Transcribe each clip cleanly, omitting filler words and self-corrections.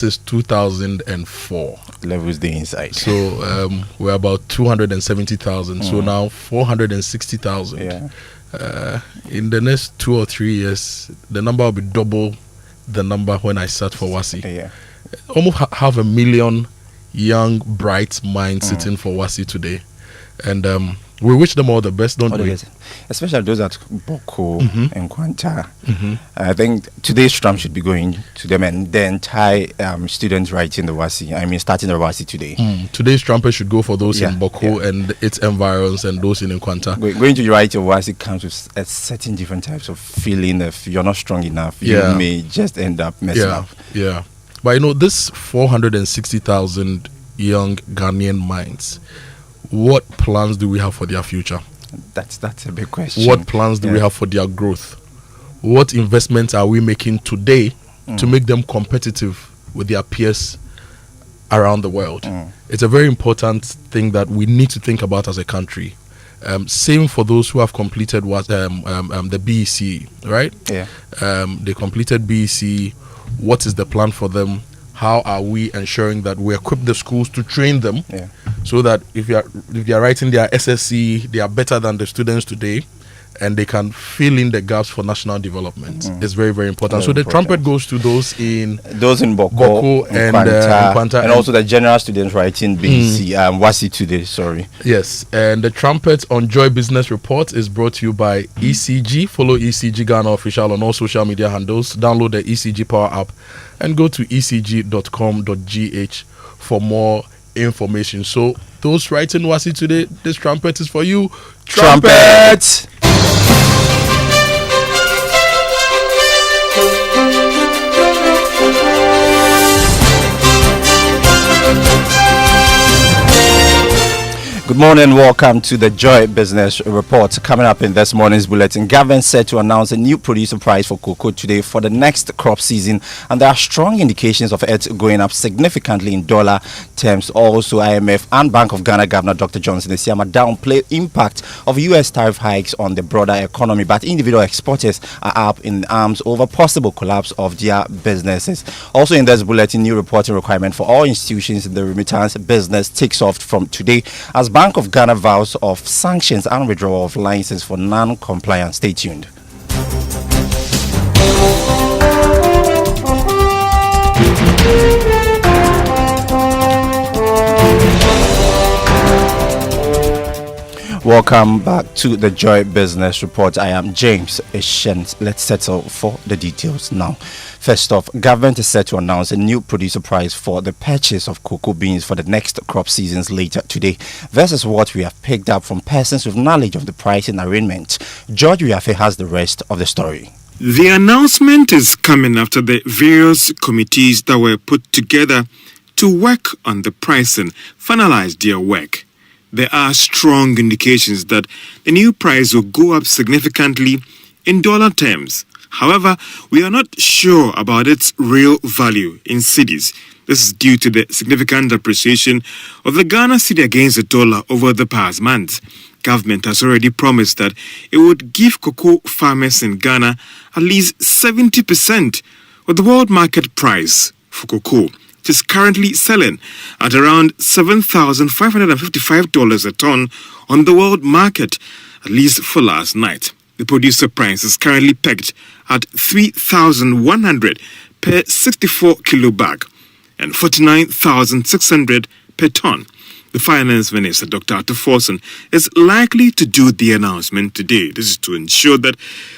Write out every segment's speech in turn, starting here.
Since 2004. Levels the inside. So we're about 270,000. So now 460,000. Yeah. In the next 2 or 3 years, the number will be double the number when I start for WASI. Yeah. Almost half a million young, bright minds sitting for WASI today. And we wish them all the best, don't we? Especially those at Boko and Kwanta. I think today's tram should be going to them and the entire students writing the WASI. I mean, starting the WASI today. Today's trumpet should go for those in Boko and its environs and those in Nkwanta. Going to write your WASI comes with a certain different types of feeling. If you're not strong enough, you may just end up messing up. Yeah. But you know, this 460,000 young Ghanaian minds, what plans do we have for their future? That's a big question. What plans do we have for their growth? What investments are we making today to make them competitive with their peers around the world? It's a very important thing that we need to think about as a country. Same for those who have completed the BEC, right? Yeah. They completed BEC. What is the plan for them? How are we ensuring that we equip the schools to train them so that if they are writing their SSC, they are better than the students today and they can fill in the gaps for national development? It's very, very important. So the trumpet goes to those in Boko and Kwanta, and also the general students writing BC, WASI today, sorry. Yes, and the trumpet on Joy Business Report is brought to you by ECG. Follow ECG Ghana Official on all social media handles. Download the ECG Power app and go to ecg.com.gh for more information. So those writing WASI today, this trumpet is for you. Trumpet! Good morning, welcome to the Joy Business Report. Coming up in this morning's bulletin, government set to announce a new producer price for cocoa today for the next crop season, and there are strong indications of it going up significantly in dollar terms. Also, IMF and Bank of Ghana Governor Dr. Johnson Esiama downplay impact of U.S. tariff hikes on the broader economy, but individual exporters are up in arms over possible collapse of their businesses. Also in this bulletin, new reporting requirement for all institutions in the remittance business takes off from today as Bank of Ghana vows of sanctions and withdrawal of license for non-compliance. Stay tuned. Welcome back to the Joy Business Report. I am James Eshen. Let's settle for the details now. First off, government is set to announce a new producer price for the purchase of cocoa beans for the next crop seasons later today. This is what we have picked up from persons with knowledge of the pricing arrangement. George Wiafe has the rest of the story. The announcement is coming after the various committees that were put together to work on the pricing finalized their work. There are strong indications that the new price will go up significantly in dollar terms. However, we are not sure about its real value in cedis. This is due to the significant appreciation of the Ghana cedi against the dollar over the past months. Government has already promised that it would give cocoa farmers in Ghana at least 70% of the world market price for cocoa. It is currently selling at around $7,555 a ton on the world market, at least for last night. The producer price is currently pegged at $3,100 per 64 kilo bag and $49,600 per ton. The Finance Minister, Dr. Ato Forson, is likely to do the announcement today. This is to ensure that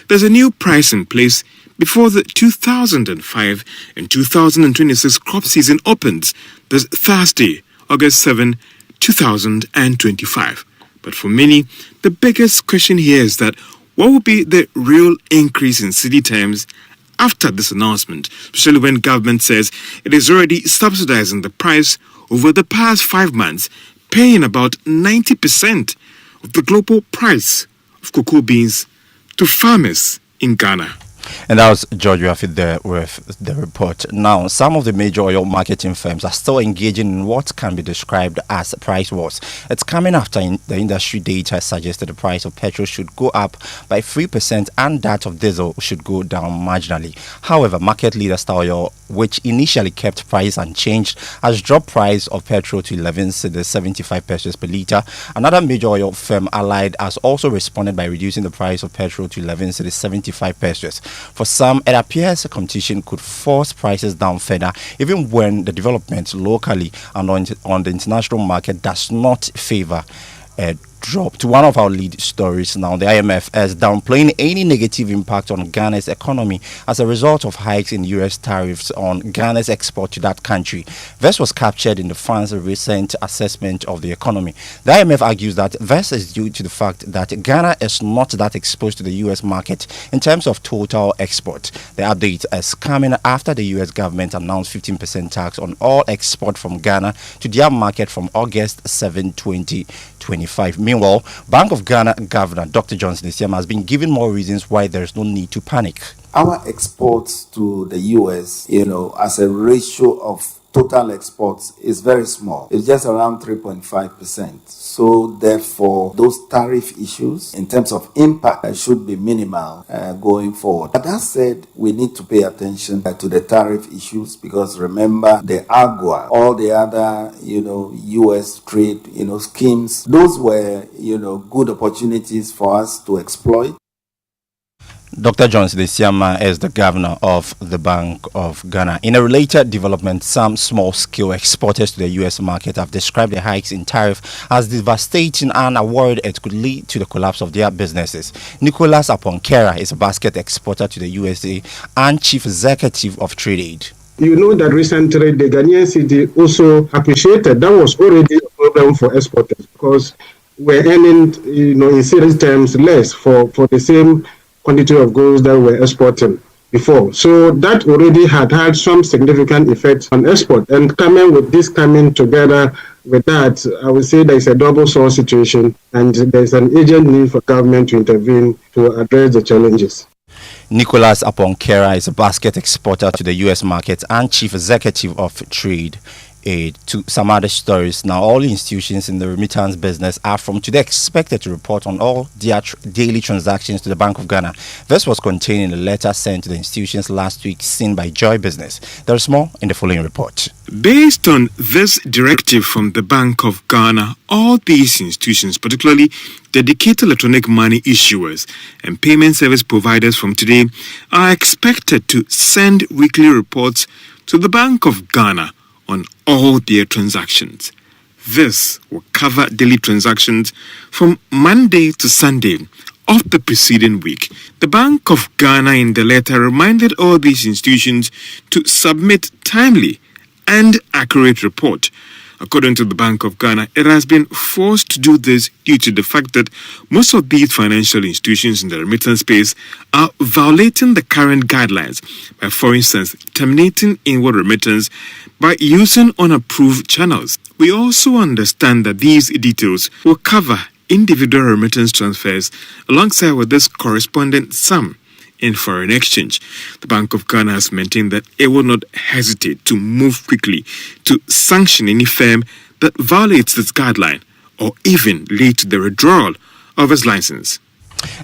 there's a new price in place before the 2005 and 2026 crop season opens this Thursday, August 7, 2025. But for many, the biggest question here is that what will be the real increase in cedi terms after this announcement, especially when government says it is already subsidizing the price over the past 5 months, paying about 90% of the global price of cocoa beans to farmers in Ghana. And that was George Rafi there with the report. Now, some of the major oil marketing firms are still engaging in what can be described as price wars. It's coming after the industry data suggested the price of petrol should go up by 3% and that of diesel should go down marginally. However, market leader Star Oil, which initially kept price unchanged, has dropped price of petrol to 75 pesos per litre. Another major oil firm, Allied, has also responded by reducing the price of petrol to 75 pesos. For some, it appears competition could force prices down further, even when the development locally and on the international market does not favor a drop. To one of our lead stories now, the IMF is downplaying any negative impact on Ghana's economy as a result of hikes in US tariffs on Ghana's export to that country. This was captured in the fund's recent assessment of the economy. The IMF argues that this is due to the fact that Ghana is not that exposed to the US market in terms of total export. The update is coming after the US government announced 15% tax on all export from Ghana to their market from August 7, 2025. Meanwhile, Bank of Ghana Governor Dr. Johnson Isiama has been given more reasons why there is no need to panic. Our exports to the US, as a ratio of total exports is very small. It's just around 3.5%. So therefore, those tariff issues in terms of impact should be minimal going forward. But that said, we need to pay attention to the tariff issues because remember the AGUA, all the other, US trade, schemes, those were, good opportunities for us to exploit. Dr. Johnson Isiama is the governor of the Bank of Ghana. In a related development, some small-scale exporters to the U.S. market have described the hikes in tariff as devastating and are worried it could lead to the collapse of their businesses. Nicholas Aponkera is a basket exporter to the USA and chief executive of Trade Aid. You know that recently the Ghanaian city also appreciated that was already a problem for exporters because we're earning, in serious terms less for the same quantity of goods that we're exporting before. So that already had some significant effect on export. And coming together with that, I would say there's a double source situation and there's an urgent need for government to intervene to address the challenges. Nicholas Aponkera is a basket exporter to the U.S. market and chief executive of Trade Aid. To some other stories now, all institutions in the remittance business are from today expected to report on all their daily transactions to the Bank of Ghana. This was contained in a letter sent to the institutions last week, seen by Joy Business. There is more in the following report. Based on this directive from the Bank of Ghana, all these institutions, particularly dedicated electronic money issuers and payment service providers from today, are expected to send weekly reports to the Bank of Ghana on all their transactions. This will cover daily transactions from Monday to Sunday of the preceding week. The Bank of Ghana in the letter reminded all these institutions to submit timely and accurate report. According to the Bank of Ghana, it has been forced to do this due to the fact that most of these financial institutions in the remittance space are violating the current guidelines by, for instance, terminating inward remittance by using unapproved channels. We also understand that these details will cover individual remittance transfers alongside with this correspondent sum in foreign exchange. The Bank of Ghana has maintained that it will not hesitate to move quickly to sanction any firm that violates this guideline or even lead to the withdrawal of its license.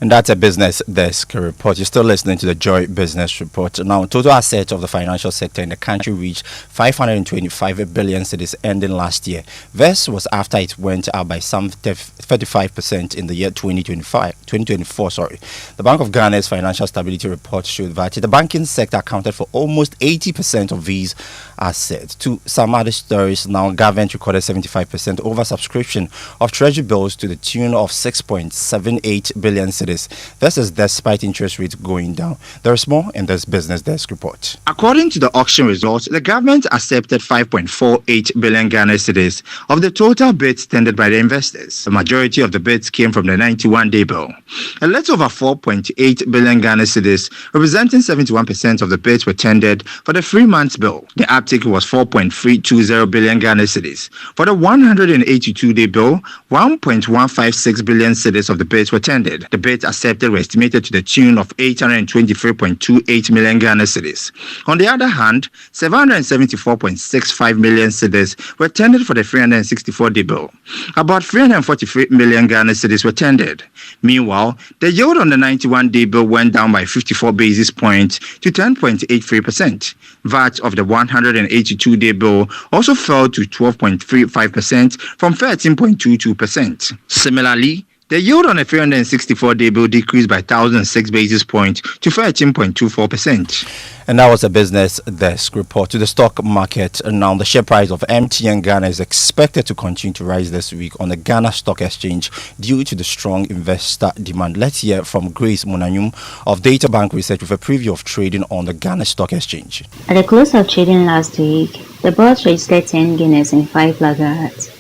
And that's a Business Desk report. You're still listening to the Joy Business Report. Now, total assets of the financial sector in the country reached 525 billion cedis ending last year. This was after it went up by some 35% in the year 2024. The Bank of Ghana's financial stability report showed that the banking sector accounted for almost 80% of these assets. To some other stories now, government recorded 75% oversubscription of treasury bills to the tune of 6.78 billion cedis. This is despite interest rates going down. There is more in this Business Desk report. According to the auction results, the government accepted 5.48 billion Ghana cedis of the total bids tendered by the investors. The majority of the bids came from the 91-day bill. A little over 4.8 billion Ghana cedis, representing 71% of the bids, were tendered for the 3-month bill. The uptake was 4.320 billion Ghana cedis. For the 182-day bill, 1.156 billion cedis of the bids were tendered. The the bids accepted were estimated to the tune of 823.28 million Ghana cedis. On the other hand, 774.65 million cedis were tendered for the 364-day bill. About 343 million Ghana cedis were tendered. Meanwhile, the yield on the 91-day bill went down by 54 basis points to 10.83%. VAT of the 182-day bill also fell to 12.35% from 13.22%. Similarly, the yield on a 364-day bill decreased by 1,006 basis points to 13.24%. And that was a business desk report. To the stock market. Now, the share price of MTN Ghana is expected to continue to rise this week on the Ghana Stock Exchange due to the strong investor demand. Let's hear from Grace Munanyum of Data Bank Research with a preview of trading on the Ghana Stock Exchange. At the close of trading last week, the board registered 10 gainers and 5 laggards.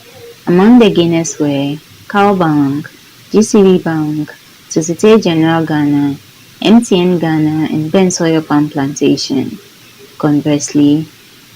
Among the gainers were Cow Bank, GCB Bank, Societe Generale Ghana, MTN Ghana, and Ben's Oil Palm Plantation. Conversely,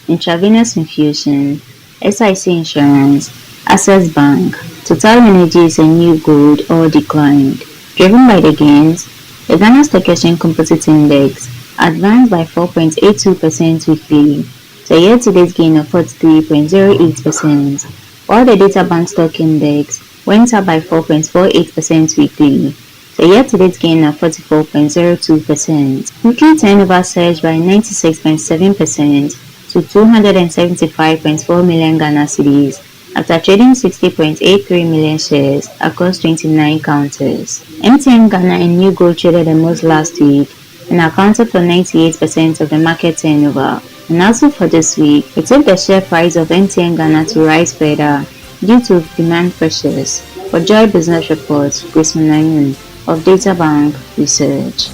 Intravenous Infusion, SIC Insurance, Access Bank, Total Energies, and New Gold all declined. Driven by the gains, the Ghana Stock Exchange Composite Index advanced by 4.82% weekly, to a year-to-date gain of 43.08%, while the Data Bank Stock Index went up by 4.48% weekly, to a year-to-date gain of 44.02%. Weekly turnover surged by 96.7% to 275.4 million Ghana cedis after trading 60.83 million shares across 29 counters. MTN Ghana and New Gold traded the most last week and accounted for 98% of the market turnover. And also for this week, we took the share price of MTN Ghana to rise further due to demand pressures. For Joy Business Reports, Grace Munanyum of Data Bank Research.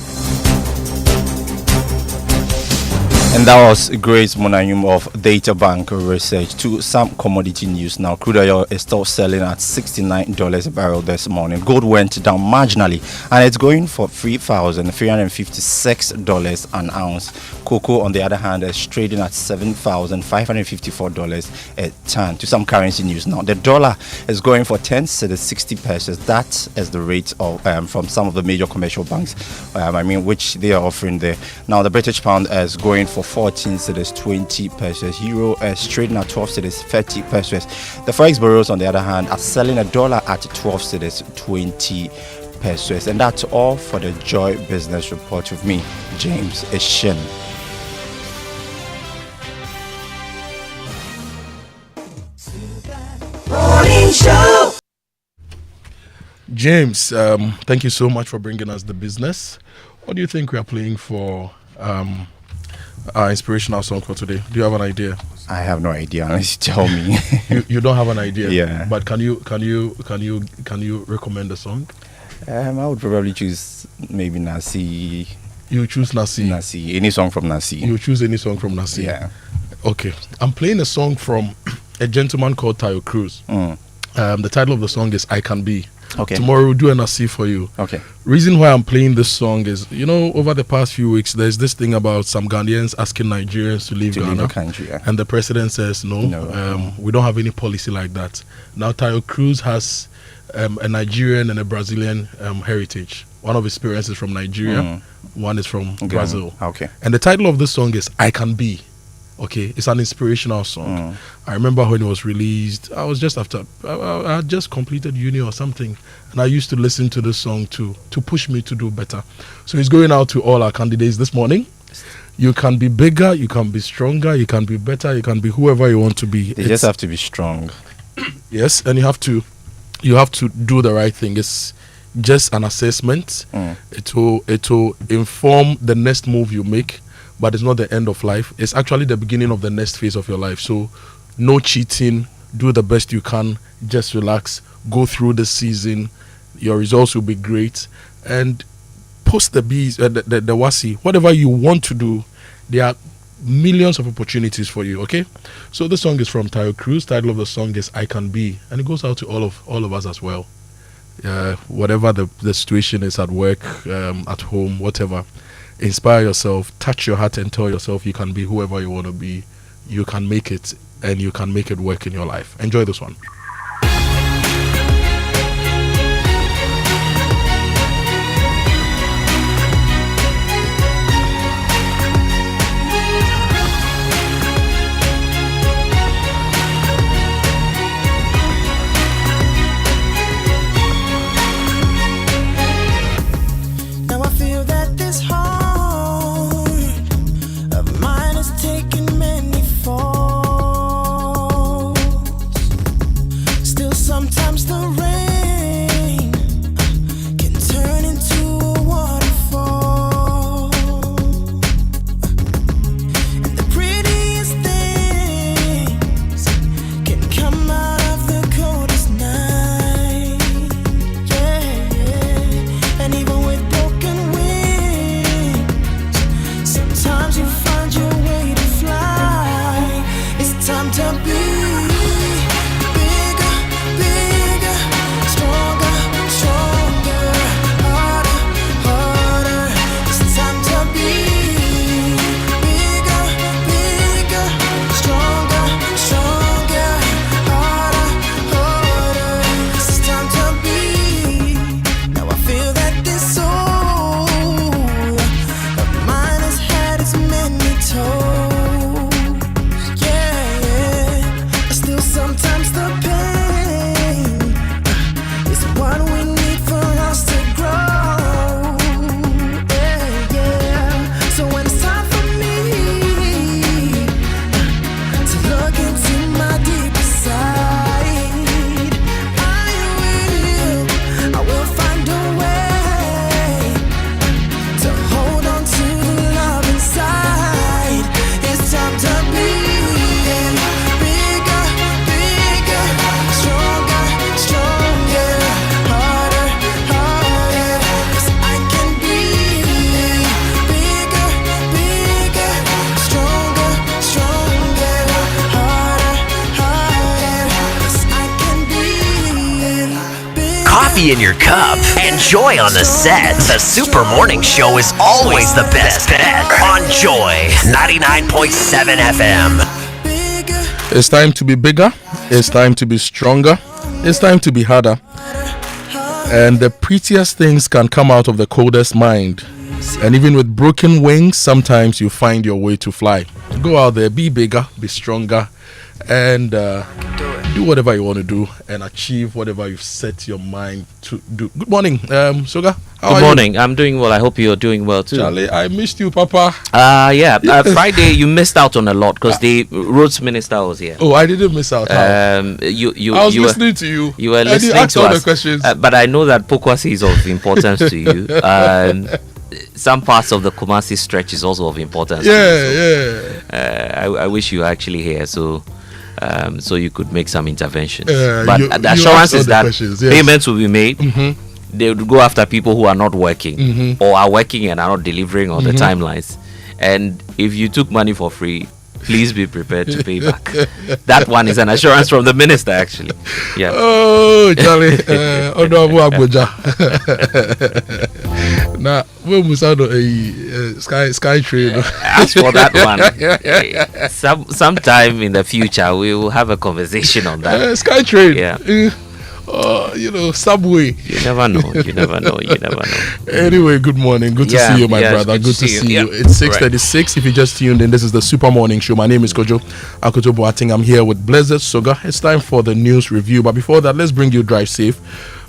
And that was Grace Munanyum of Data Bank Research. To some commodity news now. Crude oil is still selling at $69 a barrel this morning. Gold went down marginally and it's going for $3,356 an ounce. Cocoa, on the other hand, is trading at $7,554 a ton. To some currency news now. The dollar is going for 10 cedis 60 pesos. That is the rate of from some of the major commercial banks, which they are offering there. Now, the British pound is going for 14 cedis 20 pesos. Euro is trading at 12 cedis 30 pesos. The forex bureaus, on the other hand, are selling a dollar at 12 cedis 20 pesos. And that's all for the Joy Business Report with me, James Eshin. James, thank you so much for bringing us the business. What do you think we are playing for our inspirational song for today? Do you have an idea? I have no idea unless you tell me. you don't have an idea? Yeah. But can you recommend a song? I would probably choose maybe Nasi. You choose Nasi? Nasi. Any song from Nasi. You choose any song from Nasi? Yeah. Okay. I'm playing a song from a gentleman called Tayo Cruz. The title of the song is I Can Be. Okay. Tomorrow we'll do a Nasi for you. Okay. Reason why I'm playing this song is, over the past few weeks, there's this thing about some Ghanaians asking Nigerians to leave Ghana. Leave the country, yeah. And the president says, no. We don't have any policy like that. Now, Tayo Cruz has a Nigerian and a Brazilian heritage. One of his parents is from Nigeria. One is from Brazil. Okay. And the title of this song is I Can Be. Okay, it's an inspirational song. I remember when it was released, I was just after, I had just completed uni or something, and I used to listen to this song to push me to do better. So it's going out to all our candidates this morning. You can be bigger, you can be stronger, you can be better, you can be whoever you want to be. They just have to be strong. Yes, and you have to do the right thing. It's just an assessment. It will inform the next move you make. But it's not the end of life. It's actually the beginning of the next phase of your life. So no cheating. Do the best you can. Just relax. Go through the season. Your results will be great. And post the WASI. Whatever you want to do, there are millions of opportunities for you. Okay? So the song is from Tayo Cruz. Title of the song is I Can Be. And it goes out to all of us as well. Whatever the situation is at work, at home, whatever. Inspire yourself, touch your heart and tell yourself you can be whoever you want to be. You can make it, and you can make it work in your life. Enjoy this one. coffee in your cup, and Joy on the set, the Super Morning Show is always the best bet on Joy 99.7 FM. It's time to be bigger. It's time to be stronger. It's time to be harder. And the prettiest things can come out of the coldest mind. And even with broken wings, sometimes you find your way to fly. Go out there, be bigger, be stronger, and do whatever you want to do and achieve whatever you've set your mind to do. Good morning, Sogah. Good morning. I'm doing well. I hope you're doing well too. Charlie, I missed you, Papa. Friday you missed out on a lot because the roads minister was here. Oh, I didn't miss out. I was listening to you. You were and listening you asked to all us. The questions. But I know that Pokwasi is of importance to you. Some parts of the Kumasi stretch is also of importance. I wish you were actually here so you could make some interventions. But the assurance is that payments will be made. Mm-hmm. They would go after people who are not working or are working and are not delivering on the timelines. And if you took money for free, please be prepared to pay back. That one is an assurance from the minister, actually. Yeah. Oh, Charlie. Now, we must have a sky train. As for that one, sometime in the future, we will have a conversation on that. Sky train. Yeah. Subway. You never know. Anyway, good morning. Good to see you, my brother. Good to see you. It's 6:36. If you just tuned in, this is the Super Morning Show. My name is Kojo Akoto Boateng. I'm here with Blessed Sogah. It's time for the news review. But before that, let's bring you Drive Safe,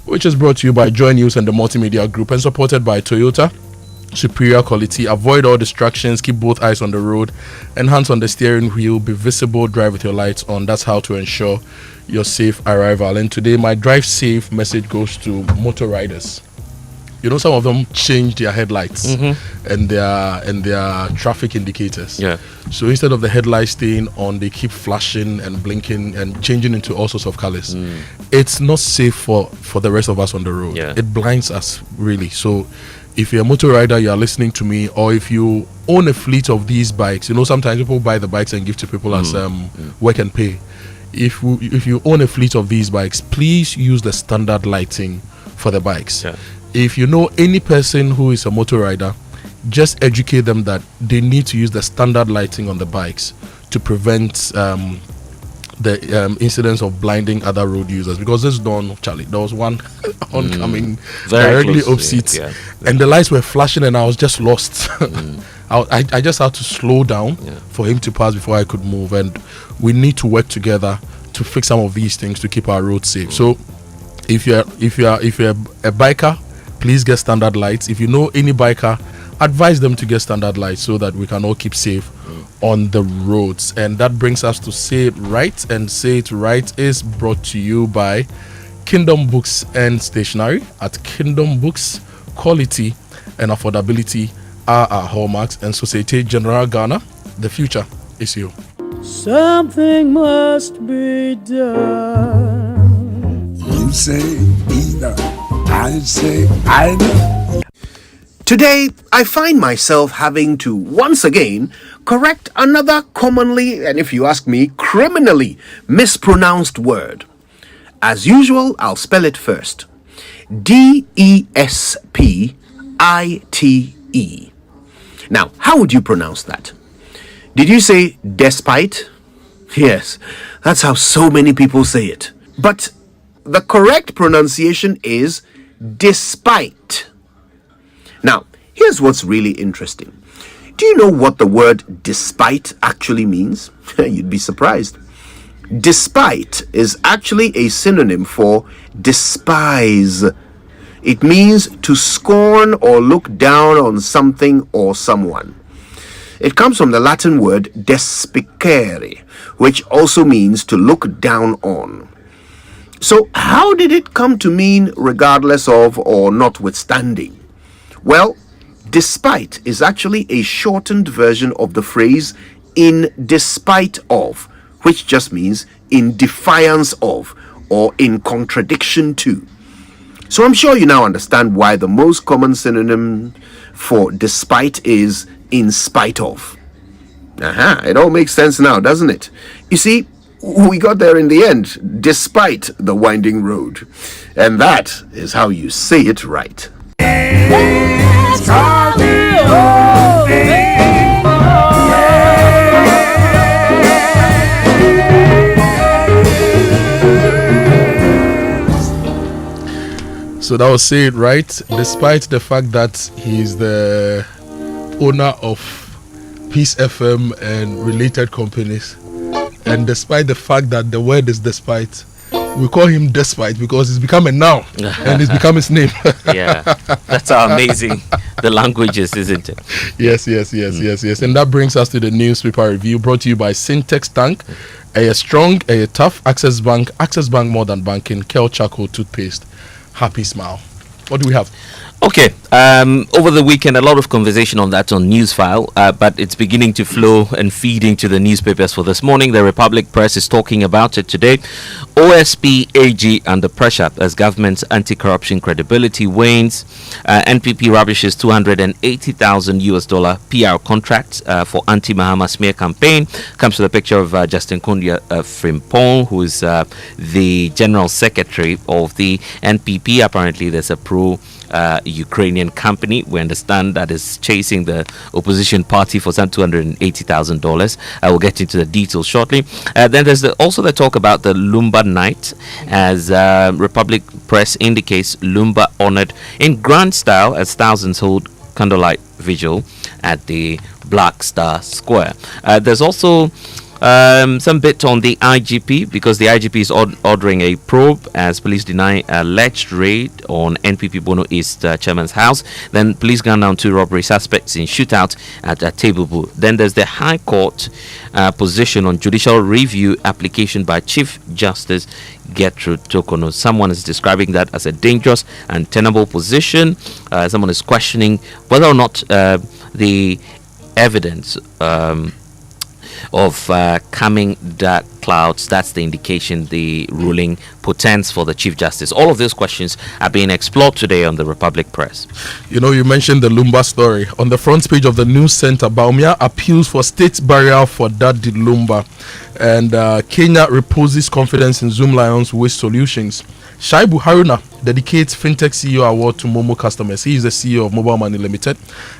which is brought to you by Joy News and the Multimedia Group and supported by Toyota. Superior quality. Avoid all distractions. Keep both eyes on the road and hands on the steering wheel. Be visible. Drive with your lights on. That's how to ensure your safe arrival. And today my Drive Safe message goes to motor riders. You know, some of them change their headlights and their traffic indicators. Yeah. So instead of the headlights staying on, they keep flashing and blinking and changing into all sorts of colors. It's not safe for the rest of us on the road. Yeah. It blinds us, really. So if you're a motor rider, you are listening to me, or if you own a fleet of these bikes, you know, sometimes people buy the bikes and give to people as work and pay. If you own a fleet of these bikes, please use the standard lighting for the bikes. Yeah. If you know any person who is a motor rider, just educate them that they need to use the standard lighting on the bikes to prevent the incidents of blinding other road users. Because this dawn, Charlie, there was one oncoming directly opposite, and the lights were flashing, and I was just lost. I just had to slow down for him to pass before I could move, and we need to work together to fix some of these things to keep our roads safe. So, if you're a biker, please get standard lights. If you know any biker, advise them to get standard lights so that we can all keep safe on the roads. And that brings us to Say It Right, and Say It Right is brought to you by Kingdom Books and Stationery. At Kingdom Books, quality and affordability are our hallmarks, and Societe Generale Ghana, the future is you. Something must be done. You say either, I say either. Today, I find myself having to once again correct another commonly, and if you ask me, criminally mispronounced word. As usual, I'll spell it first. Despite. Now, how would you pronounce that? Did you say despite? Yes, that's how so many people say it. But the correct pronunciation is despite. Now, here's what's really interesting. Do you know what the word despite actually means? You'd be surprised. Despite is actually a synonym for despise. It means to scorn or look down on something or someone. It comes from the Latin word despicere, which also means to look down on. So how did it come to mean regardless of or notwithstanding? Well, despite is actually a shortened version of the phrase in despite of, which just means in defiance of or in contradiction to. So I'm sure you now understand why the most common synonym for despite is in spite of. It all makes sense now, doesn't it? You see, we got there in the end, despite the winding road. And that is how you say it right. So that was Say It Right, despite the fact that he's the owner of Peace FM and related companies, and despite the fact that the word is despite, we call him Despite because it's become a noun and it's become his name. Yeah, that's how amazing the language is, isn't it? Yes. And that brings us to the newspaper review brought to you by Syntex Tank, a strong, a tough, Access Bank more than banking, Kel Charcoal toothpaste. Happy smile. What do we have? Okay, over the weekend, a lot of conversation on that on Newsfile, but it's beginning to flow and feed into the newspapers for this morning. The Republic Press is talking about it today. OSP AG under pressure as government's anti-corruption credibility wanes. NPP rubbishes $280,000 PR contract for anti-Mahama smear campaign. Comes with a picture of Justin Kundia Frimpong, who is the General Secretary of the NPP. Apparently, there's a Ukrainian company, we understand, that is chasing the opposition party for some $280,000. I will get into the details shortly. Then there's also the talk about the Lumba night, as Republic Press indicates. Lumba honored in grand style as thousands hold candlelight vigil at the Black Star Square. There's also some bit on the IGP, because the IGP is ordering a probe as police deny alleged raid on NPP Bono East chairman's house. Then police gunned down 2 robbery suspects in shootout at Table. Then there's the High Court position on judicial review application by Chief Justice Gertrude Tokono. Someone is describing that as a dangerous and tenable position. Someone is questioning whether or not the evidence of coming dark clouds, that's the indication the ruling portends for the Chief Justice. All of these questions are being explored today on the Republic Press. You know, you mentioned the Lumba story. On the front page of the news center, Baumia appeals for state burial for Daddy Lumba. And Kenya reposes confidence in Zoom Lions Waste Solutions. Shaibu Haruna dedicates FinTech CEO Award to Momo customers. He is the CEO of Mobile Money Limited,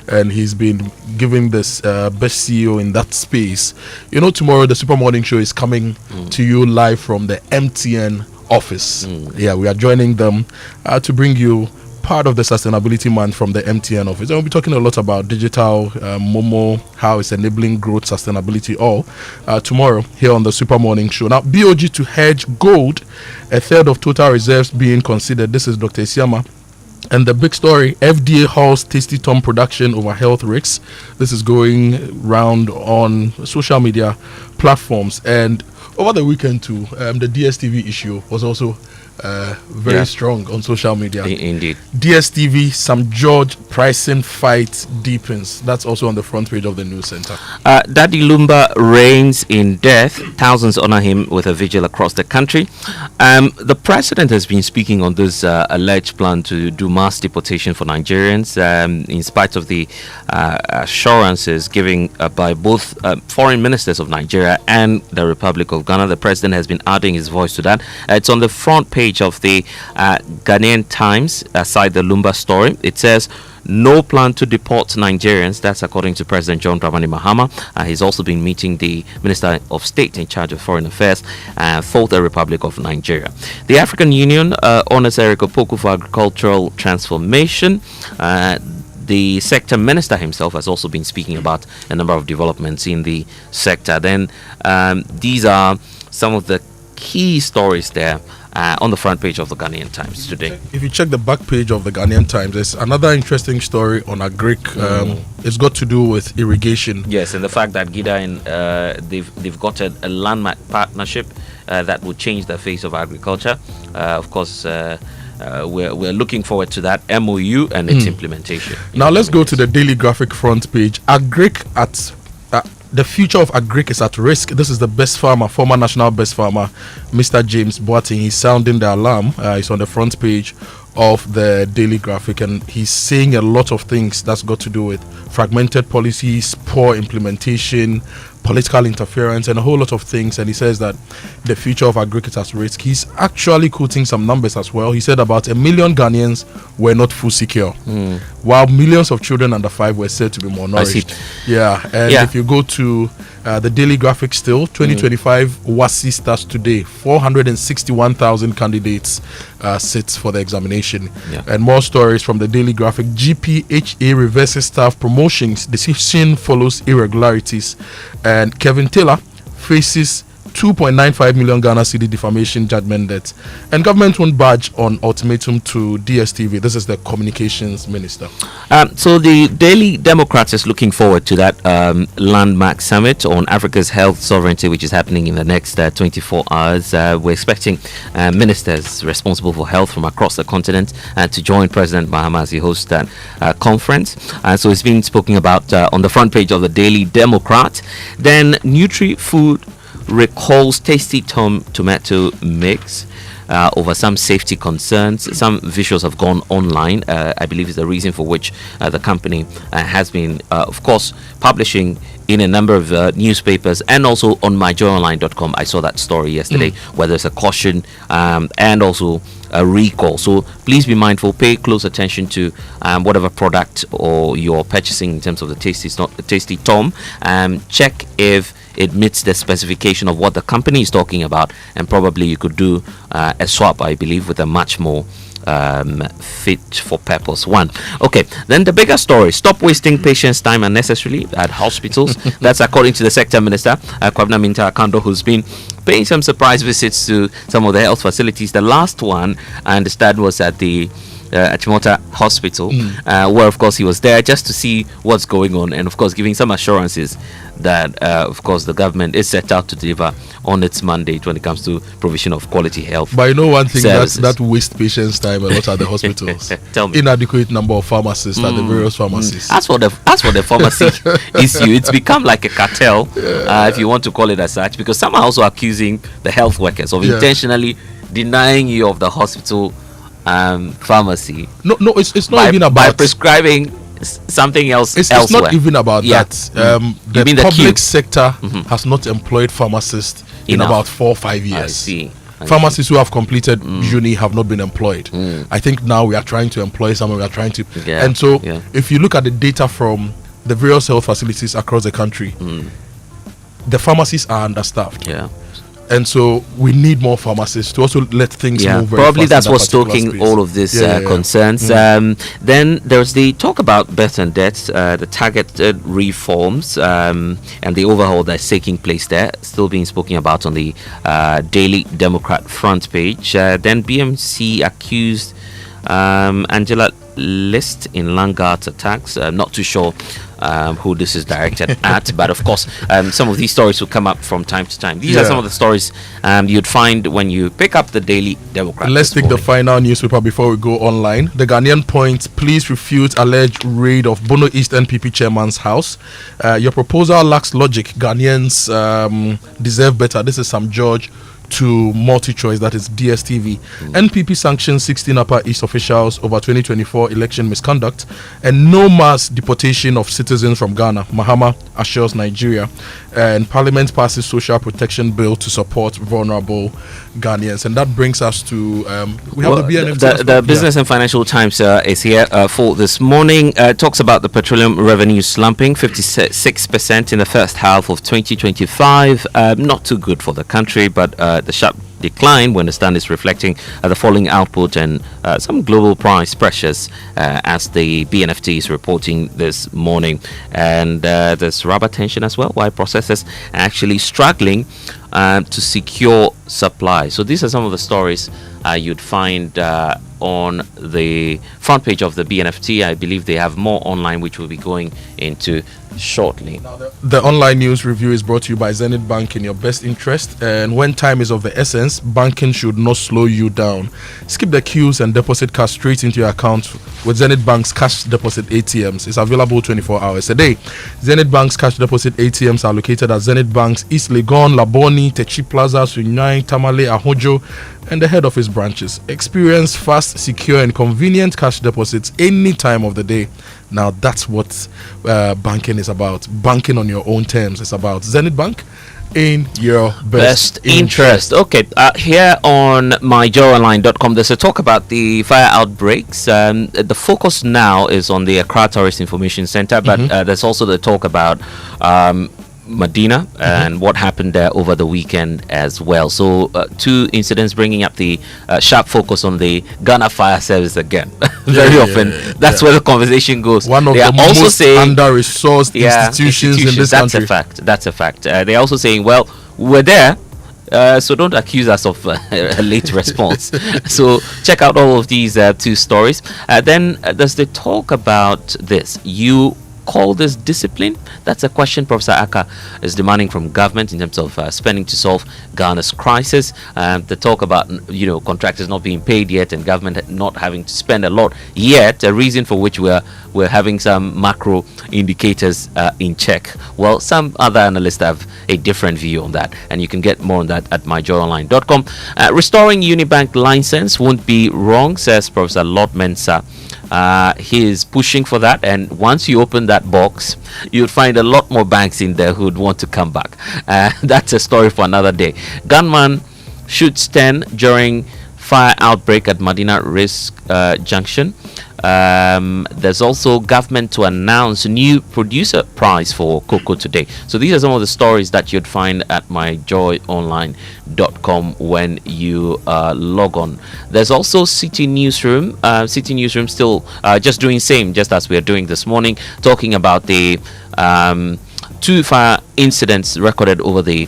and he's been giving this best CEO in that space. You know, tomorrow the Super Morning Show is coming to you live from the MTN office. Yeah, we are joining them to bring you part of the sustainability month from the MTN office. And we'll be talking a lot about digital, Momo, how it's enabling growth, sustainability, all tomorrow here on the Super Morning Show. Now, BOG to hedge gold, a third of total reserves being considered. This is Dr. Isiama. And the big story, FDA halts Tasty Tom production over health risks. This is going round on social media platforms. And over the weekend too, the DSTV issue was also very strong on social media. Indeed. DSTV, some George pricing fight deepens. That's also on the front page of the news center. Daddy Lumba reigns in death. Thousands honor him with a vigil across the country. The president has been speaking on this alleged plan to do mass deportation for Nigerians, in spite of the assurances given by both foreign ministers of Nigeria and the Republic of Ghana. The president has been adding his voice to that. It's on the front page of the Ghanaian Times, aside the Lumba story. It says, no plan to deport Nigerians. That's according to President John Dramani Mahama. He's also been meeting the Minister of State in charge of Foreign Affairs for the Republic of Nigeria. The African Union honors Eric Opoku for agricultural transformation. The sector minister himself has also been speaking about a number of developments in the sector. Then these are some of the key stories there on the front page of the Ghanaian Times today. If you check the back page of the Ghanaian Times, there's another interesting story on Agric. It's got to do with irrigation. Yes, and the fact that GIDA and they've got a landmark partnership that will change the face of agriculture. Of course, we're looking forward to that MOU and its implementation. Now let's go to the Daily Graphic front page. Agric at the future of Agric is at risk. This is the best farmer, former national best farmer, Mr. James Boateng. He's sounding the alarm. He's on the front page of the Daily Graphic, and he's saying a lot of things that's got to do with fragmented policies, poor implementation, political interference, and a whole lot of things. And he says that the future of agriculture is at risk. He's actually quoting some numbers as well. He said about 1 million Ghanaians were not food secure, while millions of children under 5 were said to be malnourished. Yeah, and if you go to the Daily Graphic still, 2025 WASI starts today. 461,000 candidates sit for the examination. And more stories from the Daily Graphic. GPHA reverses staff promotions. Decision follows irregularities. And Kevin Taylor faces 2.95 million Ghana cedi defamation judgment debt. And government won't budge on ultimatum to DSTV. This is the communications minister. So the Daily Democrat is looking forward to that landmark summit on Africa's health sovereignty, which is happening in the next 24 hours. We're expecting ministers responsible for health from across the continent to join President Mahama as he hosts that conference. So it's being spoken about on the front page of the Daily Democrat. Then Nutri-Food recalls Tasty Tom tomato mix over some safety concerns. Some visuals have gone online. I believe is the reason for which the company has been, of course, publishing in a number of newspapers and also on myjoyonline.com. I saw that story yesterday where there's a caution and also a recall. So please be mindful, pay close attention to whatever product or you're purchasing in terms of the Tasty Tom. Check if it meets the specification of what the company is talking about, and probably you could do a swap, I believe, with a much more fit for purpose one. Okay, then the bigger story: stop wasting patients' time unnecessarily at hospitals. That's according to the sector minister, Kwabena Minta Akando, who's been paying some surprise visits to some of the health facilities. The last one, I understand, was at the Achimota Hospital, where of course he was there just to see what's going on, and of course giving some assurances that of course the government is set out to deliver on its mandate when it comes to provision of quality health. But you know one thing that wastes patients' time a lot at the hospitals. Tell me. Inadequate number of pharmacists at the various pharmacies. As for the pharmacy issue, it's become like a cartel, if you want to call it as such, because some are also accusing the health workers of intentionally denying you of the hospital pharmacy. No, it's not even about by prescribing something else. It's not even about that. The public sector has not employed pharmacists in about 4 or 5 years. I see. Pharmacists who have completed uni have not been employed. I think now we are trying to employ someone. We are trying to, and so if you look at the data from the various health facilities across the country, the pharmacies are understaffed. And so we need more pharmacists to also let things move very probably fast. That's what's stoking all of these concerns. Then there's the talk about birth and death, the targeted reforms and the overhaul that's taking place there, still being spoken about on the Daily Democrat front page. Then BMC accused Angela List in Langard's attacks. Not too sure who this is directed at, but of course some of these stories will come up from time to time. These are some of the stories you'd find when you pick up the Daily Democrat. Let's take the final newspaper before we go online. The Ghanaian Point: please refute alleged raid of Bono East NPP chairman's house. Your proposal lacks logic. Ghanaians deserve better. This is Sam George to Multi-Choice, that is DSTV. NPP sanctions 16 Upper East officials over 2024 election misconduct, and no mass deportation of citizens from Ghana. Mahama assures Nigeria. And Parliament passes social protection bill to support vulnerable Ghanaians. And that brings us to we have the BNFT. The Business and Financial Times is here for this morning. Talks about the petroleum revenue slumping 56% in the first half of 2025. Not too good for the country, but the sharp decline, we understand, is reflecting the falling output and some global price pressures, as the BNFT is reporting this morning. And there's rubber tension as well, why processors are actually struggling to secure supply. So these are some of the stories you'd find on the front page of the BNFT. I believe they have more online, which we'll be going into shortly. Now, the online news review is brought to you by Zenith Bank in your best interest. And when time is of the essence, banking should not slow you down. Skip the queues and deposit cash straight into your account with Zenith Bank's cash deposit ATMs. It's available 24 hours a day. Zenith Bank's cash deposit ATMs are located at Zenith Bank's East Legon, Laboni, Techi Plaza, Sunyai, Tamale, Ahojo, and the head office branches. Experience fast, secure, and convenient cash deposits any time of the day. Now that's what banking is about. Banking on your own terms. It's about Zenith Bank in your best interest. Okay, here on myjoyonline.com, there's a talk about the fire outbreaks. The focus now is on the Accra Tourist Information Center, but there's also the talk about Medina and what happened there over the weekend as well. So two incidents bringing up the sharp focus on the Ghana Fire Service again. Very often that's where the conversation goes. One of the most under-resourced institutions in this country. That's a fact. They're also saying, well, we're there, so don't accuse us of a late response. So check out all of these two stories. Then there's the talk about this. You call this discipline? That's a question Professor Aka is demanding from government in terms of spending to solve Ghana's crisis. The talk about contractors not being paid yet and government not having to spend a lot yet, a reason for which we're having some macro indicators in check. Well, some other analysts have a different view on that, and you can get more on that at myjoyonline.com. Restoring Unibank license won't be wrong, says Professor Lord Mensah. He is pushing for that, and once you open that box, you'd find a lot more banks in there who'd want to come back. That's a story for another day. Gunman shoots 10 during fire outbreak at Medina Risk Junction. There's also government to announce new producer prize for cocoa today. So these are some of the stories that you'd find at myjoyonline.com when you log on. There's also City Newsroom. City Newsroom still just doing same, just as we are doing this morning, talking about the two fire incidents recorded over the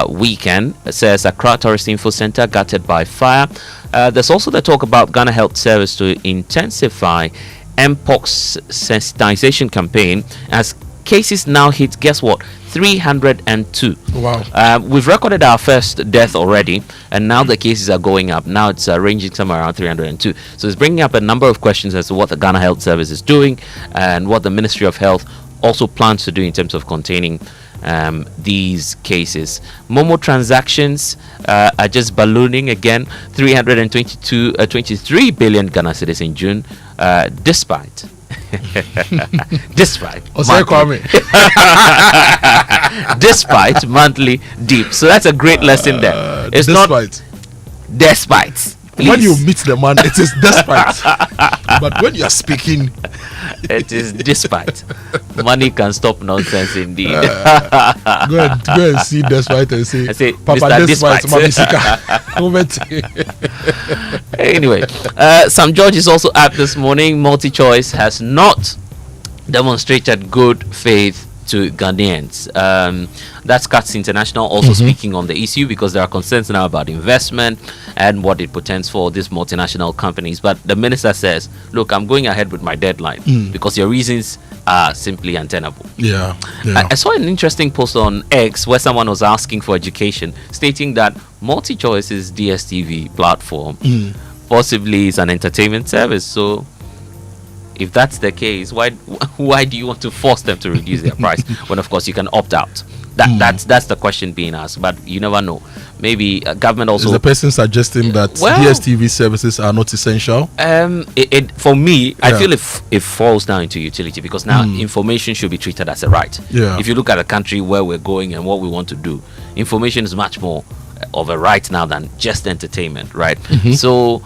weekend. It says Accra Tourist Info Center gutted by fire. There's also the talk about Ghana Health Service to intensify Mpox sensitization campaign as cases now hit, guess what, 302. Wow. We've recorded our first death already, and now the cases are going up. Now it's ranging somewhere around 302. So it's bringing up a number of questions as to what the Ghana Health Service is doing and what the Ministry of Health also plans to do in terms of containing these cases. Momo transactions are just ballooning again, 23 billion Ghana cedis in June, despite despite monthly dip. So that's a great lesson there. It's not despite. Please. When you meet the man, it is despite. But when you are speaking, it is despite. Money can stop nonsense indeed. Go and see despite and say Papa Mr. despite. Anyway, Sam George is also up this morning. Multi-choice has not demonstrated good faith to Ghanaians. That's Cats International also speaking on the issue, because there are concerns now about investment and what it portends for these multinational companies. But the minister says, look, I'm going ahead with my deadline because your reasons are simply untenable. Yeah. I saw an interesting post on X where someone was asking for education, stating that MultiChoice's DSTV platform possibly is an entertainment service. So if that's the case, why do you want to force them to reduce their price when, of course, you can opt out? That's the question being asked, but you never know. Maybe government also. Is the person suggesting that DSTV services are not essential? For me, I feel it falls down into utility, because now information should be treated as a right. If you look at a country where we're going and what we want to do, information is much more of a right now than just entertainment, right? So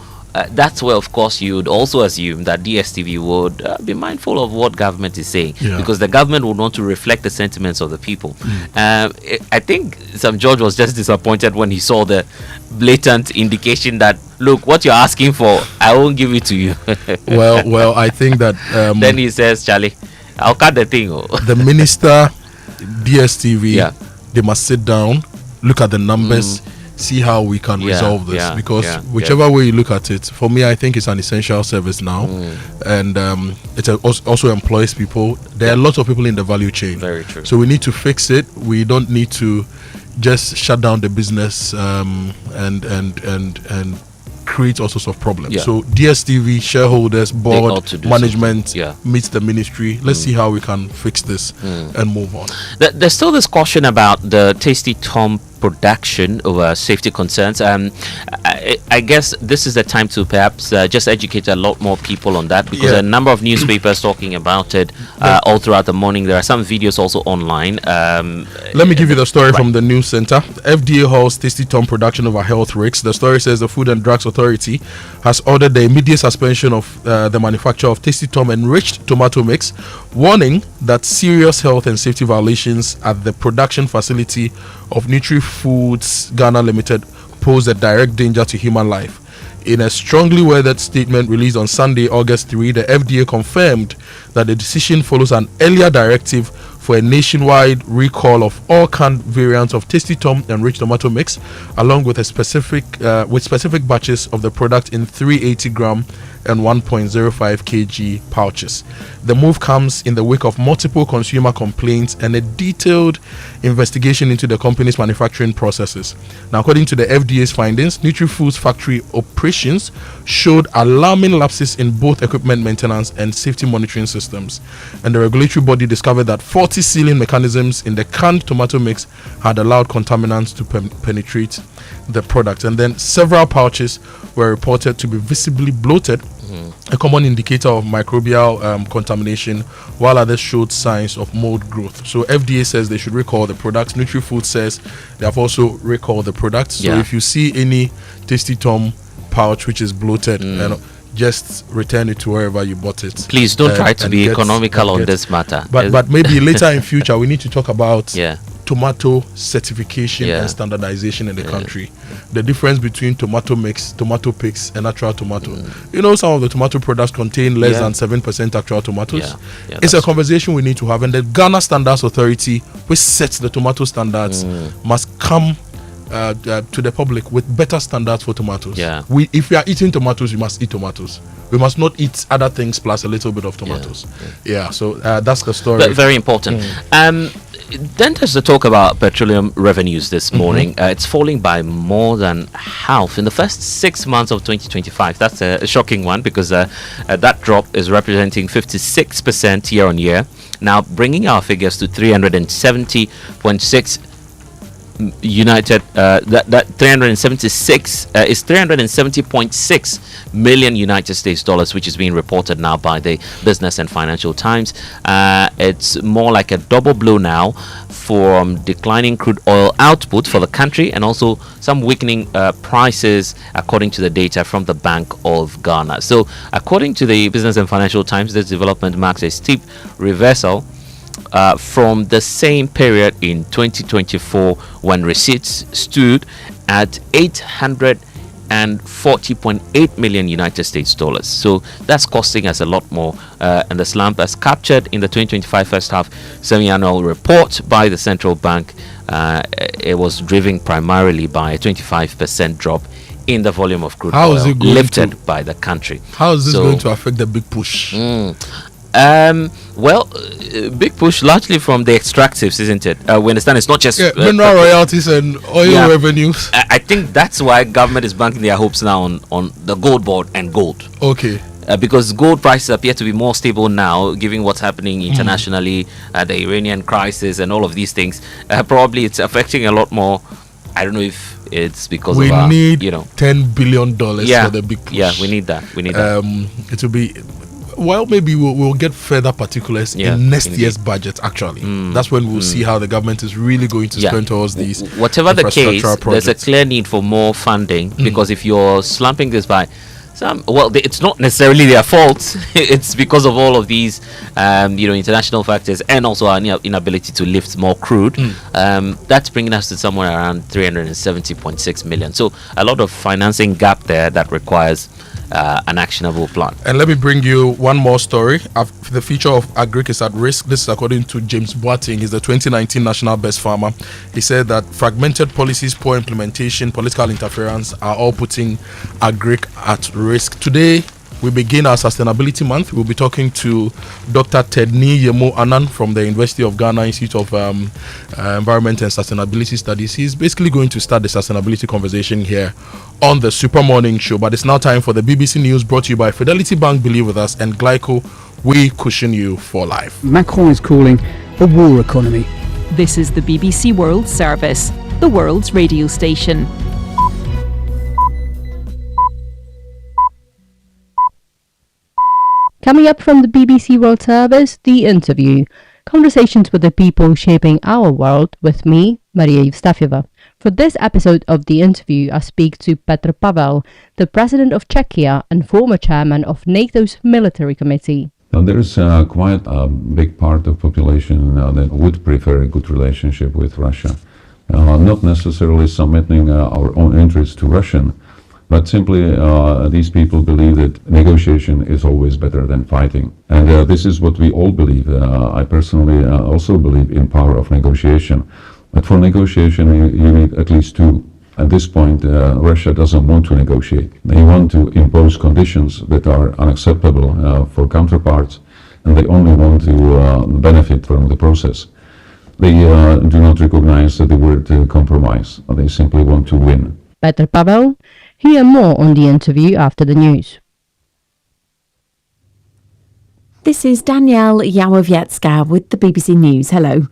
that's where, of course, you would also assume that DSTV would be mindful of what government is saying, because the government would want to reflect the sentiments of the people. I think Sam George was just disappointed when he saw the blatant indication that, look, what you're asking for, I won't give it to you. well, I think that then he says, Charlie, I'll cut the thing. The minister, DSTV, they must sit down, look at the numbers, see how we can resolve this, because whichever way you look at it, for me, I think it's an essential service now, and it also employs people. There are lots of people in the value chain. Very true. So we need to fix it. We don't need to just shut down the business and creates all sorts of problems. Yeah. So DSTV shareholders, board, to do management something. meets the ministry. Let's see how we can fix this and move on. There's still this caution about the Tasty Tom production over safety concerns. I guess this is the time to perhaps just educate a lot more people on that, because a number of newspapers talking about it all throughout the morning. There are some videos also online. Let me give you the story from the news center. FDA halts Tasty Tom production over health risks. The story says the Food and Drugs Authority has ordered the immediate suspension of the manufacture of Tasty Tom enriched tomato mix, warning that serious health and safety violations at the production facility of Nutri-Foods Ghana Limited pose a direct danger to human life. In a strongly worded statement released on Sunday, August 3, the FDA confirmed that the decision follows an earlier directive for a nationwide recall of all canned variants of Tasty Tom enriched tomato mix, along with specific batches of the product in 380 gram and 1.05 kg pouches. The move comes in the wake of multiple consumer complaints and a detailed investigation into the company's manufacturing processes. Now, according to the FDA's findings, Nutri-Foods factory operations showed alarming lapses in both equipment maintenance and safety monitoring systems, and the regulatory body discovered that faulty sealing mechanisms in the canned tomato mix had allowed contaminants to penetrate the product, and then several pouches were reported to be visibly bloated, a common indicator of microbial contamination, while others showed signs of mold growth. So FDA says they should recall the products. Nutri-Food says they have also recalled the products. So if you see any Tasty Tom pouch which is bloated, just return it to wherever you bought it. Please don't try to be economical on this matter. But maybe later in future we need to talk about tomato certification and standardization in the country. The difference between tomato mix, tomato picks, and natural tomato. You know, some of the tomato products contain less than 7% actual tomatoes. It's a conversation we need to have, and the Ghana Standards Authority, which sets the tomato standards, must come to the public with better standards for tomatoes. If we are eating tomatoes, we must eat tomatoes. We must not eat other things plus a little bit of tomatoes. So that's the story. But very important. Then there's the talk about petroleum revenues this morning. It's falling by more than half in the first 6 months of 2025. That's a shocking one, because that drop is representing 56% year on year, now bringing our figures to 370.6 that 376 is 370.6 million United States dollars, which is being reported now by the Business and Financial Times. It's more like a double blow now from declining crude oil output for the country, and also some weakening prices, according to the data from the Bank of Ghana. So according to the Business and Financial Times, this development marks a steep reversal from the same period in 2024, when receipts stood at 840.8 million United States dollars. So that's costing us a lot more, and the slump, as captured in the 2025 first half semi-annual report by the central bank, it was driven primarily by a 25% drop in the volume of crude oil lifted by the country. How is this going to affect the big push? Big push largely from the extractives, isn't it? We understand it's not just mineral royalties and oil revenues. I think that's why government is banking their hopes now on the gold board and gold. Okay. Because gold prices appear to be more stable now, given what's happening internationally, the Iranian crisis and all of these things. Probably it's affecting a lot more. I don't know if it's because we of need $10 billion for the big push. Yeah, we need that. It will be. Well, maybe we'll get further particulars in next year's budget, actually. That's when we'll see how the government is really going to spend towards these. Whatever the case, there's a clear need for more funding, because if you're slumping this by it's not necessarily their fault. It's because of all of these, international factors, and also our inability to lift more crude. That's bringing us to somewhere around 370.6 million. So a lot of financing gap there that requires an actionable plan. And let me bring you one more story. The future of agric is at risk. This is according to James Boateng. He's the 2019 National Best Farmer. He said that fragmented policies, poor implementation, political interference are all putting agric at risk. Today, we begin our Sustainability Month. We'll be talking to Dr. Tedni Yemo Annan from the University of Ghana Institute of Environment and Sustainability Studies. He's basically going to start the sustainability conversation here on the Super Morning Show. But it's now time for the BBC News, brought to you by Fidelity Bank, Believe With Us, and Glyco, we cushion you for life. Macron is calling a war economy. This is the BBC World Service, the world's radio station. Coming up from the BBC World Service, The Interview. Conversations with the people shaping our world with me, Maria Evstafieva. For this episode of The Interview, I speak to Petr Pavel, the president of Czechia and former chairman of NATO's military committee. Now, there's quite a big part of the population that would prefer a good relationship with Russia. Not necessarily submitting our own interests to Russian, but simply these people believe that negotiation is always better than fighting. And this is what we all believe. I personally also believe in power of negotiation. But for negotiation, you need at least two. At this point, Russia doesn't want to negotiate. They want to impose conditions that are unacceptable for counterparts, and they only want to benefit from the process. They do not recognize the word compromise. They simply want to win. Petr Pavel. Hear more on The Interview after the news. This is Danielle Yawowiecka with the BBC News. Hello.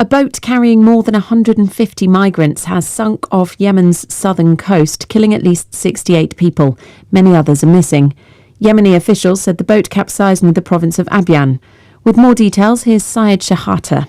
A boat carrying more than 150 migrants has sunk off Yemen's southern coast, killing at least 68 people. Many others are missing. Yemeni officials said the boat capsized near the province of Abyan. With more details, here's Syed Shahata.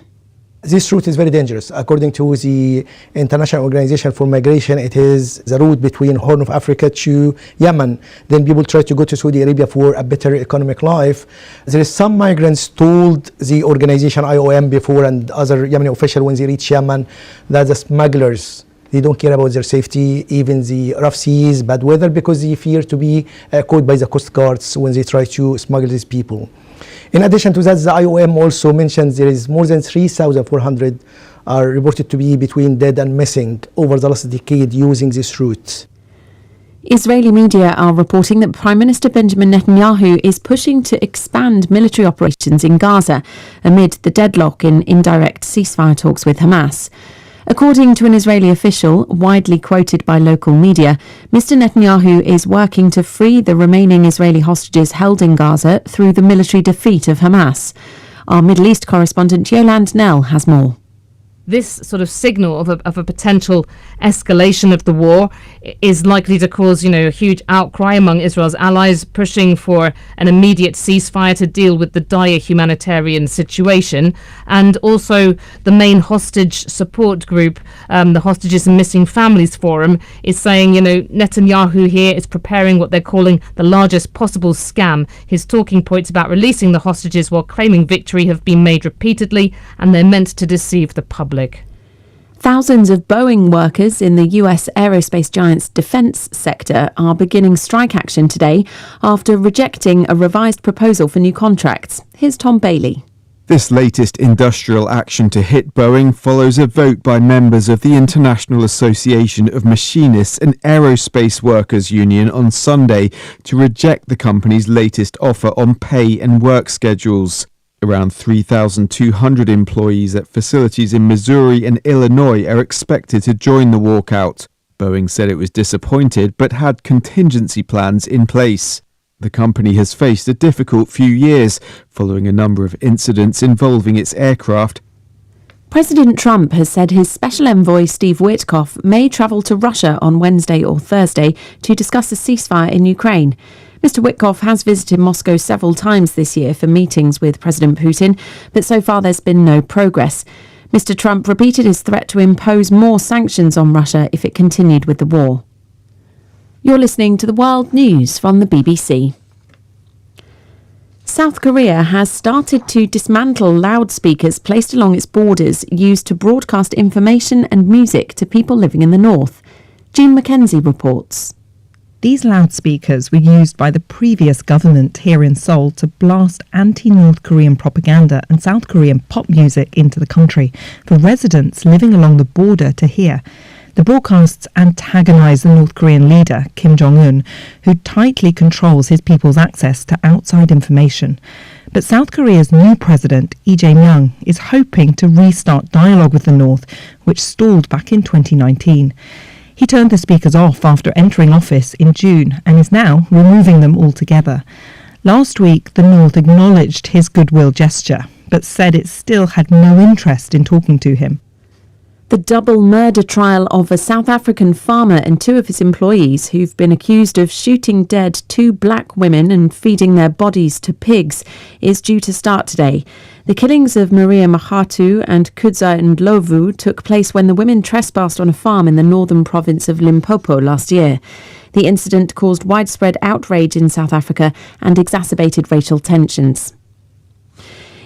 This route is very dangerous. According to the International Organization for Migration, it is the route between Horn of Africa to Yemen. Then people try to go to Saudi Arabia for a better economic life. There is some migrants told the organization IOM before and other Yemeni officials when they reach Yemen that the smugglers, they don't care about their safety, even the rough seas, bad weather, because they fear to be caught by the coast guards when they try to smuggle these people. In addition to that, the IOM also mentions there is more than 3,400 are reported to be between dead and missing over the last decade using this route. Israeli media are reporting that Prime Minister Benjamin Netanyahu is pushing to expand military operations in Gaza amid the deadlock in indirect ceasefire talks with Hamas. According to an Israeli official, widely quoted by local media, Mr. Netanyahu is working to free the remaining Israeli hostages held in Gaza through the military defeat of Hamas. Our Middle East correspondent Yolande Nell has more. This sort of signal of a potential escalation of the war is likely to cause, a huge outcry among Israel's allies, pushing for an immediate ceasefire to deal with the dire humanitarian situation. And also the main hostage support group, the Hostages and Missing Families Forum, is saying, Netanyahu here is preparing what they're calling the largest possible scam. His talking points about releasing the hostages while claiming victory have been made repeatedly, and they're meant to deceive the public. Thousands of Boeing workers in the US aerospace giant's defense sector are beginning strike action today after rejecting a revised proposal for new contracts. Here's Tom Bailey. This latest industrial action to hit Boeing follows a vote by members of the International Association of Machinists and Aerospace Workers Union on Sunday to reject the company's latest offer on pay and work schedules. Around 3,200 employees at facilities in Missouri and Illinois are expected to join the walkout. Boeing said it was disappointed but had contingency plans in place. The company has faced a difficult few years following a number of incidents involving its aircraft. President Trump has said his special envoy Steve Witkoff may travel to Russia on Wednesday or Thursday to discuss a ceasefire in Ukraine. Mr. Witkoff has visited Moscow several times this year for meetings with President Putin, but so far there's been no progress. Mr. Trump repeated his threat to impose more sanctions on Russia if it continued with the war. You're listening to the World News from the BBC. South Korea has started to dismantle loudspeakers placed along its borders used to broadcast information and music to people living in the north. Jean Mackenzie reports. These loudspeakers were used by the previous government here in Seoul to blast anti-North Korean propaganda and South Korean pop music into the country for residents living along the border to hear. The broadcasts antagonize the North Korean leader, Kim Jong-un, who tightly controls his people's access to outside information. But South Korea's new president, Lee Jae-myung, is hoping to restart dialogue with the North, which stalled back in 2019. He turned the speakers off after entering office in June and is now removing them altogether. Last week, the North acknowledged his goodwill gesture, but said it still had no interest in talking to him. The double murder trial of a South African farmer and 2 of his employees who've been accused of shooting dead 2 black women and feeding their bodies to pigs is due to start today. The killings of Maria Mahatu and Kudza Ndlovu took place when the women trespassed on a farm in the northern province of Limpopo last year. The incident caused widespread outrage in South Africa and exacerbated racial tensions.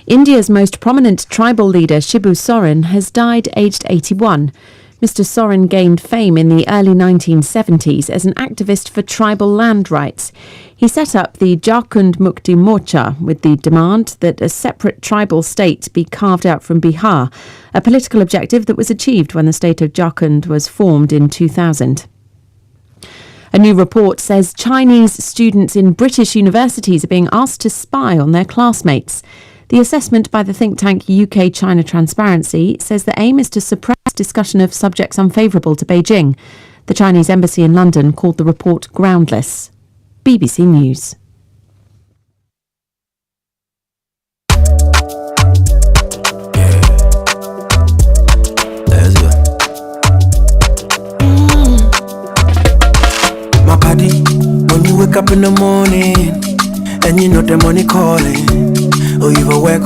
India's most prominent tribal leader, Shibu Soren, has died aged 81. Mr. Soren gained fame in the early 1970s as an activist for tribal land rights. He set up the Jharkhand Mukti Morcha with the demand that a separate tribal state be carved out from Bihar, a political objective that was achieved when the state of Jharkhand was formed in 2000. A new report says Chinese students in British universities are being asked to spy on their classmates. The assessment by the think tank UK-China Transparency says the aim is to suppress discussion of subjects unfavourable to Beijing. The Chinese embassy in London called the report groundless. BBC News. My body, when you wake up in the morning and you know the money calling. Oh, you a work,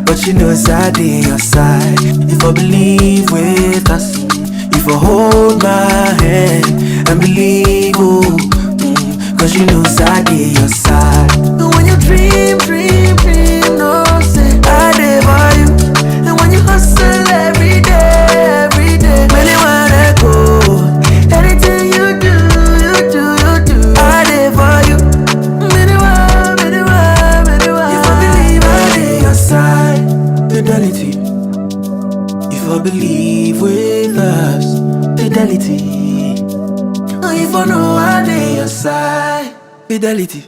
but you know it's I on your side. If I believe with us, if I hold my hand and believe, cause you know it's I on your side. And when you dream, no say I live by you. And when you hustle every day, many wanna go. Anything you do, I live for you. Fidelity. If I believe with us, fidelity. If I know I lay your side, fidelity.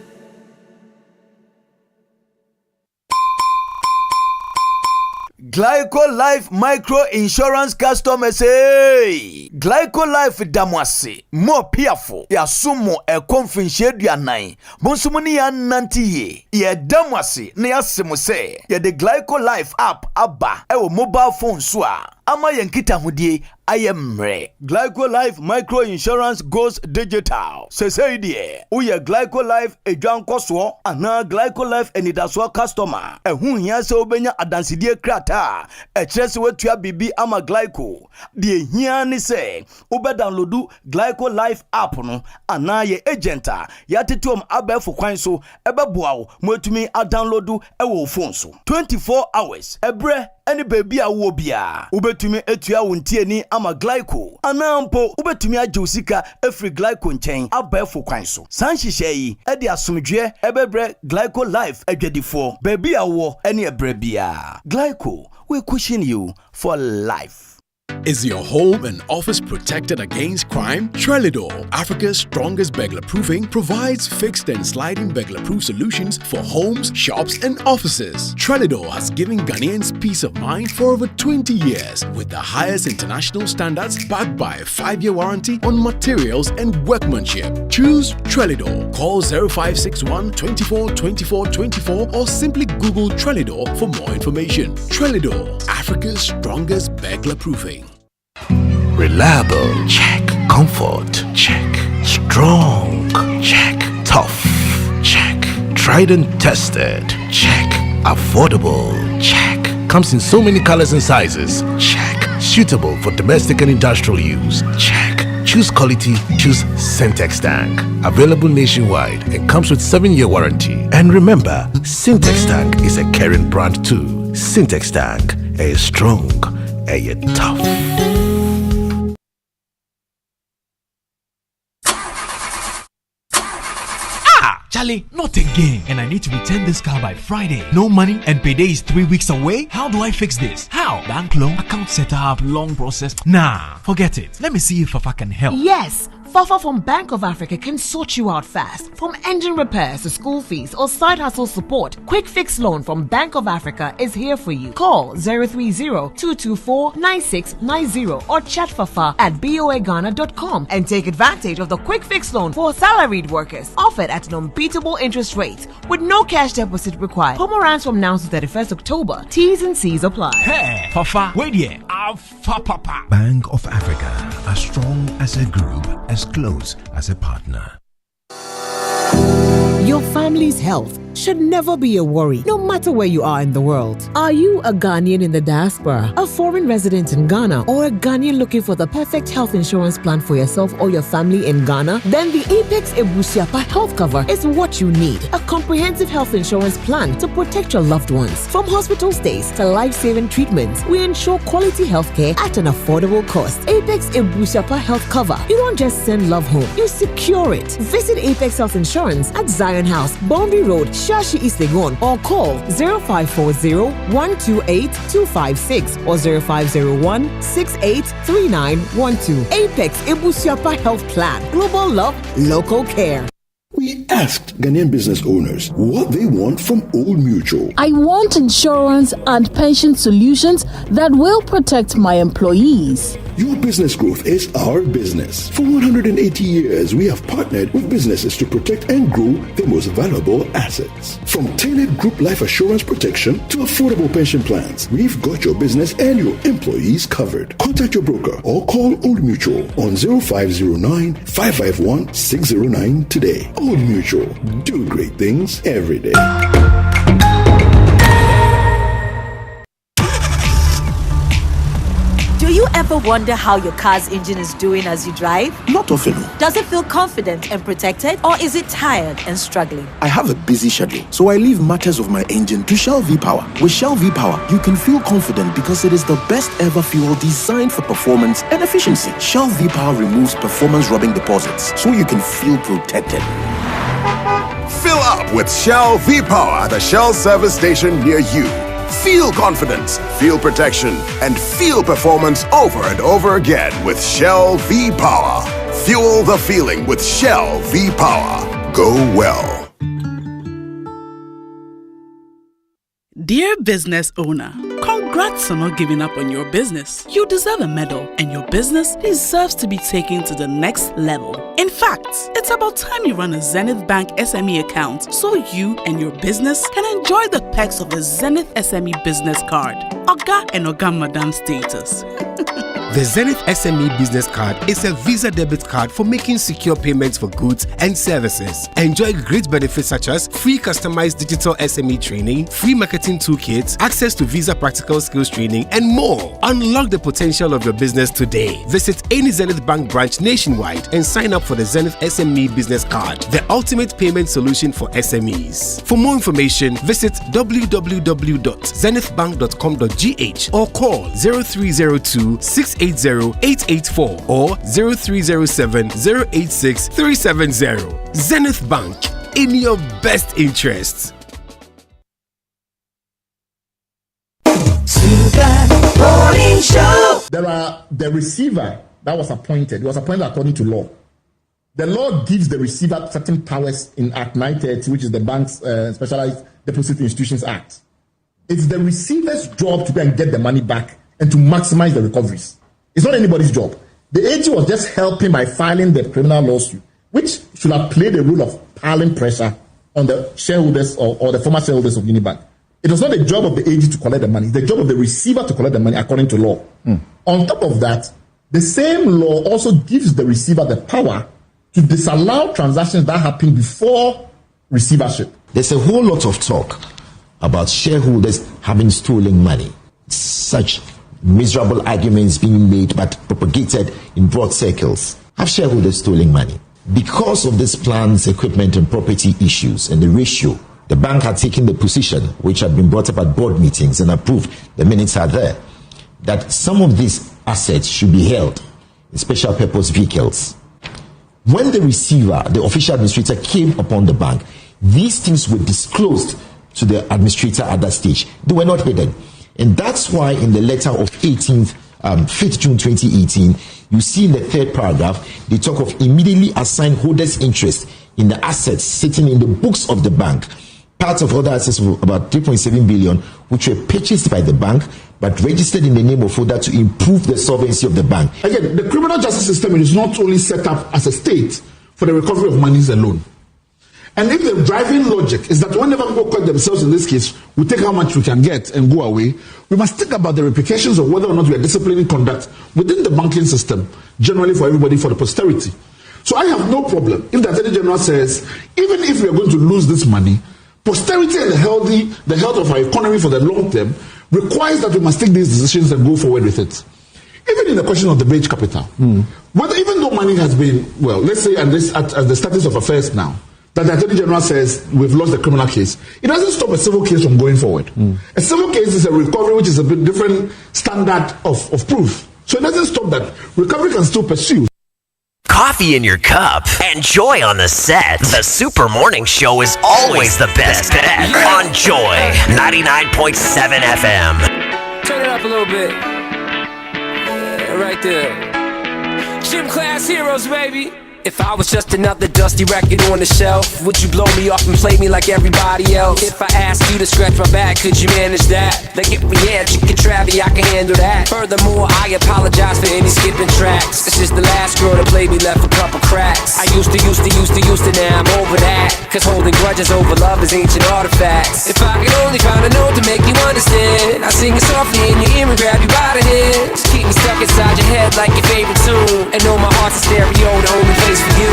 Glyco Life Micro Insurance customers, hey! Glyco Life damwase, more piafo, ya sumo e konfinche duanai, bonsumuni ya nantiye, ye damwase, ne ya simuse, ye de Glyco Life app aba, ewo mobile phone swa, ama yenkita hudie, ayemre. Glyco Life Micro Insurance goes digital. Sese die, uye Glyco Life edwan koswo, ana Glyco Life enidaswa customer, ehun hiya se obenya adansidie krata, etrese wetua bibi ama Glyco. Die hiya ni se, ube downloadu Glyco Life app no, ana ye agenta, yatitom abefu kwanso, ebe buawo, mwetumi a downloadu ewo phone so. 24 hours, ebre, any baby a wobia. Ubetumi etua wuntie ni ama Glyco. Anampo ubetumi ajosika efri Glyco nchen abefu kwanso. Sanshishe edi asumdwe ebebre Glyco Life edwedifo. Baby a wo any ebrebia. Glyco, we cushion you for life. Is your home and office protected against crime? Trelidor, Africa's strongest burglar-proofing, provides fixed and sliding burglar-proof solutions for homes, shops, and offices. Trelidor has given Ghanaians peace of mind for over 20 years with the highest international standards backed by a 5-year warranty on materials and workmanship. Choose Trelidor. Call 0561 24 24 24 or simply Google Trelidor for more information. Trelidor, Africa's strongest burglar-proofing. Reliable, check. Comfort, check. Strong, check. Tough, check. Tried and tested, check. Affordable, check. Comes in so many colors and sizes, check. Suitable for domestic and industrial use, check. Choose quality, choose Syntex Tank. Available nationwide and comes with 7-year warranty. And remember, Syntex Tank is a caring brand too. Syntex Tank, a strong, a tough. Charlie, not again. And I need to return this car by Friday. No money and payday is 3 weeks away? How do I fix this? How? Bank loan, account setup, long process. Nah, forget it. Let me see if Fafa can help. Yes. Fafa from Bank of Africa can sort you out fast. From engine repairs to school fees or side hustle support, Quick Fix Loan from Bank of Africa is here for you. Call 030-224-9690 or chat Fafa at boaghana.com and take advantage of the Quick Fix Loan for salaried workers, offered at an unbeatable interest rate with no cash deposit required. Promo runs from now to 31st October. T's and C's apply. Hey, Fafa, wait here. Papa. Bank of Africa, as strong as a group, as close as a partner. Your family's health should never be a worry, no matter where you are in the world. Are you a Ghanaian in the diaspora, a foreign resident in Ghana, or a Ghanaian looking for the perfect health insurance plan for yourself or your family in Ghana? Then the Apex Ebusiapa Health Cover is what you need. A comprehensive health insurance plan to protect your loved ones. From hospital stays to life-saving treatments, we ensure quality healthcare at an affordable cost. Apex Ebusiapa Health Cover. You don't just send love home, you secure it. Visit Apex Health Insurance at Zion House, Boundary Road, Shashi East Legon, or call 0540-128-256 or 0501-683912. Apex Ebusiapa Health Plan. Global love, local care. We asked Ghanaian business owners what they want from Old Mutual. I want insurance and pension solutions that will protect my employees. Your business growth is our business. For 180 years, we have partnered with businesses to protect and grow their most valuable assets. From tailored group life assurance protection to affordable pension plans, we've got your business and your employees covered. Contact your broker or call Old Mutual on 0509-551-609 today. Old Mutual, do great things every day. Do you ever wonder how your car's engine is doing as you drive? Not often. Does it feel confident and protected, or is it tired and struggling? I have a busy schedule, so I leave matters of my engine to Shell V-Power. With Shell V-Power, you can feel confident because it is the best ever fuel designed for performance and efficiency. Shell V-Power removes performance-robbing deposits, so you can feel protected. Fill up with Shell V-Power at the Shell service station near you. Feel confidence, feel protection, and feel performance over and over again with Shell V-Power. Fuel the feeling with Shell V-Power. Go well. Dear business owner, congrats on not giving up on your business. You deserve a medal, and your business deserves to be taken to the next level. In fact, it's about time you run a Zenith Bank SME account so you and your business can enjoy the perks of a Zenith SME business card. Oga and Oga Madam status. The Zenith SME Business Card is a Visa debit card for making secure payments for goods and services. Enjoy great benefits such as free customized digital SME training, free marketing toolkits, access to Visa practical skills training, and more. Unlock the potential of your business today. Visit any Zenith Bank branch nationwide and sign up for the Zenith SME Business Card, the ultimate payment solution for SMEs. For more information, visit www.zenithbank.com.gh or call 0302-680-884 or 0307-086-370. Zenith Bank, in your best interests. There are the receiver that was appointed. He was appointed according to law. The law gives the receiver certain powers in Act 930, which is the Bank's Specialized Deposit Institutions Act. It's the receiver's job to go and get the money back and to maximize the recoveries. It's not anybody's job. The AG was just helping by filing the criminal lawsuit, which should have played the role of piling pressure on the shareholders or the former shareholders of Unibank. It was not the job of the AG to collect the money. It's the job of the receiver to collect the money according to law. On top of that, the same law also gives the receiver the power to disallow transactions that happen before receivership. There's a whole lot of talk about shareholders having stolen money. Such miserable arguments being made but propagated in broad circles. Have shareholders stolen money? Because of these plans, equipment and property issues and the ratio, the bank had taken the position, which had been brought up at board meetings and approved, the minutes are there, that some of these assets should be held in special purpose vehicles. When the receiver, the official administrator, came upon the bank, these things were disclosed to the administrator at that stage. They were not hidden. And that's why in the letter of 5th June 2018, you see in the third paragraph, they talk of immediately assign holders' interest in the assets sitting in the books of the bank. Part of other assets of about 3.7 billion, which were purchased by the bank, but registered in the name of holder to improve the solvency of the bank. Again, the criminal justice system is not only set up as a state for the recovery of monies alone. And if the driving logic is that whenever people caught themselves in this case, we take how much we can get and go away, we must think about the repercussions of whether or not we are disciplining conduct within the banking system, generally for everybody, for the posterity. So I have no problem if the Attorney General says, even if we are going to lose this money, posterity and the health of our economy for the long term requires that we must take these decisions and go forward with it. Even in the question of the wage capital, whether even though money has been, well, let's say at the status of affairs now, that the Attorney General says we've lost the criminal case, it doesn't stop a civil case from going forward. A civil case is a recovery which is a bit different standard of proof. So it doesn't stop that. Recovery can still pursue. Coffee in your cup and Joy on the set. The Super Morning Show is always the best bet on Joy 99.7 FM. Turn it up a little bit. Yeah, right there. Gym class heroes, baby. If I was just another dusty record on the shelf, would you blow me off and play me like everybody else? If I asked you to scratch my back, could you manage that? Like if we had chicken travy, I can handle that. Furthermore, I apologize for any skipping tracks. This is the last girl that played me, left a couple cracks. I used to, now I'm over that. Cause holding grudges over love is ancient artifacts. If I could only find a note to make you understand, I sing it softly in your ear and grab you by the hands. Keep me stuck inside your head like your favorite tune. And know my heart's a stereo, the only place for you.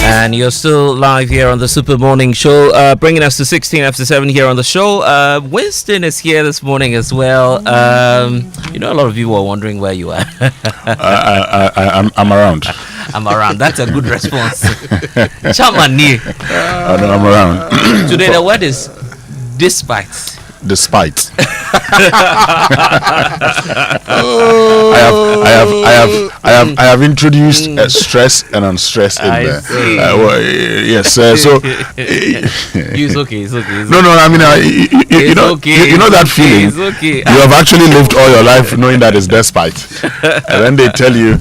And you're still live here on the Super Morning Show, bringing us to 16 after 7 here on the show. Winston is here this morning as well. You know, a lot of you were wondering where you are. I'm around. I'm around. That's a good response. Chamani. I'm around. Today the word is despite. Despite. I have introduced stress and unstress in there. Yes, so it's okay. No, I mean, you know that feeling. It's okay. You have actually lived all your life knowing that it's despite, and then they tell you.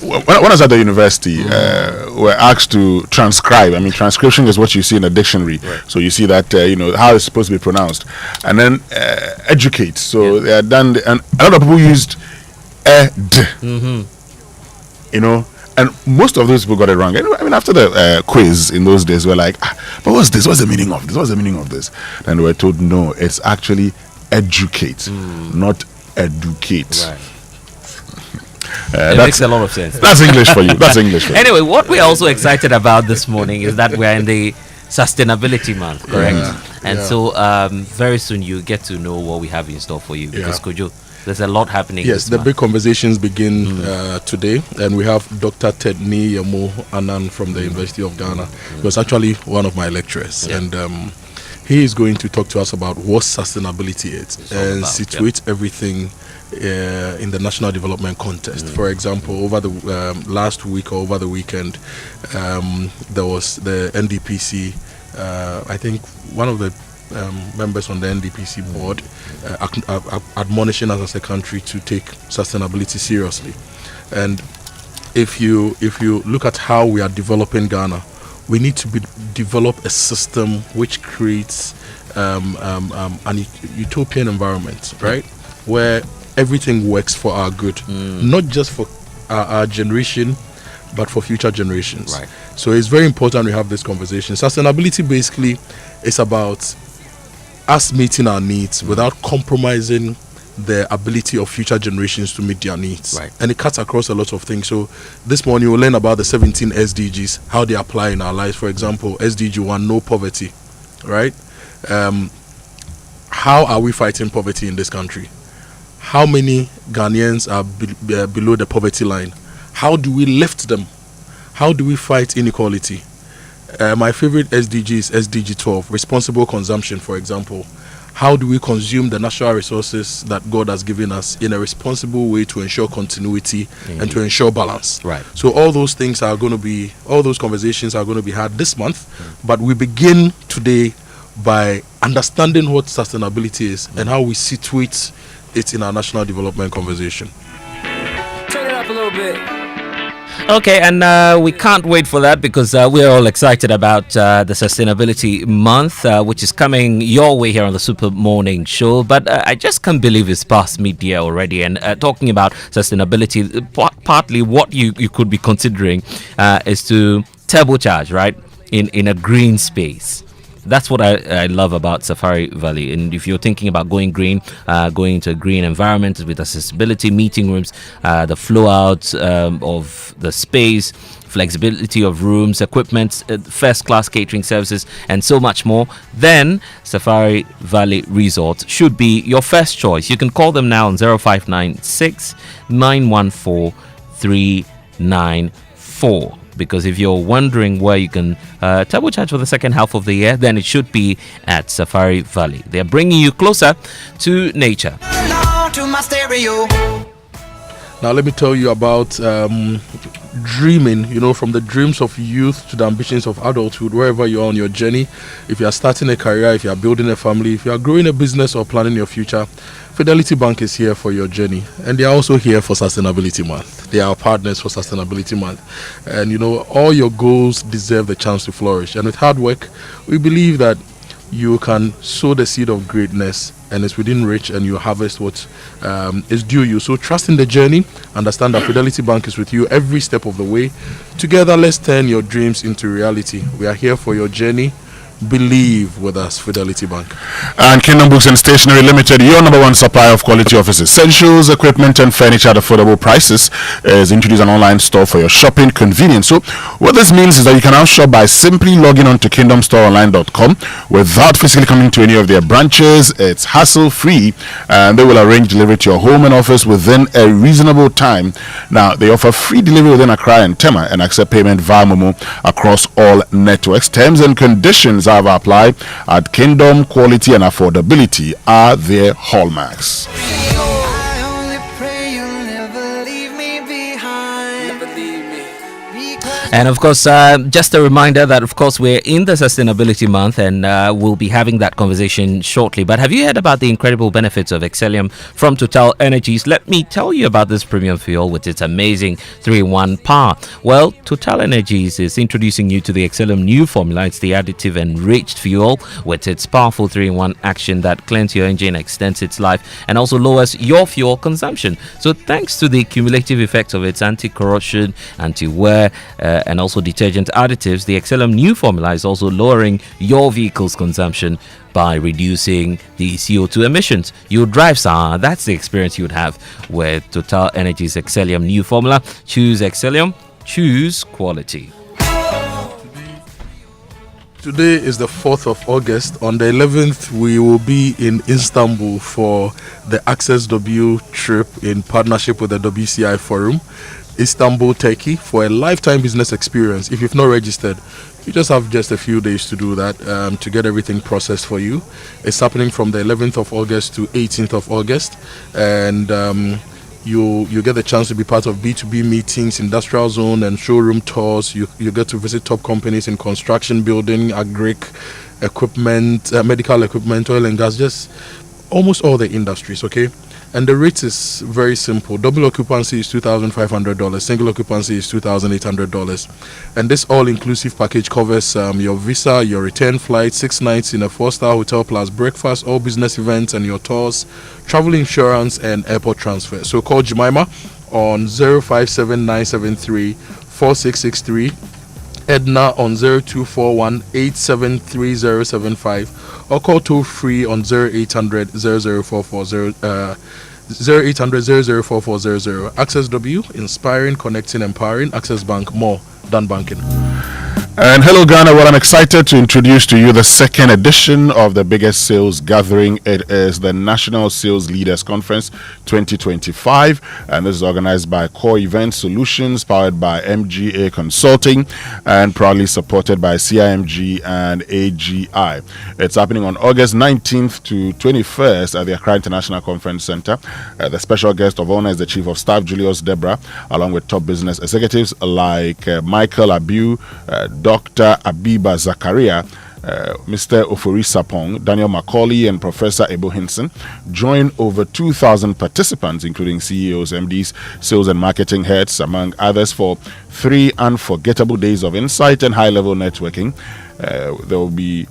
When I was at the university, we're asked to transcribe. I mean, transcription is what you see in a dictionary. Right. So you see that, how it's supposed to be pronounced. And then educate. So they are done, and a lot of people used ed. And most of those people got it wrong. I mean, after the quiz in those days, we're like, but what's this? What's the meaning of this? What's the meaning of this? And we were told, no, it's actually educate, not educate. Right. It makes a lot of sense. That's English for you. Anyway, what we're also excited about this morning is that we're in the Sustainability Month, correct? So very soon you get to know what we have in store for you. Because Kojo, there's a lot happening. Yes, the big conversations begin today, and we have Dr. Tedni Anan from the University of Ghana. He was actually one of my lecturers, and he is going to talk to us about what sustainability is and situate everything in the national development context. For example, over the last week or over the weekend, there was the NDPC. I think one of the members on the NDPC board admonishing us as a country to take sustainability seriously. And if you look at how we are developing Ghana, we need to develop a system which creates an utopian environment, right, where everything works for our good, not just for our generation, but for future generations. Right. So it's very important we have this conversation. Sustainability basically is about us meeting our needs without compromising the ability of future generations to meet their needs. Right. And it cuts across a lot of things. So this morning we'll learn about the 17 SDGs, how they apply in our lives. For example, SDG 1, no poverty, right? How are we fighting poverty in this country? How many Ghanaians are below the poverty line? How do we lift them? How do we fight inequality? My favorite SDG is SDG 12, responsible consumption, for example. how do we consume the natural resources that God has given us in a responsible way to ensure continuity and to ensure balance. Right. So all those conversations are going to be had this month, but we begin today by understanding what sustainability is and how we situate it in our national development conversation. Turn it up a little bit. Okay, and we can't wait for that because we're all excited about the Sustainability Month, which is coming your way here on the Super Morning Show. But I just can't believe it's past mid-year already. And talking about sustainability, partly what you could be considering is to turbocharge, right, in a green space. That's what I love about Safari Valley. And if you're thinking about going green, going into a green environment with accessibility, meeting rooms, the flow out of the space, flexibility of rooms, equipment, first-class catering services, and so much more, then Safari Valley Resort should be your first choice. You can call them now on 0596 914 394. Because if you're wondering where you can turbocharge for the second half of the year, then it should be at Safari Valley. They're bringing you closer to nature. Now let me tell you about dreaming, from the dreams of youth to the ambitions of adulthood, wherever you are on your journey. If you are starting a career, if you are building a family, if you are growing a business or planning your future, Fidelity Bank is here for your journey. And they are also here for Sustainability Month. They are our partners for Sustainability Month. And all your goals deserve the chance to flourish. And with hard work, we believe that you can sow the seed of greatness and it's within reach, and you harvest what is due you. So trust in the journey. Understand that Fidelity Bank is with you every step of the way. Together, let's turn your dreams into reality. We are here for your journey. Believe with us, Fidelity Bank. And Kingdom Books and Stationery Limited, your number one supplier of quality office essentials, equipment, and furniture at affordable prices, is introduced an online store for your shopping convenience. So, what this means is that you can now shop by simply logging on to kingdomstoreonline.com without physically coming to any of their branches. It's hassle-free, and they will arrange delivery to your home and office within a reasonable time. Now, they offer free delivery within Accra and Tema and accept payment via Momo across all networks. Terms and conditions apply at Kingdom. Quality and affordability are their hallmarks. And of course, just a reminder that of course we're in the Sustainability Month, and we'll be having that conversation shortly. But have you heard about the incredible benefits of Excellium from Total Energies? Let me tell you about this premium fuel with its amazing 3-in-1 power. Well, Total Energies is introducing you to the Excellium new formula. It's the additive enriched fuel with its powerful 3-in-1 action that cleans your engine, extends its life, and also lowers your fuel consumption. So thanks to the cumulative effects of its anti-corrosion, anti-wear, and also detergent additives, the Excellium new formula is also lowering your vehicle's consumption by reducing the CO2 emissions. You drive, sir. That's the experience you would have with Total Energies Excellium new formula. Choose Excellium, choose quality. Today is the 4th of August. On the 11th, we will be in Istanbul for the Access W trip in partnership with the WCI Forum. Istanbul, Turkey, for a lifetime business experience. If you've not registered, you just have just a few days to do that, to get everything processed for you. It's happening from the 11th of August to 18th of August, and you get the chance to be part of B2B meetings, industrial zone and showroom tours. You get to visit top companies in construction, building, agric, equipment, medical equipment, oil and gas, just almost all the industries, okay? And the rate is very simple. Double occupancy is $2,500. Single occupancy is $2,800. And this all-inclusive package covers your visa, your return flight, 6 nights in a 4-star hotel plus breakfast, all business events and your tours, travel insurance, and airport transfer. So call Jemima on 0579734663. Edna on 0241-873-075, or call toll free on 0800 0044 0800 004400. Access W, inspiring, connecting, empowering. Access Bank, more than banking. And hello, Ghana. Well, I'm excited to introduce to you the second edition of the biggest sales gathering. It is the National Sales Leaders Conference 2025, and this is organized by Core Event Solutions, powered by MGA Consulting, and proudly supported by CIMG and AGI. It's happening on August 19th to 21st at the Accra International Conference Center. The special guest of honor is the Chief of Staff, Julius Debra, along with top business executives like Michael Abu, Dr. Abiba Zakaria, Mr. Ofori Sapong, Daniel Macaulay, and Professor Ebo Hinson. Join over 2,000 participants, including CEOs, MDs, sales and marketing heads, among others, for 3 unforgettable days of insight and high-level networking. There will be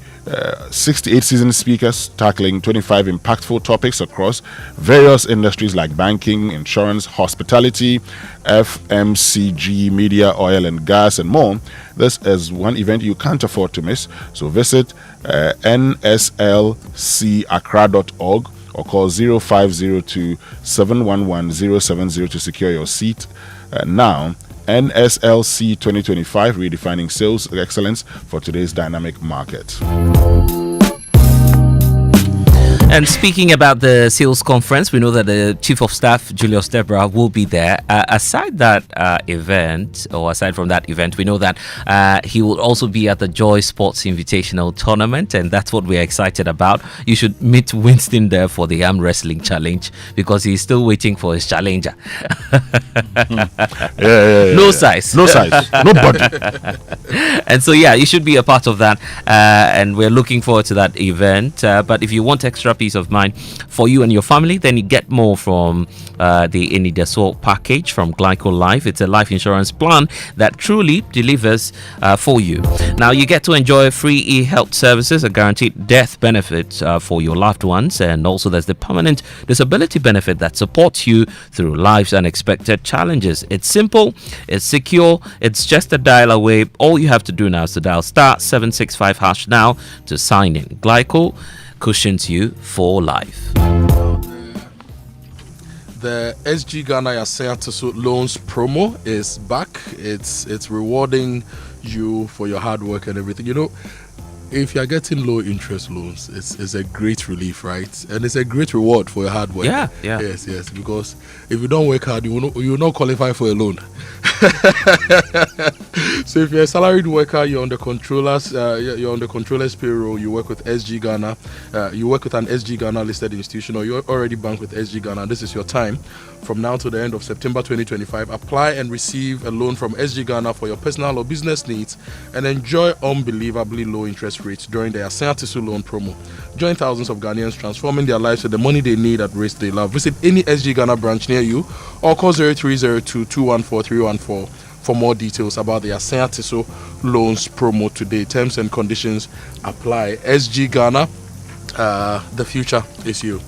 68 seasoned speakers tackling 25 impactful topics across various industries like banking, insurance, hospitality, FMCG, media, oil and gas, and more. This is one event you can't afford to miss. So visit nslcaccra.org or call 0502 711 070 to secure your seat now. NSLC 2025, redefining sales excellence for today's dynamic market. And speaking about the sales conference, we know that the Chief of Staff, Julius Debra, will be there. Aside from that event, we know that he will also be at the Joy Sports Invitational Tournament, and that's what we're excited about. You should meet Winston there for the arm wrestling challenge, because he's still waiting for his challenger. No size. Nobody. And so, you should be a part of that, and we're looking forward to that event. But if you want extra peace of mind for you and your family, then you get more from the Enideso package from Glyco Life. It's a life insurance plan that truly delivers for you. Now you get to enjoy free e-health services, a guaranteed death benefit for your loved ones, and also there's the permanent disability benefit that supports you through life's unexpected challenges. It's simple, it's secure, it's just a dial away. All you have to do now is to dial *765# now to sign in. Glyco cushions you for life. The SG Ghana Yaseatiso loans promo is back. It's rewarding you for your hard work and everything. You know, if you're getting low interest loans, it's a great relief, right? And it's a great reward for your hard work. Yeah. Yes, because if you don't work hard, you will not qualify for a loan. So if you're a salaried worker, you're on the controller's payroll, you work with SG Ghana, you work with an SG Ghana listed institution, or you're already banked with SG Ghana, this is your time. From now to the end of September 2025, apply and receive a loan from SG Ghana for your personal or business needs and enjoy unbelievably low interest rates during the Aseatisu loan promo. Join thousands of Ghanaians transforming their lives with the money they need at rates they love. Visit any SG Ghana branch near you or call 0302-214-314 for more details about the Aseatisu loans promo today. Terms and conditions apply. SG Ghana, the future is you.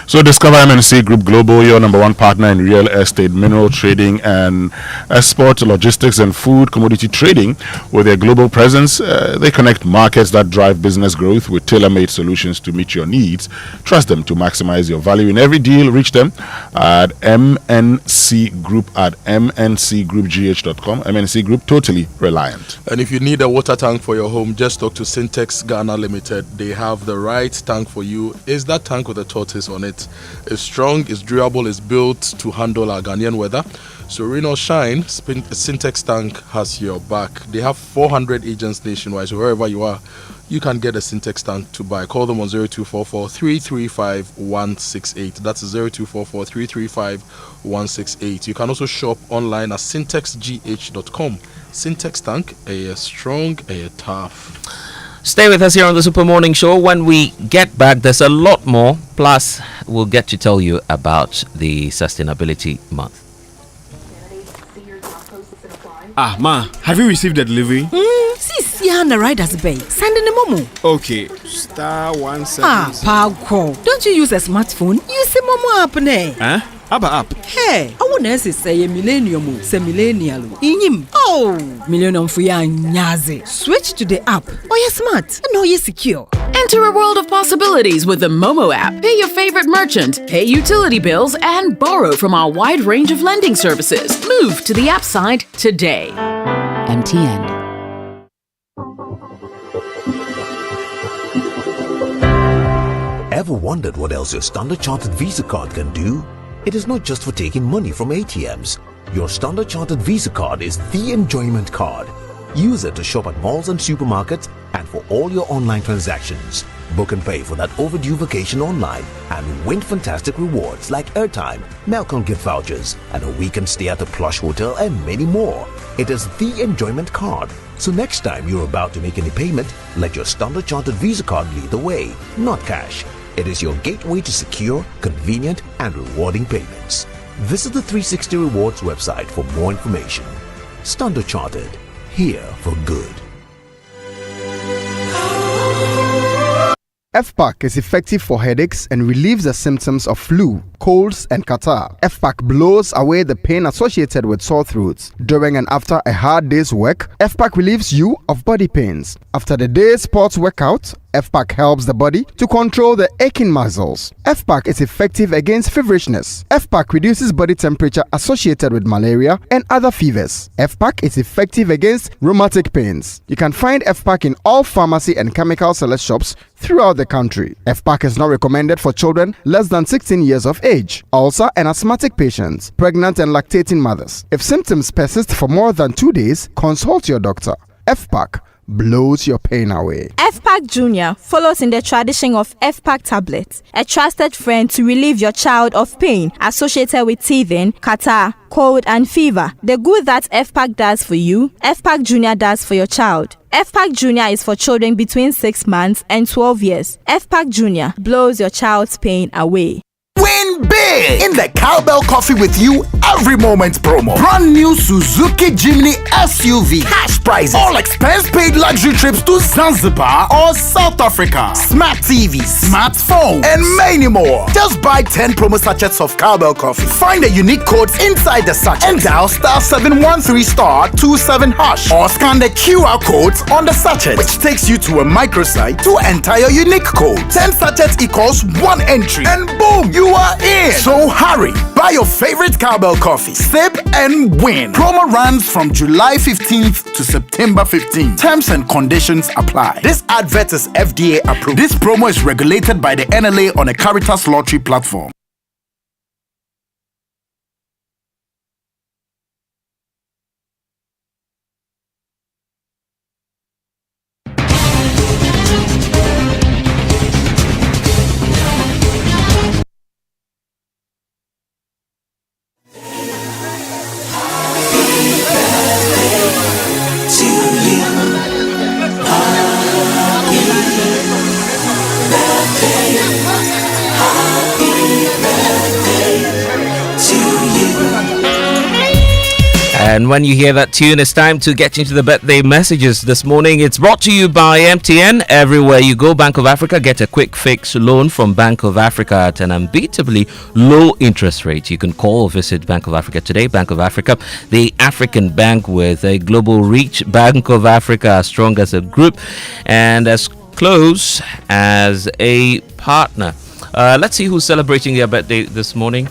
So discover MNC Group Global, your number one partner in real estate, mineral trading, and export, logistics, and food commodity trading. With their global presence, they connect markets that drive business growth with tailor-made solutions to meet your needs. Trust them to maximize your value in every deal. Reach them at MNC Group at mncgroupgh.com. MNC Group, totally reliant. And if you need a water tank for your home, just talk to Syntex Ghana Limited. They have the right tank for you. Is that tank with a tortoise on it? It's strong, it's durable, it's built to handle our Ghanaian weather. So rain or shine, Syntex tank has your back. They have 400 agents nationwide, so wherever you are, you can get a Syntex tank to buy. Call them on 0244-335-168. That's 0244-335-168. You can also shop online at syntexgh.com. Syntex tank, a strong, a tough. Stay with us here on the Super Morning Show. When we get back, there's a lot more. Plus, we'll get to tell you about the Sustainability Month. Ah, Ma, have you received the delivery? Sis, the rider's bay. Send in a momo. Okay, *176. Ah, Paco. Don't you use a smartphone? Use a momo app, ne? Huh? Aba app. Hey, I want to say a millennium, say millennial. Inyim. Oh, millennium for ya nyaze. Switch to the app. Oh, you're smart. And you're secure. Enter a world of possibilities with the Momo app. Pay your favorite merchant, pay utility bills, and borrow from our wide range of lending services. Move to the app side today. MTN. wondered what else your Standard Chartered Visa card can do? It is not just for taking money from ATMs. Your Standard Chartered Visa card is the enjoyment card. Use it to shop at malls and supermarkets and for all your online transactions. Book and pay for that overdue vacation online and win fantastic rewards like airtime, Melcon gift vouchers, and a weekend stay at a plush hotel and many more. It is the enjoyment card. So next time you're about to make any payment, let your Standard Chartered Visa card lead the way, not cash. It is your gateway to secure, convenient, and rewarding payments. Visit the 360 Rewards website for more information. Standard Chartered, here for good. FPAC is effective for headaches and relieves the symptoms of flu, colds, and catarrh. FPAC blows away the pain associated with sore throats. During and after a hard day's work, FPAC relieves you of body pains. After the day's sports workout, FPAC helps the body to control the aching muscles. FPAC is effective against feverishness. FPAC reduces body temperature associated with malaria and other fevers. FPAC is effective against rheumatic pains. You can find FPAC in all pharmacy and chemical select shops throughout the country. FPAC is not recommended for children less than 16 years of age, ulcer and asthmatic patients, pregnant and lactating mothers. If symptoms persist for more than 2 days, consult your doctor. FPAC blows your pain away. FPAC Junior follows in the tradition of FPAC tablets, a trusted friend to relieve your child of pain associated with teething, catarrh, cold, and fever. The good that FPAC does for you, FPAC Junior does for your child. FPAC Junior is for children between 6 months and 12 years. FPAC Junior blows your child's pain away. Win big in the Cowbell Coffee with You Every Moment promo. Brand new Suzuki Jimny SUV. Cash prizes. All expense paid luxury trips to Zanzibar or South Africa. Smart TV, smartphone, and many more. Just buy 10 promo sachets of Cowbell Coffee. Find the unique codes inside the sachet and dial *713*27# or scan the QR codes on the sachet, which takes you to a microsite to enter your unique code. 10 sachets equals 1 entry, and boom, you are in. So hurry, buy your favorite Cowbell Coffee, sip and win. Promo runs from July 15th to September 15th. Terms and conditions apply. This advert is FDA approved. This promo is regulated by the NLA on a Caritas lottery platform. And when you hear that tune, it's time to get into the birthday messages this morning. It's brought to you by MTN. Everywhere you go, Bank of Africa, get a quick fix loan from Bank of Africa at an unbeatably low interest rate. You can call or visit Bank of Africa today. Bank of Africa, the African bank with a global reach. Bank of Africa, as strong as a group and as close as a partner. Let's see who's celebrating their birthday this morning.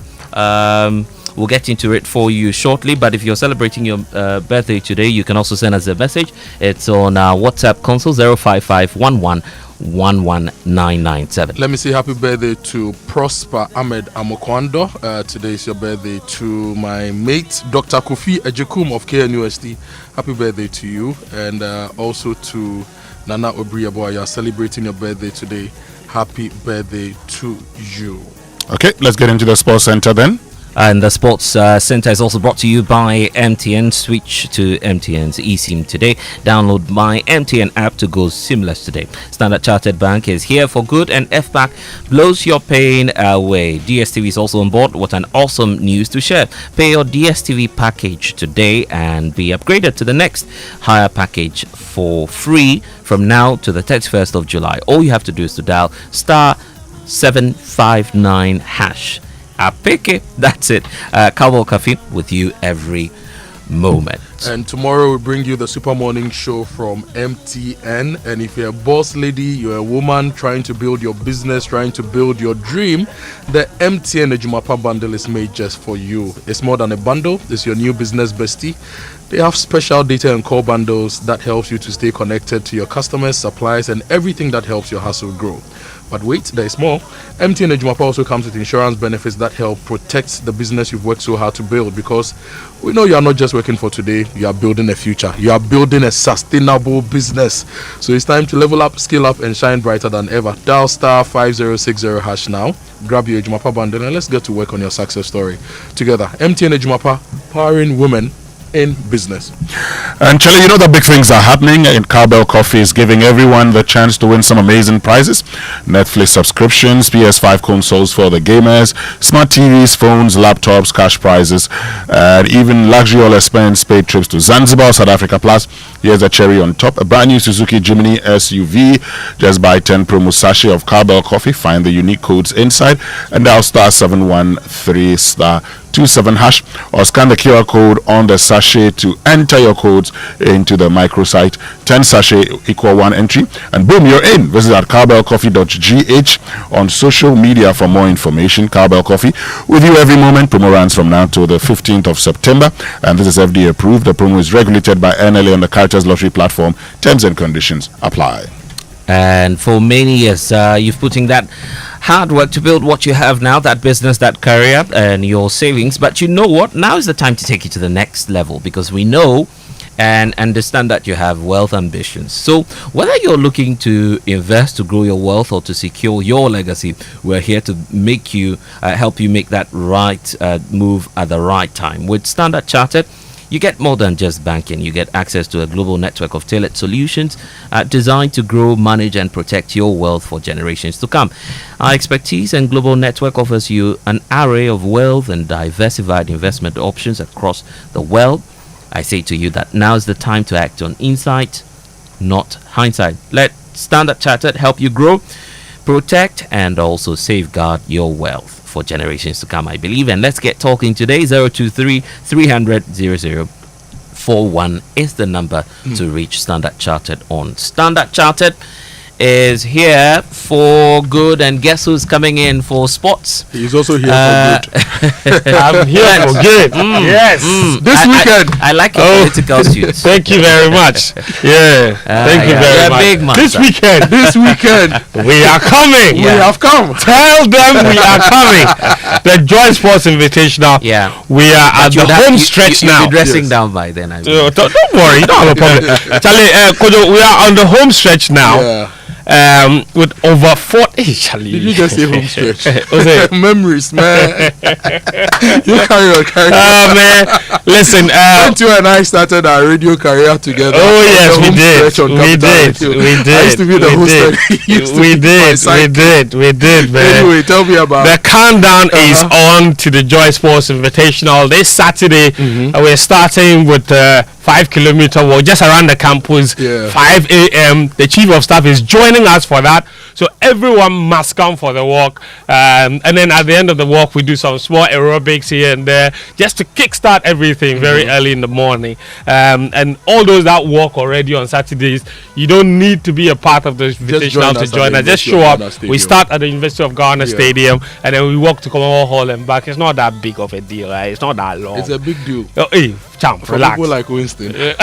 We'll get into it for you shortly, but if you're celebrating your birthday today, you can also send us a message. It's on our WhatsApp console 05511119997. Let me say happy birthday to Prosper Ahmed Amokwando. Today is your birthday. To my mate Dr. Kofi Ejekum of KNUST, happy birthday to you. And also to Nana Obriabo, you are celebrating your birthday today. Happy birthday to you. Okay, let's get into the sports center then. And the Sports Center is also brought to you by MTN. Switch to MTN's eSIM today. Download my MTN app to go seamless today. Standard Chartered Bank is here for good, and FPAC blows your pain away. DSTV is also on board. What an awesome news to share. Pay your DSTV package today and be upgraded to the next higher package for free from now to the 31st of July. All you have to do is to dial *759#. Apeke, that's it. Cowbell Coffee with you every moment. And tomorrow we bring you the Super Morning Show from MTN. And if you're a boss lady, you're a woman trying to build your business, trying to build your dream, the MTN Ejumapa bundle is made just for you. It's more than a bundle. It's your new business bestie. They have special data and call bundles that helps you to stay connected to your customers, suppliers, and everything that helps your hustle grow. But wait, there is more. MTN Ejumapa also comes with insurance benefits that help protect the business you've worked so hard to build, because we know you are not just working for today, you are building a future. You are building a sustainable business. So it's time to level up, scale up, and shine brighter than ever. Dial star 5060 hash now. Grab your Ejumapa bundle and let's get to work on your success story together. MTN Ejumapa, powering women in business. And Charlie, you know that big things are happening, and Cowbell Coffee is giving everyone the chance to win some amazing prizes. Netflix subscriptions, PS5 consoles for the gamers, smart TVs, phones, laptops, cash prizes, and even luxury all-expense paid trips to Zanzibar, South Africa. Plus, here's a cherry on top, a brand new Suzuki Jimny SUV. Just buy 10 promo sachet of Cowbell Coffee, find the unique codes inside, and dial star 713 star 27 hash or scan the QR code on the sachet to enter your codes into the microsite. 10 sachet equal 1 entry, and boom, you're in. Visit at cowbellcoffee.gh on social media for more information. Cowbell Coffee, with you every moment. Promo runs from now to the 15th of September, and this is FDA approved. The promo is regulated by NLA on the Carters Lottery platform. Terms and conditions apply. And for many years, you've put in that hard work to build what you have now, that business, that career, and your savings. But you know what? Now is the time to take it to the next level, because we know and understand that you have wealth ambitions. So whether you're looking to invest to grow your wealth or to secure your legacy, we're here to make you help you make that right move at the right time. With Standard Chartered, you get more than just banking. You get access to a global network of tailored solutions designed to grow, manage, and protect your wealth for generations to come. Our expertise and global network offers you an array of wealth and diversified investment options across the world. I say to you that now is the time to act on insight, not hindsight. Let Standard Chartered help you grow, protect, and also safeguard your wealth for generations to come, I believe. And let's get talking today. 023-300-0041 is the number to reach Standard Chartered on. Standard Chartered is here for good, and guess who's coming in for sports? He's also here for good. I'm here for good. Yes. This weekend. I like your political suits. Thank you very much. Yeah. Thank you very much. Big man, this weekend. We are coming. We have come. Tell them we are coming. The Joy Sports Invitational. Yeah. We are at the home stretch now. You'll be dressing down by then. Don't worry. You don't have a problem. Charlie, Kojo, we are on the home stretch now. Yeah. With over 40. Charlie. Did you just say home stretch? Memories, man. You carry on. Man, listen. You and I started our radio career together. Oh yes, we did. We did. I used to be the host. We did, man. Anyway, tell me about the countdown is on to the Joy Sports Invitational this Saturday. We're starting with 5-kilometer walk just around the campus. 5 a.m. The chief of staff is joining us for that, so everyone must come for the walk, and then at the end of the walk we do some small aerobics here and there just to kickstart everything very early in the morning. And all those that walk already on Saturdays, you don't need to be a part of the invitational to join us. Just show up. We start at the University of Ghana Stadium, and then we walk to Commonwealth Hall and back. It's not that big of a deal, right? It's not that long. It's a big deal. Hey, champ, for relax. People like Winston. Okay,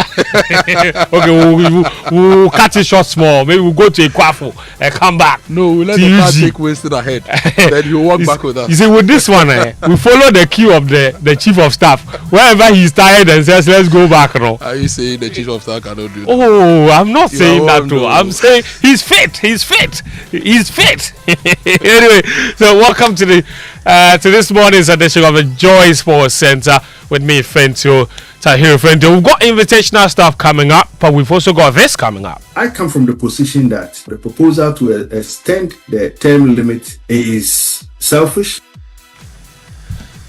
we'll cut it short small. Maybe we'll go to Ikwafu and come back. No, we'll let the car take Winston ahead. Then you walk back with us. You see, with this one, we follow the cue of the chief of staff. Wherever he's tired and says, let's go back. No. Are you saying the chief of staff cannot do that? Oh, I'm not saying that too. I'm saying he's fit. Anyway, so welcome to this morning's edition of the Joy Sports Center with me, Fentio Tahir Fentio. We've got invitational stuff coming up, but we've also got this coming up. I come from the position that the proposal to extend the term limit is selfish.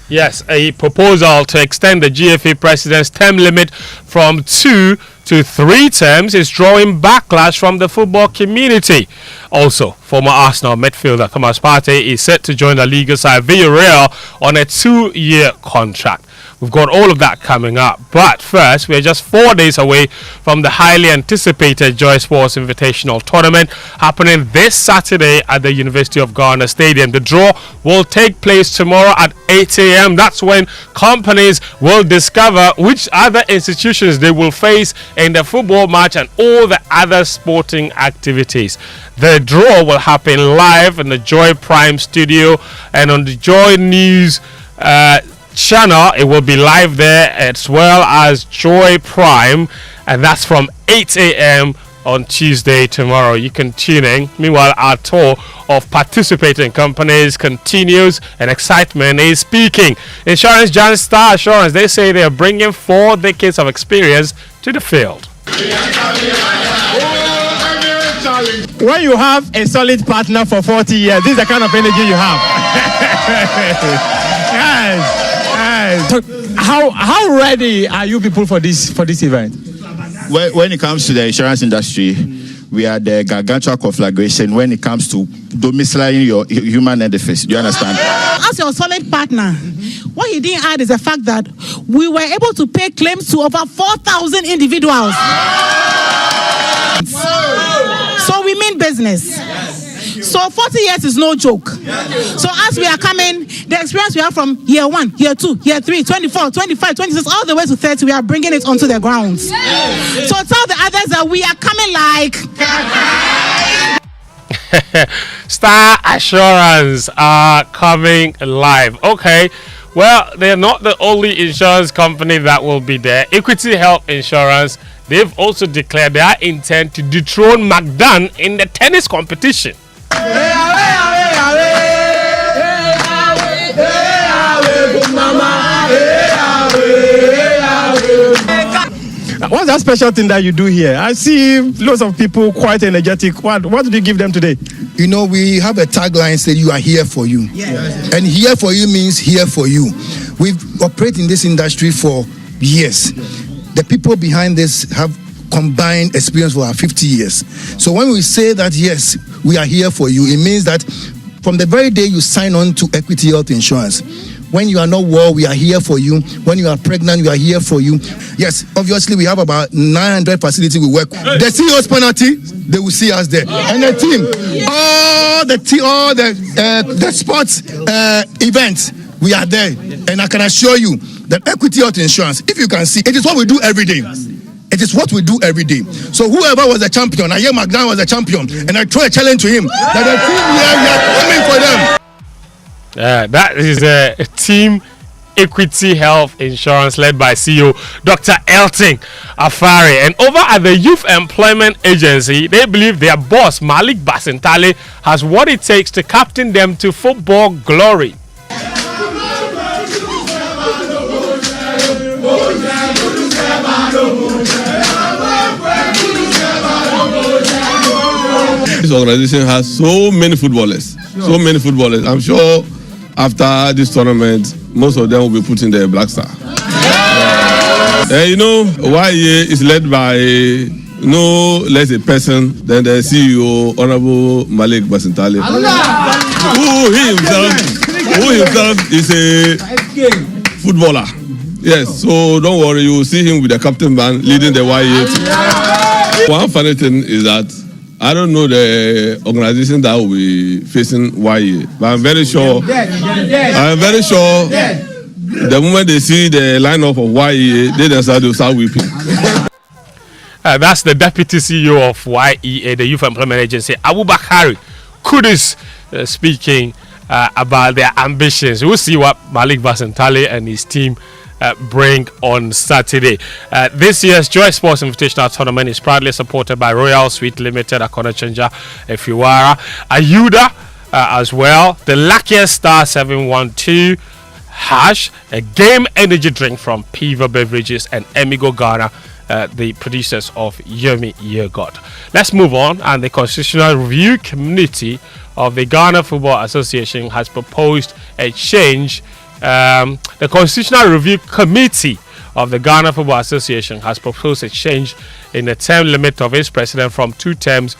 Yes, a proposal to extend the GFA president's term limit from 2 to 3 terms is drawing backlash from the football community. Also, former Arsenal midfielder Thomas Partey is set to join the legal side Villarreal on a 2-year contract. We've got all of that coming up. But first, we're just 4 days away from the highly anticipated Joy Sports Invitational Tournament happening this Saturday at the University of Ghana Stadium. The draw will take place tomorrow at 8 a.m. That's when companies will discover which other institutions they will face in the football match and all the other sporting activities. The draw will happen live in the Joy Prime studio and on the Joy News channel. It will be live there as well as Joy Prime, and that's from 8 a.m. on Tuesday tomorrow. You can tune in. Meanwhile, our tour of participating companies continues and excitement is peaking. Insurance giant Star Assurance, they say they are bringing 4 decades of experience to the field. When you have a solid partner for 40 years, this is the kind of energy you have. Yes. How ready are you people for this event? When it comes to the insurance industry, we are the gargantuan conflagration when it comes to domiciling your human edifice. Do you understand? As your solid partner, what he didn't add is the fact that we were able to pay claims to over 4,000 individuals. So we mean business. So 40 years is no joke. So as we are coming, the experience we have from year 1, year 2, year 3, 24, 25, 26, all the way to 30, we are bringing it onto the grounds. So tell the others that we are coming like... Star Assurance are coming live. Okay. Well, they're not the only insurance company that will be there. Equity Health Insurance, they've also declared their intent to dethrone McDonald in the tennis competition. What's that special thing that you do here? I see lots of people quite energetic. What did you give them today? You know, we have a tagline saying you are here for you. Yes. And here for you means here for you. We've operated in this industry for years. The people behind this have combined experience for our 50 years. So when we say that, yes, we are here for you, it means that from the very day you sign on to Equity Health Insurance, when you are not well, we are here for you. When you are pregnant, we are here for you. Yes, obviously, we have about 900 facilities we work with. The CEO's penalty, they will see us there. And the team, all the sports events, we are there. And I can assure you that Equity Health Insurance, if you can see, it is what we do every day. It is what we do every day. So whoever was a champion, I hear McDonald was a champion, and I throw a challenge to him that the team we are coming for them. That is a team Equity Health Insurance led by CEO Dr. Elton Afari. And over at the Youth Employment Agency, they believe their boss Malik Basintale has what it takes to captain them to football glory. This organization has so many footballers. I'm sure after this tournament, most of them will be put in the Black Star. YEA is led by no less a person than the CEO, Honorable Malik Basintale, who himself is a footballer. Yes, so don't worry, you will see him with the captain band leading the YEA team. One funny thing is that I don't know the organization that will be facing YEA, but I'm very sure the moment they see the lineup of YEA, they themselves will start weeping. That's the Deputy CEO of YEA, the Youth Employment Agency, Abubakar Kudus, speaking about their ambitions. We'll see what Malik Basintale and his team bring on Saturday. This year's Joy Sports Invitational Tournament is proudly supported by Royal Suite Limited, Akona Chenja, Efiwara, Ayuda as well, the Luckiest Star 712 Hash, a game energy drink from Piva Beverages, and Emigo Ghana, the producers of Yummy Yogurt. Let's move on. And the Constitutional Review Committee of the Ghana Football Association has proposed a change. The Constitutional Review Committee of the Ghana Football Association has proposed a change in the term limit of its president from 2 terms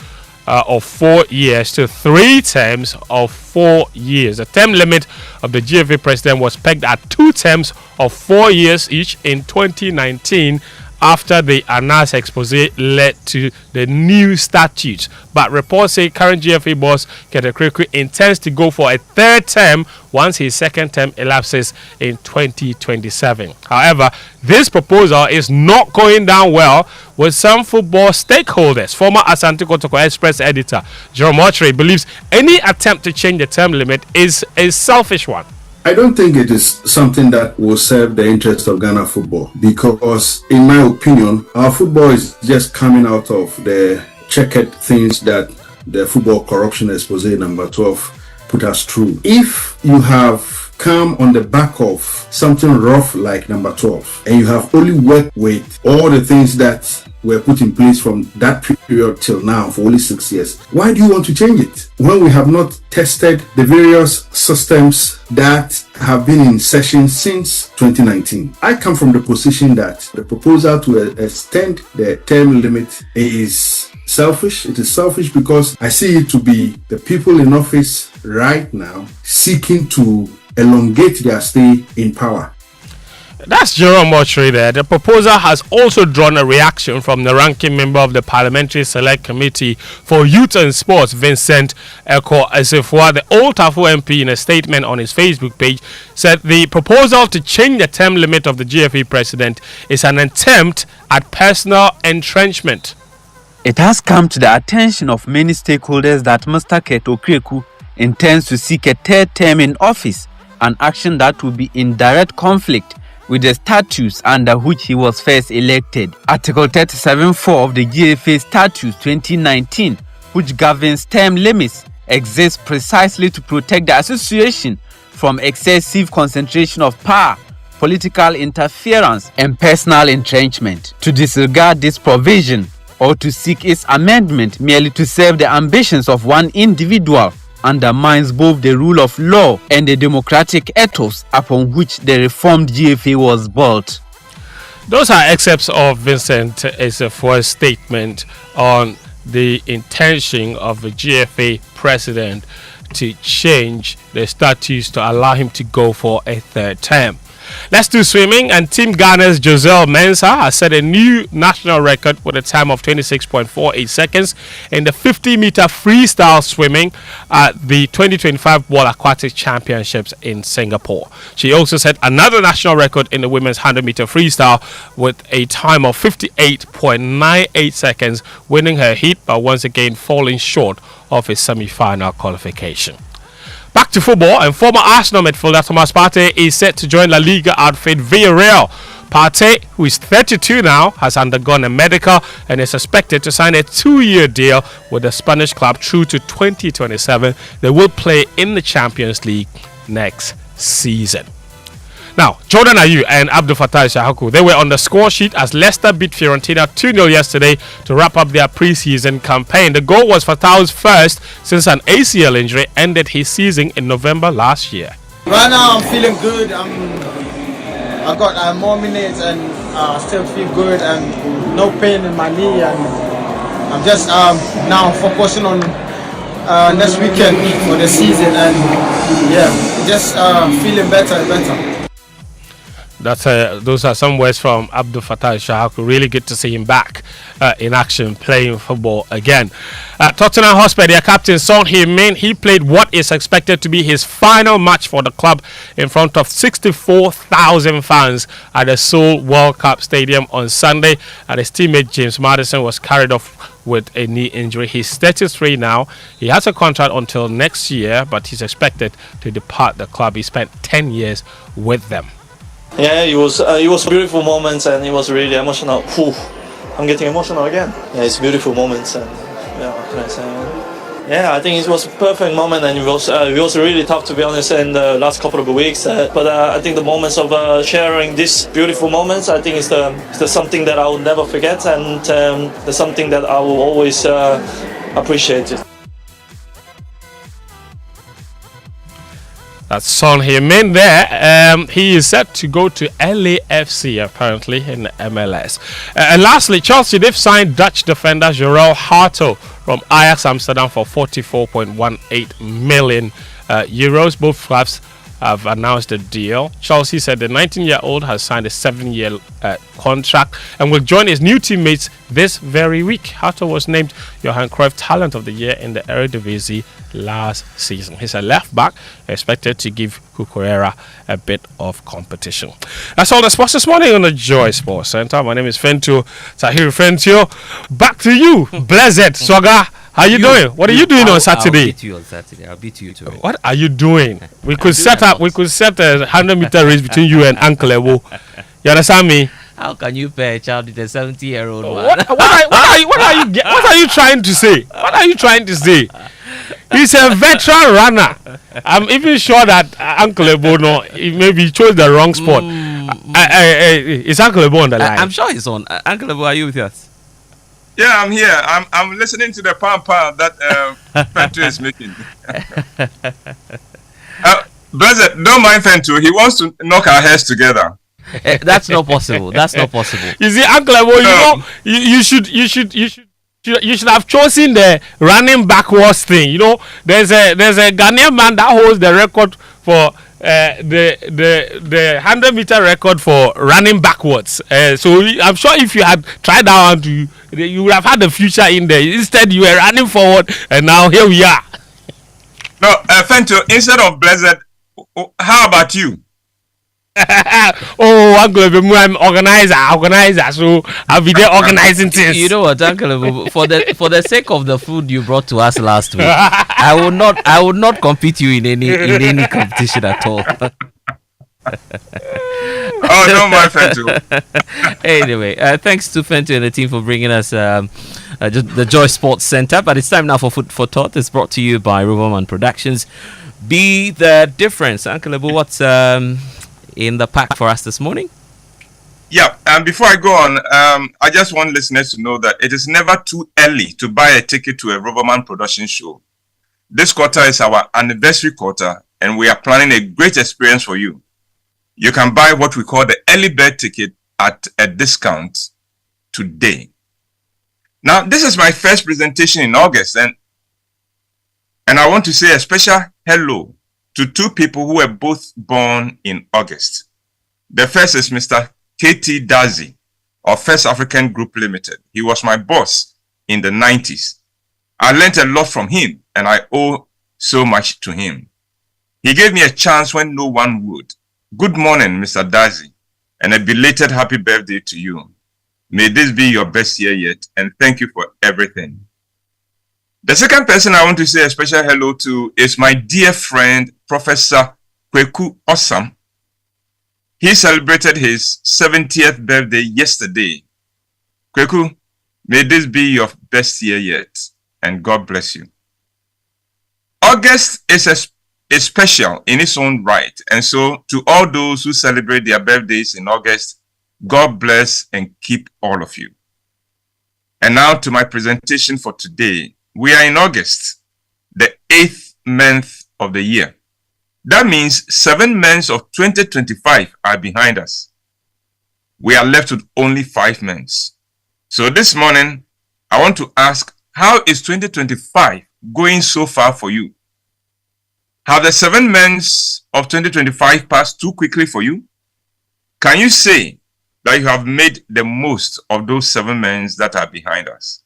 of 4 years to 3 terms of 4 years. The term limit of the GFA president was pegged at 2 terms of 4 years each in 2019 after the Anas expose led to the new statutes. But reports say current GFA boss Kojo Akoto intends to go for a 3rd term once his 2nd term elapses in 2027. However, this proposal is not going down well with some football stakeholders. Former Asante Kotoko Express editor Jerome Ochre believes any attempt to change the term limit is a selfish one. I don't think it is something that will serve the interest of Ghana football, because in my opinion, our football is just coming out of the checkered things that the football corruption expose number 12 put us through. If you have come on the back of something rough like number 12 and you have only worked with all the things that were put in place from that period till now for only 6 years, why do you want to change it when we have not tested the various systems that have been in session since 2019? I come from the position that the proposal to extend the term limit is selfish. It is selfish because I see it to be the people in office right now seeking to elongate their stay in power. That's Jerome Ochre there. The proposal has also drawn a reaction from the ranking member of the Parliamentary Select Committee for Youth and Sports, Winston Amoah. The Old Tafo MP, in a statement on his Facebook page, said the proposal to change the term limit of the GFA president is an attempt at personal entrenchment. It has come to the attention of many stakeholders that Mr. Kojo Akoto intends to seek a 3rd term in office, an action that will be in direct conflict with the statutes under which he was first elected. Article 37.4 of the GFA Statutes 2019, which governs term limits, exists precisely to protect the association from excessive concentration of power, political interference, and personal entrenchment. To disregard this provision or to seek its amendment merely to serve the ambitions of one individual undermines both the rule of law and the democratic ethos upon which the reformed GFA was built. Those are excerpts of Vincent Amoah's statement on the intention of the GFA president to change the statutes to allow him to go for a 3rd term. Let's do swimming, and Team Ghana's Joselle Mensah has set a new national record with a time of 26.48 seconds in the 50-meter freestyle swimming at the 2025 World Aquatic Championships in Singapore. She also set another national record in the women's 100-meter freestyle with a time of 58.98 seconds, winning her heat but once again falling short of a semi-final qualification. Back to football, and former Arsenal midfielder Thomas Partey is set to join La Liga outfit Villarreal. Partey, who is 32 now, has undergone a medical and is expected to sign a 2-year deal with the Spanish club through to 2027. They will play in the Champions League next season. Now, Jordan Ayew and Abdul Fattah Shahaku, they were on the score sheet as Leicester beat Fiorentina 2-0 yesterday to wrap up their pre-season campaign. The goal was Fattah's first since an ACL injury ended his season in November last year. Right now I'm feeling good. I got more minutes and I still feel good and no pain in my knee, and I'm just now focusing on next weekend for the season, and yeah, just feeling better and better. Those are some words from Abdul Fattah Shahaku. Really good to see him back in action, playing football again. Tottenham Hotspur, their captain Son Heung-min, he played what is expected to be his final match for the club in front of 64,000 fans at the Seoul World Cup Stadium on Sunday. And his teammate James Maddison was carried off with a knee injury. He's 33 now. He has a contract until next year, but he's expected to depart the club. He spent 10 years with them. Yeah, it was beautiful moments, and it was really emotional. I'm getting emotional again. Yeah, it's beautiful moments, and yeah, what can I say? Yeah, I think it was a perfect moment, and it was really tough, to be honest, in the last couple of weeks. But I think the moments of sharing these beautiful moments, I think is the something that I will never forget, and the something that I will always appreciate it. That's Son Heung-min there. He is set to go to LAFC apparently in the MLS. And lastly, Chelsea, they've signed Dutch defender Jorel Hartel from Ajax Amsterdam for 44.18 million euros. Both clubs have announced the deal. Chelsea said the 19-year-old has signed a 7-year contract and will join his new teammates this very week. Hartel was named Johan Cruyff Talent of the Year in the Eredivisie last season. He's a left back, expected to give Cucurella a bit of competition. That's all the sports this morning on the Joy Sports Center. My name is Fentio Tahir Fentio. Back to you, Blessed Sogah. How you doing? What are you doing on Saturday? I'll beat you on Saturday. I'll beat you to it. What are you doing? We could set a 100-meter race between you and Uncle Ewo. You understand me? How can you pair a child with a 70-year-old man? What are you trying to say? What are you trying to say? He's a veteran runner. I'm even sure that Uncle Ewo, maybe chose the wrong spot. Is Uncle Ewo on the line? I'm sure he's on. Uncle Ewo, are you with us? Yeah, I'm here. I'm listening to the pam that Fentu is making. Blessed, don't mind Fentu. He wants to knock our heads together. That's not possible. That's not possible. You see, Uncle Ewo, you should have chosen the running backwards thing. You know, there's a Ghanaian man that holds the record for the 100-meter record for running backwards. So I'm sure if you had tried that one, you would have had the future in there. Instead, you were running forward, and now here we are. No, Fento, instead of Blessed, how about you? Uncle Ewo, I'm organizer, so I'll be there organizing things. You know what, Uncle Ewo, for the sake of the food you brought to us last week, I would not compete you in any competition at all. Oh, no, my Fento. Anyway, thanks to Fento and the team for bringing us the Joy Sports Center. But it's time now for Food for Thought. It's brought to you by Riverman Productions. Be the difference. Uncle Ewo, what's in the pack for us this morning? Yeah, and before I go on, I just want listeners to know that it is never too early to buy a ticket to a Riverman Production show. This quarter is our anniversary quarter, and we are planning a great experience for you. You can buy what we call the early bird ticket at a discount today. Now, this is my first presentation in August, and I want to say a special hello to two people who were both born in August. The first is Mr. K.T. Dazi of First African Group Limited. He was my boss in the 90s. I learned a lot from him, and I owe so much to him. He gave me a chance when no one would. Good morning, Mr. Dazi, and a belated happy birthday to you. May this be your best year yet, and thank you for everything. The second person I want to say a special hello to is my dear friend, Professor Kweku Osam. He celebrated his 70th birthday yesterday. Kweku, may this be your best year yet, and God bless you. August is special in its own right, and so to all those who celebrate their birthdays in August, God bless and keep all of you. And now to my presentation for today. We are in August, the 8th month of the year. That means 7 months of 2025 are behind us. We are left with only 5 months. So this morning, I want to ask, how is 2025 going so far for you? Have the 7 months of 2025 passed too quickly for you? Can you say that you have made the most of those 7 months that are behind us?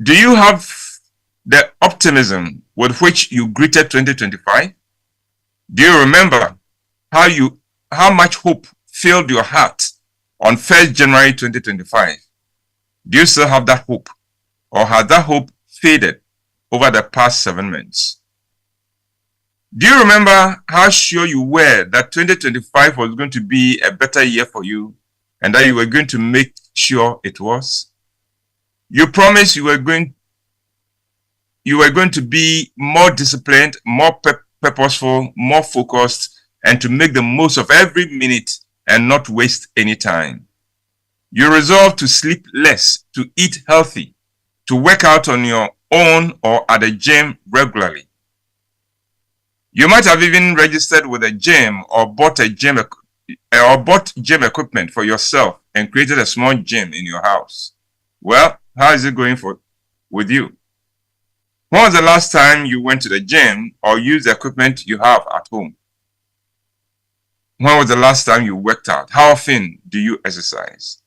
Do you have the optimism with which you greeted 2025? Do you remember how much hope filled your heart on 1st January 2025? Do you still have that hope? Or has that hope faded over the past 7 months? Do you remember how sure you were that 2025 was going to be a better year for you and that you were going to make sure it was? You promised you were going to be more disciplined, more purposeful, more focused, and to make the most of every minute and not waste any time. You resolved to sleep less, to eat healthy, to work out on your own or at the gym regularly. You might have even registered with a gym or bought gym equipment for yourself and created a small gym in your house. Well, how is it going with you? When was the last time you went to the gym or used the equipment you have at home? When was the last time you worked out? How often do you exercise?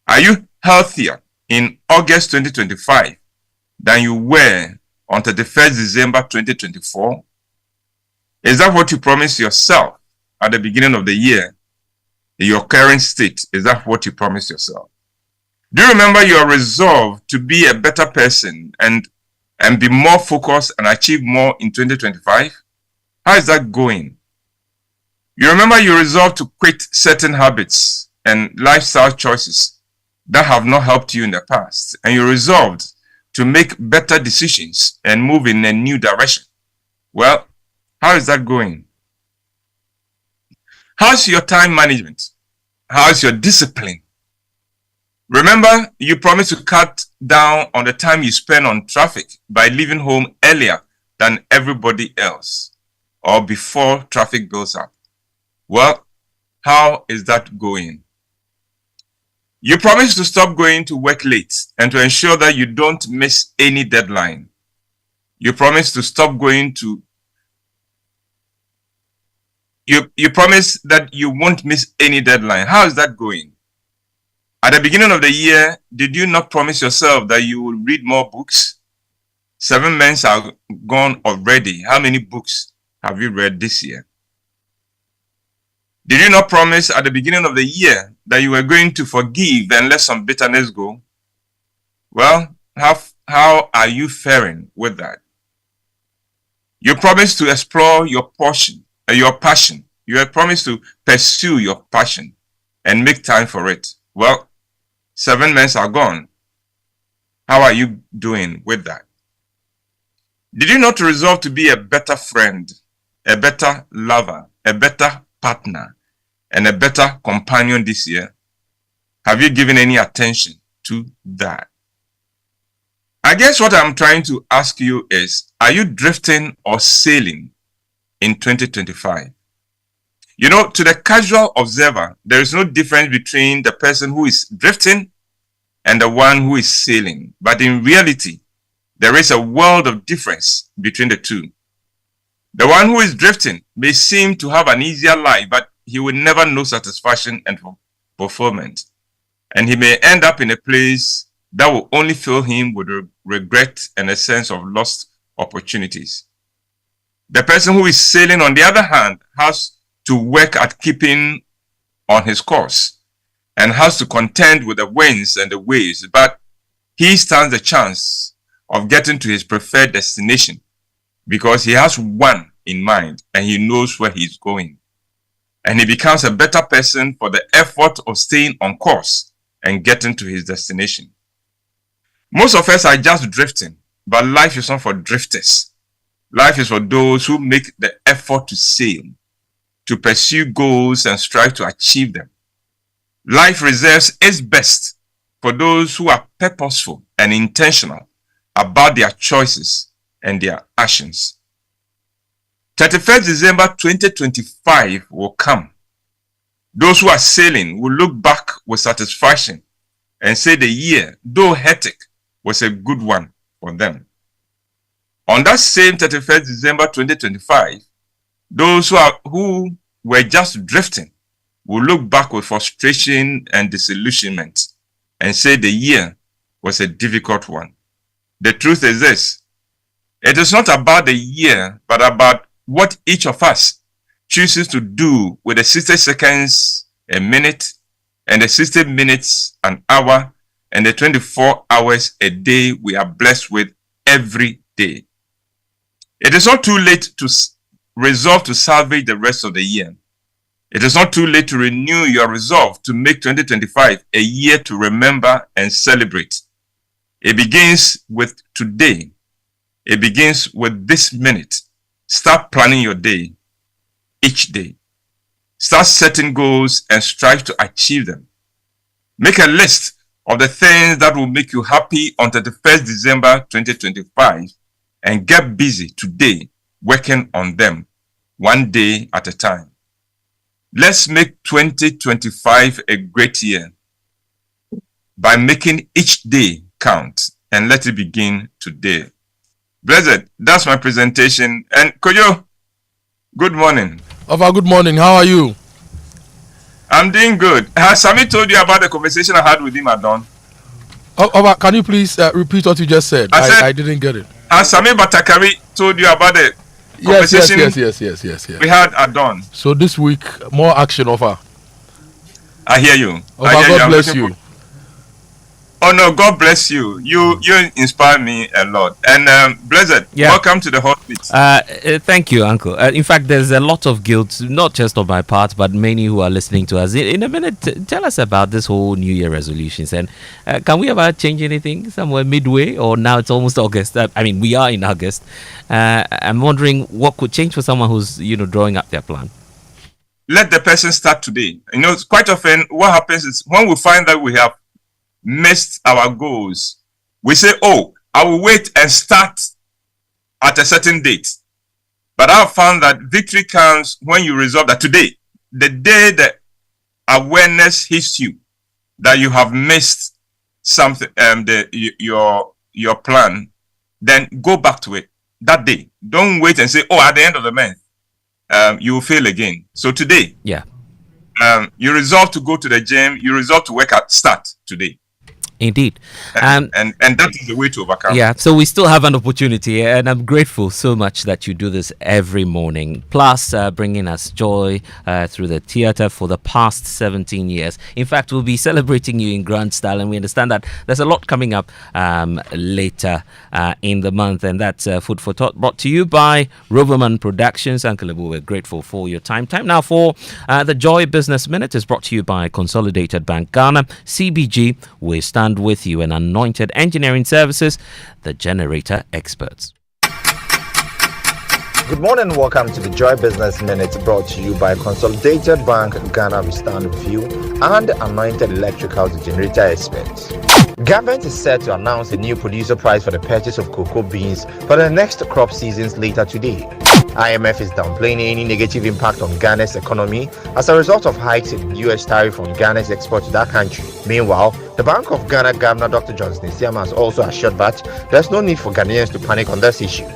Are you healthier in August 2025 than you were on 31st December 2024? Is that what you promised yourself at the beginning of the year? In your current state, is that what you promised yourself? Do you remember your resolve to be a better person and be more focused and achieve more in 2025? How is that going? You remember you resolved to quit certain habits and lifestyle choices that have not helped you in the past, and you resolved to make better decisions and move in a new direction. Well, how is that going? How's your time management? How's your discipline? Remember, you promised to cut down on the time you spend on traffic by leaving home earlier than everybody else or before traffic builds up. Well, how is that going? You promised to stop going to work late and to ensure that you don't miss any deadline. You promised to stop going to You promised that you won't miss any deadline. How is that going? At the beginning of the year, did you not promise yourself that you will read more books? 7 months are gone already. How many books have you read this year? Did you not promise at the beginning of the year that you were going to forgive and let some bitterness go? Well, how are you faring with that? You promised to explore your passion. You had promised to pursue your passion and make time for it. Well, 7 months are gone. How are you doing with that? Did you not resolve to be a better friend, a better lover, a better partner, and a better companion this year? Have you given any attention to that? I guess what I'm trying to ask you is, are you drifting or sailing in 2025? You know, to the casual observer, there is no difference between the person who is drifting and the one who is sailing. But in reality, there is a world of difference between the two. The one who is drifting may seem to have an easier life, but he will never know satisfaction and fulfillment. And he may end up in a place that will only fill him with regret and a sense of lost opportunities. The person who is sailing, on the other hand, has to work at keeping on his course and has to contend with the winds and the waves, but he stands the chance of getting to his preferred destination because he has one in mind and he knows where he's going. And he becomes a better person for the effort of staying on course and getting to his destination. Most of us are just drifting, but life is not for drifters. Life is for those who make the effort to sail, to pursue goals and strive to achieve them. Life reserves its best for those who are purposeful and intentional about their choices and their actions. 31st December 2025 will come. Those who are sailing will look back with satisfaction and say the year, though hectic, was a good one for them. On that same 31st December 2025, those who were just drifting will look back with frustration and disillusionment and say the year was a difficult one. The truth is this: it is not about the year, but about what each of us chooses to do with the 60 seconds a minute, and the 60 minutes an hour, and the 24 hours a day we are blessed with every day. It is not too late to resolve to salvage the rest of the year. It is not too late to renew your resolve to make 2025 a year to remember and celebrate. It begins with today. It begins with this minute. Start planning your day, each day. Start setting goals and strive to achieve them. Make a list of the things that will make you happy on 31st December 2025 and get busy today working on them one day at a time. Let's make 2025 a great year by making each day count, and let it begin today. Blessed, that's my presentation. And Kojo, good morning. Ova, good morning. How are you? I'm doing good. Has Sami told you about the conversation I had with him at dawn? Ova, can you please repeat what you just said? I didn't get it. Has Sami Batakari told you about the conversation yes. we had at dawn? So this week, more action, Ova. I hear you. Ova, God bless you. Oh no, God bless you. You inspire me a lot. And Blessed, welcome to the hot seat. Thank you, Uncle. In fact, there's a lot of guilt, not just on my part, but many who are listening to us. In a minute, tell us about this whole New Year resolutions. And can we ever change anything somewhere midway, or now it's almost August? I mean, we are in August. I'm wondering what could change for someone who's drawing up their plan. Let the person start today. Quite often what happens is when we find that we have missed our goals, we say, oh, I will wait and start at a certain date. But I've found that victory comes when you resolve that today, the day that awareness hits you that you have missed something, your plan, then go back to it that day. Don't wait and say, oh, at the end of the month you will fail again. So today, you resolve to go to the gym, you resolve to work out, start today. Indeed. And that is the way to overcome. Yeah, so we still have an opportunity, and I'm grateful so much that you do this every morning. Plus, bringing us joy through the theatre for the past 17 years. In fact, we'll be celebrating you in grand style, and we understand that there's a lot coming up later in the month, and that's Food for Thought, brought to you by Roverman Productions. Uncle Abu, we're grateful for your time. Time now for the Joy Business Minute is brought to you by Consolidated Bank Ghana, CBG. We stand with you, and Anointed Engineering Services, the generator experts. Good morning, welcome to the Joy Business Minute, brought to you by Consolidated Bank Ghana, we stand with you, and Anointed Electrical, the generator experts. Government is set to announce a new producer price for the purchase of cocoa beans for the next crop seasons later today. IMF is downplaying any negative impact on Ghana's economy as a result of hikes in U.S. tariff on Ghana's export to that country. Meanwhile, the Bank of Ghana Governor Dr. Johnson Isiama has also assured that there's no need for Ghanaians to panic on this issue.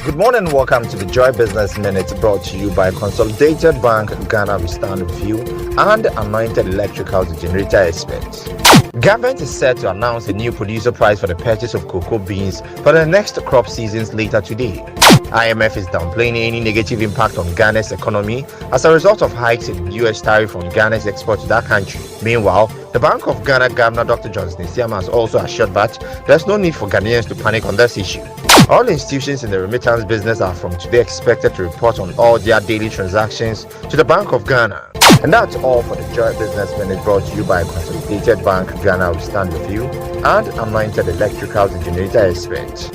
Good morning, welcome to the Joy Business Minute, brought to you by Consolidated Bank Ghana, we stand with you, and Anointed Electrical, the generator experts. Government is set to announce a new producer price for the purchase of cocoa beans for the next crop seasons later today. IMF is downplaying any negative impact on Ghana's economy as a result of hikes in U.S. tariff on Ghana's export to that country. Meanwhile, the Bank of Ghana Governor Dr. Johnson Isiama has also assured that there's no need for Ghanaians to panic on this issue. All institutions in the remittance business are from today expected to report on all their daily transactions to the Bank of Ghana. And that's all for the Joy Business Minute, brought to you by Consolidated Bank Ghana, we stand with you, and Anointed Electrical, the generator expert.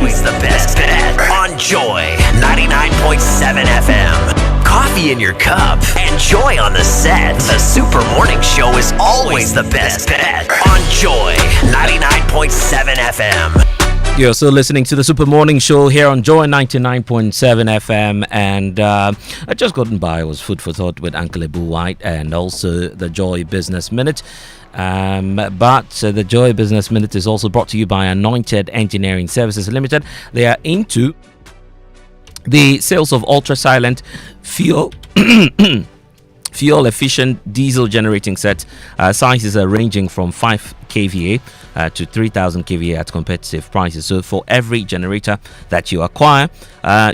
Who's the best bet on Joy 99.7 FM? Coffee in your cup and joy on the set. The Super Morning Show is always the best bet on Joy 99.7 FM. You're still listening to the Super Morning Show here on Joy 99.7 FM, and I just gotten by was Food for Thought with Uncle Abu White, and also the Joy Business Minute. But the Joy Business Minute is also brought to you by Anointed Engineering Services Limited. They are into the sales of ultra-silent fuel efficient diesel generating sets. Sizes are ranging from 5 kVA to 3000 kVA at competitive prices. So for every generator that you acquire,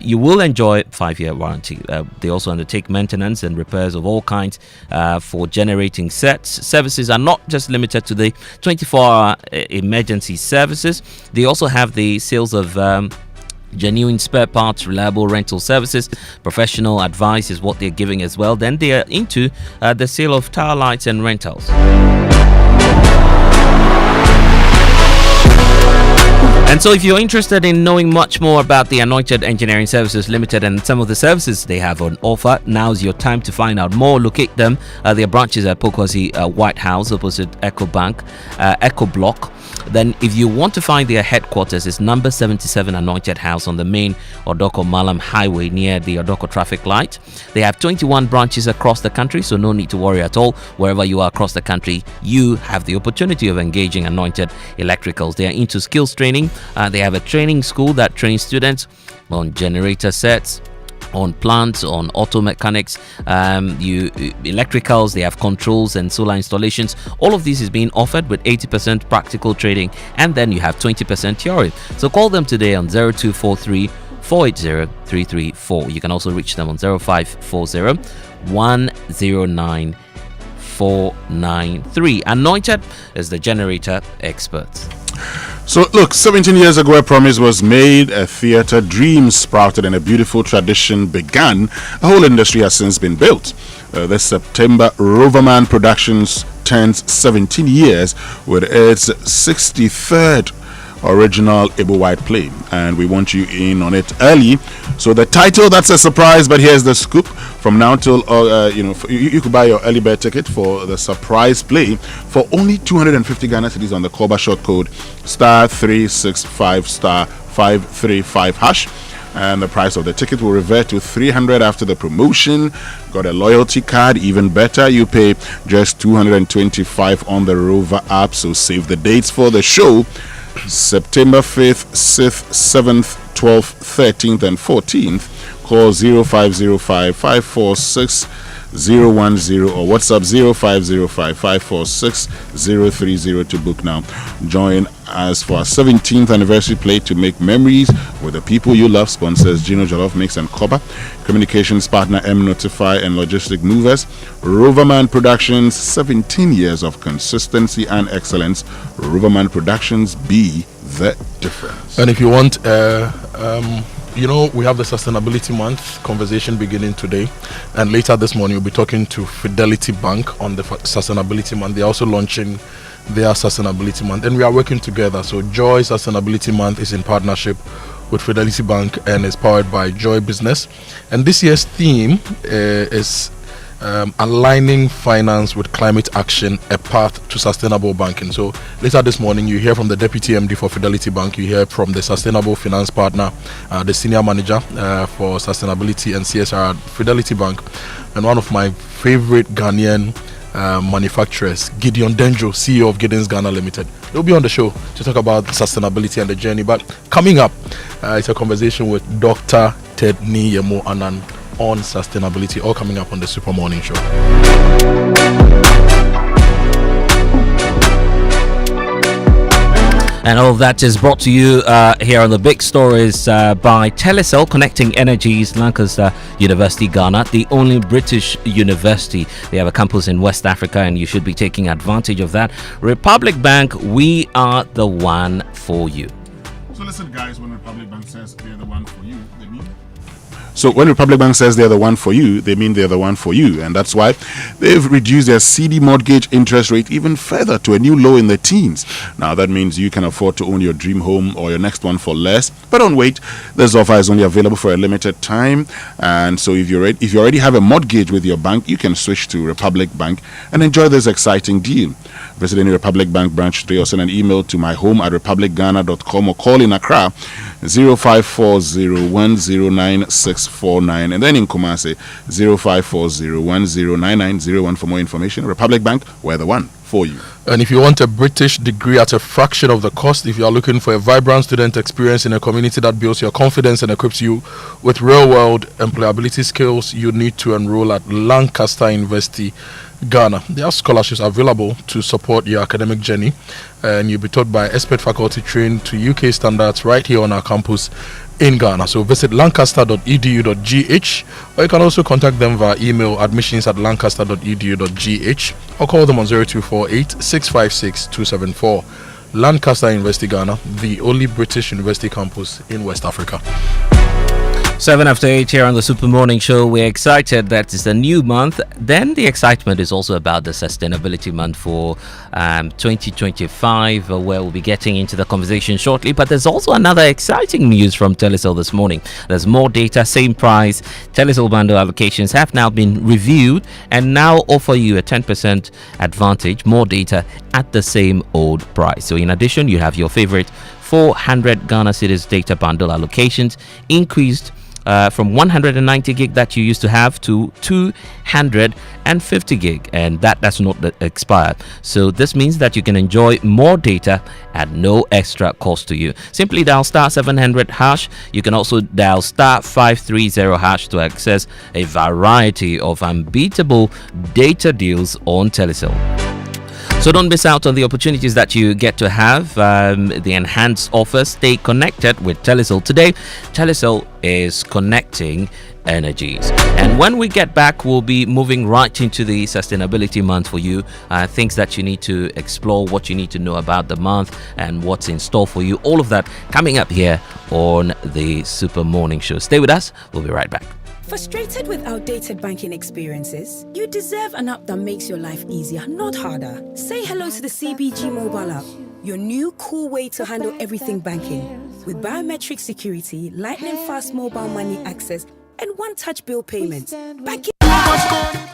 you will enjoy 5-year warranty. They also undertake maintenance and repairs of all kinds for generating sets. Services are not just limited to the 24-hour emergency services. They also have the sales of genuine spare parts, reliable rental services, professional advice is what they're giving as well. Then they are into the sale of tower lights and rentals. And so if you're interested in knowing much more about the Anointed Engineering Services Limited and some of the services they have on offer, now's your time to find out more. Locate them. Their branches at Pokosi White House opposite Echo Bank, Echo Block. Then if you want to find their headquarters, it's number 77 Anointed House on the main Odoko Malam Highway near the Odoko traffic light. They have 21 branches across the country, so no need to worry at all. Wherever you are across the country, you have the opportunity of engaging Anointed Electricals. They are into skills training. They have a training school that trains students on generator sets, on plants, on auto mechanics, electricals. They have controls and solar installations. All of this is being offered with 80% practical training, and then you have 20% theory. So call them today on 0243 480 334. You can also reach them on 0540 109 493. Anointed is the generator experts. So look, 17 years ago a promise was made, a theatre dream sprouted, and a beautiful tradition began. A whole industry has since been built. This September, Roverman Productions turns 17 years with its 63rd original Igbo White play, and we want you in on it early. So the title, that's a surprise, but here's the scoop. From now till you could buy your early bird ticket for the surprise play for only 250 Ghana cedis on the Koba short code *365*535#, and the price of the ticket will revert to 300 after the promotion. Got a loyalty card? Even better, you pay just 225 on the Rover app. So save the dates for the show: September 5th, 6th, 7th, 12th, 13th, and 14th. Call 0505 546 010 or WhatsApp 0505 546 030 to book now. Join us for our 17th anniversary play to make memories with the people you love. Sponsors Gino Jollof Mix and Koba. Communications partner M Notify and Logistic Movers. Roverman Productions, 17 years of consistency and excellence. Roverman Productions, be the difference. And if you want we have the Sustainability Month conversation beginning today, and later this morning we'll be talking to Fidelity Bank on the Sustainability Month. They're also launching their Sustainability Month, and we are working together. So Joy Sustainability Month is in partnership with Fidelity Bank and is powered by Joy Business. And this year's theme is aligning finance with climate action, a path to sustainable banking. So later this morning you hear from the Deputy MD for Fidelity Bank, you hear from the Sustainable Finance Partner, the Senior Manager for Sustainability and CSR at Fidelity Bank, and one of my favorite Ghanaian manufacturers, Gideon Denjo, CEO of Gideon's Ghana Limited. They'll be on the show to talk about sustainability and the journey. But coming up, it's a conversation with Dr. Ted Yemo Anan on sustainability, all coming up on the Super Morning Show. And all of that is brought to you here on the Big Stories by Telecel, connecting energies, Lancaster University, Ghana, the only British university. They have a campus in West Africa, and you should be taking advantage of that. Republic Bank, we are the one for you. So listen, guys, when Republic Bank says they're the one for you, they mean... So when Republic Bank says they're the one for you, they mean they're the one for you. And that's why they've reduced their CD mortgage interest rate even further to a new low in the teens. Now that means you can afford to own your dream home or your next one for less. But don't wait. This offer is only available for a limited time. And so if you already have a mortgage with your bank, you can switch to Republic Bank and enjoy this exciting deal. Visit any Republic Bank branch today or send an email to myhome@republicghana.com or call in Accra 0540109649, and then in Kumasi 0540109901 for more information. Republic Bank, we're the one for you. And if you want a British degree at a fraction of the cost, if you are looking for a vibrant student experience in a community that builds your confidence and equips you with real-world employability skills, you need to enroll at Lancaster University, Ghana. There are scholarships available to support your academic journey, and you'll be taught by expert faculty trained to UK standards right here on our campus in Ghana. So visit lancaster.edu.gh, or you can also contact them via email admissions@lancaster.edu.gh, or call them on 0248 656 274. Lancaster University, Ghana, the only British university campus in West Africa. 7 after 8 here on the Super Morning Show. We're excited that it's a new month. Then the excitement is also about the Sustainability Month for 2025, where we'll be getting into the conversation shortly. But there's also another exciting news from Telecel this morning. There's more data, same price. Telecel bundle allocations have now been reviewed and now offer you a 10% advantage, more data at the same old price. So in addition, you have your favorite 400 Ghana cedis data bundle allocations increased from 190 gig that you used to have to 250 gig, and that does not expire. So this means that you can enjoy more data at no extra cost to you. Simply dial star 700 hash. You can also dial star 530 hash to access a variety of unbeatable data deals on Telecel. So don't miss out on the opportunities that you get to have, the enhanced offers. Stay connected with Telecel today. Telecel is connecting energies. And when we get back, we'll be moving right into the Sustainability Month for you. Things that you need to explore, what you need to know about the month, and what's in store for you. All of that coming up here on the Super Morning Show. Stay with us. We'll be right back. Frustrated with outdated banking experiences? You deserve an app that makes your life easier, not harder. Say hello to the CBG mobile app, your new cool way to handle everything banking. With biometric security, lightning fast mobile money access, and one-touch bill payments. Banking.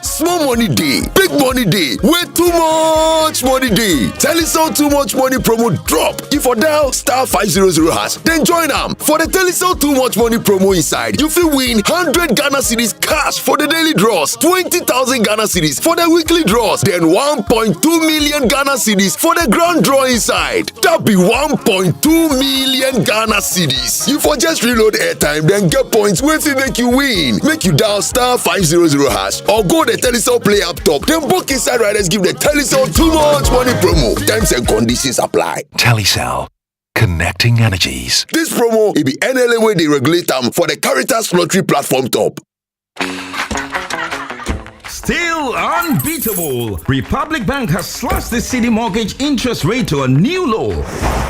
Small money day, big money day, way too much money day. Telecel too much money promo drop. If you dial star 500 hash, then join them. For the Telecel too much money promo inside, you will win 100 Ghana cedis cash for the daily draws, 20,000 Ghana cedis for the weekly draws, then 1.2 million Ghana cedis for the grand draw inside. That be 1.2 million Ghana cedis. You for just reload airtime, then get points wey fit make you win. Make you dial star 500 hash or go the Telecel Play app top. Then book inside riders give the Telecel too much money promo. Terms and conditions apply. Telecel, connecting energies. This promo will be NLA way they regulate them for the Caritas Lottery platform top. Still unbeatable. Republic Bank has slashed the city mortgage interest rate to a new low.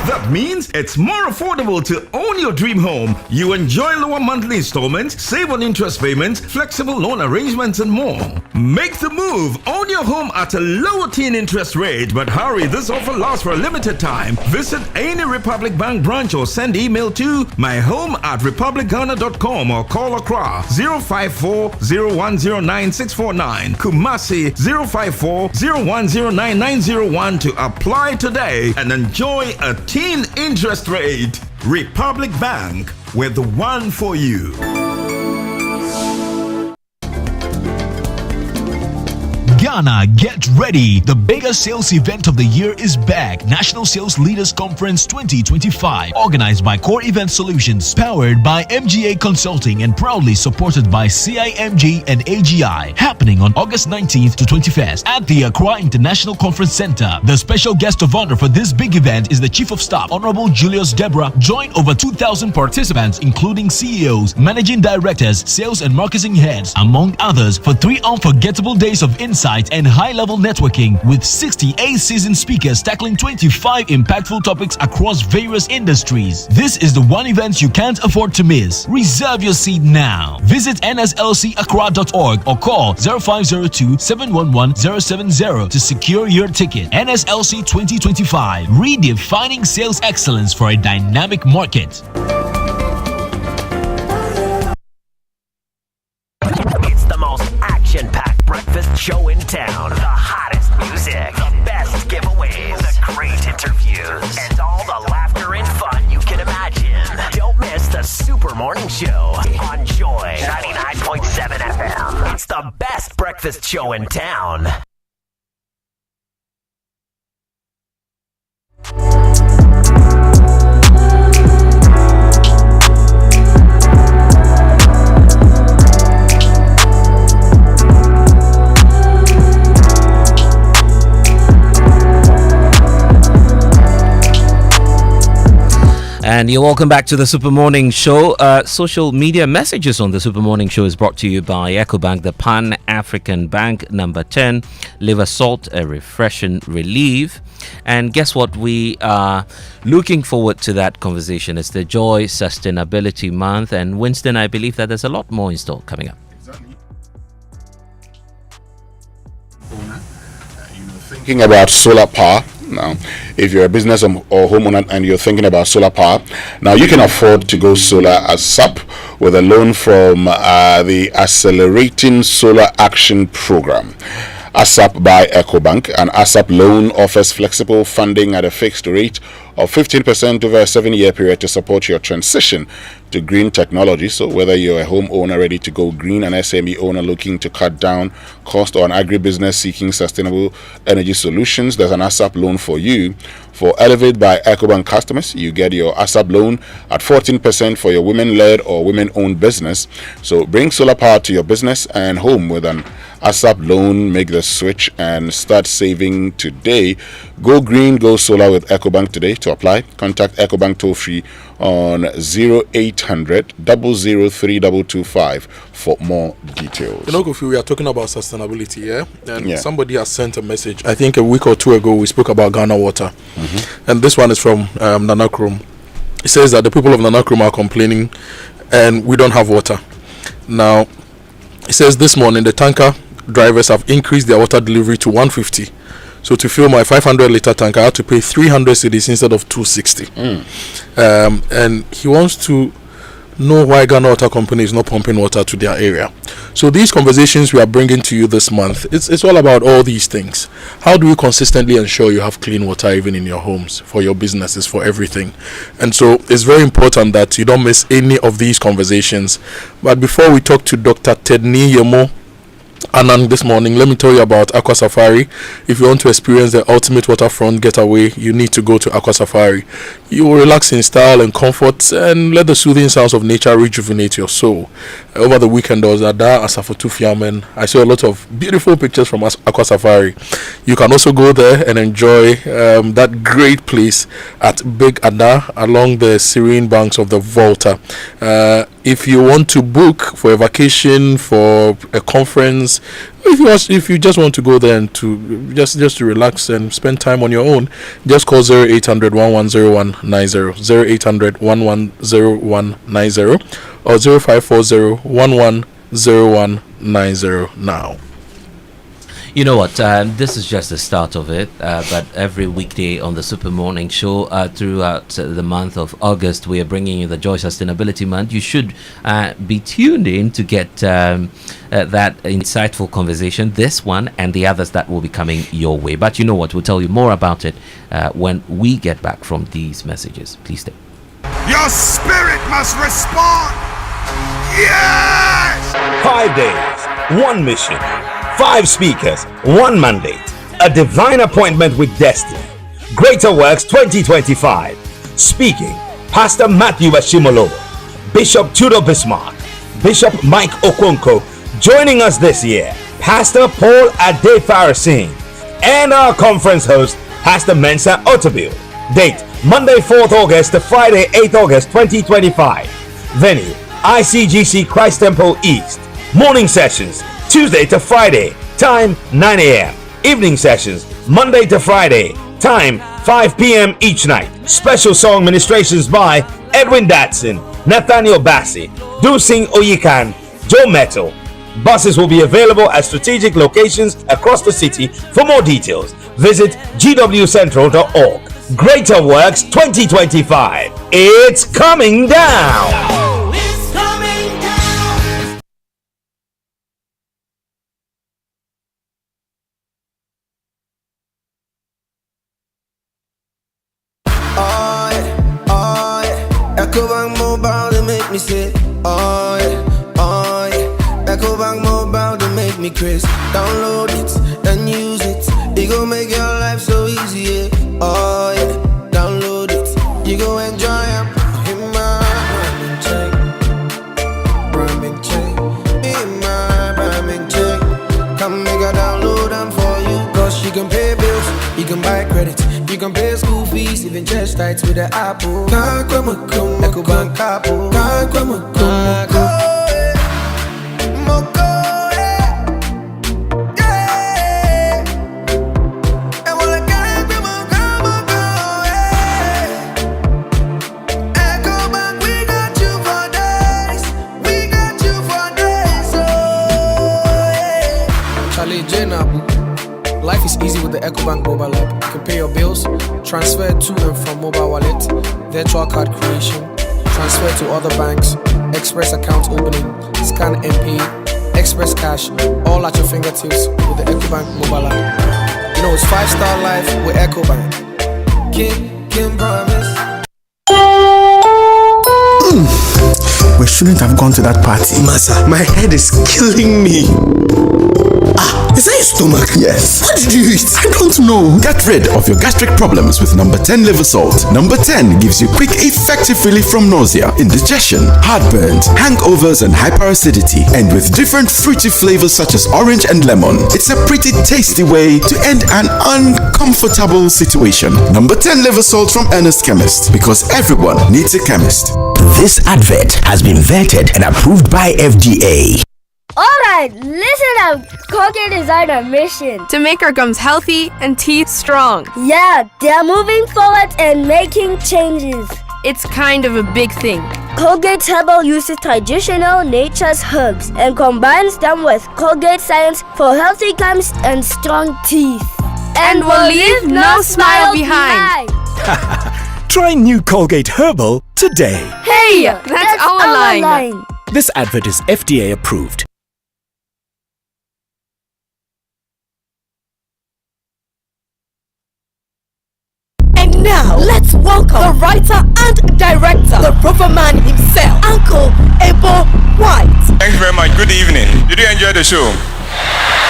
That means it's more affordable to own your dream home. You enjoy lower monthly installments, save on interest payments, flexible loan arrangements, and more. Make the move. Own your home at a lower teen interest rate. But hurry, this offer lasts for a limited time. Visit any Republic Bank branch or send email to myhome@republicghana.com or call Accra 054-0109-649. Kumasi 054-0109-901 to apply today and enjoy a teen interest rate. Republic Bank, we're the one for you. Ghana, get ready. The biggest sales event of the year is back. National Sales Leaders Conference 2025. Organized by Core Event Solutions. Powered by MGA Consulting and proudly supported by CIMG and AGI. Happening on August 19th to 21st at the Accra International Conference Center. The special guest of honor for this big event is the Chief of Staff, Honorable Julius Deborah. Join over 2,000 participants, including CEOs, Managing Directors, Sales and Marketing Heads, among others, for 3 unforgettable days of insight and high-level networking with 68 seasoned speakers tackling 25 impactful topics across various industries. This is the one event you can't afford to miss. Reserve your seat now. Visit nslcaccra.org or call 0502-711-070 to secure your ticket. NSLC 2025, redefining sales excellence for a dynamic market. It's the most action-packed breakfast show in town. The hottest music, the best giveaways, the great interviews, and all the laughter and fun you can imagine. Don't miss the Super Morning Show on Joy 99.7 FM. It's the best breakfast show in town. And you're welcome back to the Super Morning Show. Social media messages on the Super Morning Show is brought to you by EcoBank, the Pan-African Bank, number 10. Liver salt, a refreshing relief. And guess what? We are looking forward to that conversation. It's the Joy Sustainability Month. And Winston, I believe that there's a lot more in store coming up. Thinking about solar power now, if you're a business or homeowner and you're thinking about solar power, now you can afford to go solar ASAP with a loan from the Accelerating Solar Action Program. ASAP by EcoBank. An ASAP loan offers flexible funding at a fixed rate of 15% over a 7-year period to support your transition to green technology. So whether you're a homeowner ready to go green, an SME owner looking to cut down cost, or an agribusiness seeking sustainable energy solutions, there's an ASAP loan for you. For Elevate by EcoBank customers, you get your ASAP loan at 14% for your women-led or women-owned business. So bring solar power to your business and home with an ASAP loan. Make the switch and start saving today. Go green, go solar with EcoBank today. To apply, contact EcoBank toll free on 0800 003 225 for more details. You know, Kofi, we are talking about sustainability, yeah? And somebody has sent a message. I think a week or two ago we spoke about Ghana water. And this one is from Nana Krom. It says that the people of Nana Krom are complaining and we don't have water. Now, it says this morning the tanker drivers have increased their water delivery to 150. So to fill my 500-liter tank, I had to pay 300 cedis instead of 260. And he wants to know why Ghana Water Company is not pumping water to their area. So these conversations we are bringing to you this month, it's all about all these things. How do you consistently ensure you have clean water even in your homes, for your businesses, for everything? And so it's very important that you don't miss any of these conversations. But before we talk to Dr. Tedney Yemo Anand this morning, let me tell you about Aqua Safari. If you want to experience the ultimate waterfront getaway, you need to go to Aqua Safari. You will relax in style and comfort and let the soothing sounds of nature rejuvenate your soul. Over the weekend, I was at Asafotu Fiamen. I saw a lot of beautiful pictures from Aqua Safari. You can also go there and enjoy that great place at Big Ada along the serene banks of the Volta. If you want to book for a vacation, for a conference, if you just want to go there and to just to relax and spend time on your own, just call 0800 110190, 0800 110190, or 0540 110190 now. You know what? This is just the start of it. But every weekday on the Super Morning Show throughout the month of August, we are bringing you the Joy Sustainability Month. You should be tuned in to get that insightful conversation, this one and the others that will be coming your way. But you know what? We'll tell you more about it when we get back from these messages. Please stay. Your spirit must respond. Yes! 5 days, one mission. 5 speakers, 1 mandate, a divine appointment with destiny. Greater Works 2025. Speaking, Pastor Matthew Ashimolo, Bishop Tudor Bismarck, Bishop Mike Okonkwo. Joining us this year, Pastor Paul Adefarasin, and our conference host, Pastor Mensa Otabil. Date, Monday 4th August to Friday 8th August 2025. Venue, ICGC Christ Temple East. Morning sessions, Tuesday to Friday, time 9 a.m. Evening sessions, Monday to Friday, time 5 p.m. each night. Special song ministrations by Edwin Datson, Nathaniel Bassi, Dusing Oyikan, Joe Metal. Buses will be available at strategic locations across the city. For more details, visit gwcentral.org. Greater Works 2025. It's coming down. EcoBank Mobile, they make me say, oh yeah. EcoBank Mobile, they make me crazy. Download it and use it. It gon' make your life so easy, yeah. Oh yeah. Download it, you gon' enjoy it. In my rhyming check, in my rhyming check. Come make a download them for you. Cause you can pay bills, you can buy credit, you can pay school fees, even just tights with the apple. EcoBank Apple. Life is easy with the EcoBank mobile app. You can pay your bills, transfer to and from mobile wallet, virtual card creation, transfer to other banks, express account opening, scan and pay, express cash, all at your fingertips with the EcoBank mobile app. You know it's 5-star life with EcoBank. Kim promise. We shouldn't have gone to that party. Massa, my head is killing me. Is that your stomach? Yes. What did you eat? I don't know. Get rid of your gastric problems with number 10 liver salt. Number 10 gives you quick, effective relief from nausea, indigestion, heartburns, hangovers, and hyperacidity. And with different fruity flavors such as orange and lemon, it's a pretty tasty way to end an uncomfortable situation. Number 10 liver salt from Ernest Chemist, because everyone needs a chemist. This advert has been vetted and approved by FDA. Alright, listen up. Colgate is on a mission to make our gums healthy and teeth strong. Yeah, they're moving forward and making changes. It's kind of a big thing. Colgate Herbal uses traditional nature's herbs and combines them with Colgate science for healthy gums and strong teeth. And we'll leave no smile behind. Try new Colgate Herbal today. Hey, that's our line. This advert is FDA approved. And now, let's welcome the writer and director, the proper man himself, Uncle Ebo White. Thanks very much. Good evening. Did you enjoy the show?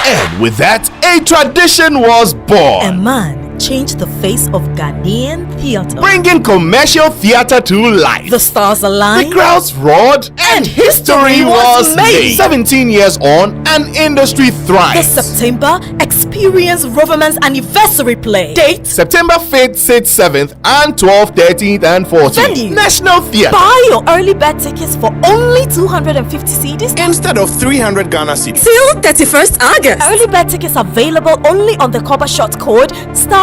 And with that, a tradition was born. A man changed the face of Ghanaian theatre, bringing commercial theatre to life. The stars aligned, the crowds roared, and history was made. 17 years on, an industry thrives. The September Experience Roverman's anniversary play. Date September 5th, 6th, 7th, and 12th, 13th, and 14th. Venue National Theatre. Buy your early bird tickets for only 250 cedis instead of 300 Ghana cedis. Till 31st August. Early bird tickets available only on the Copper Shot code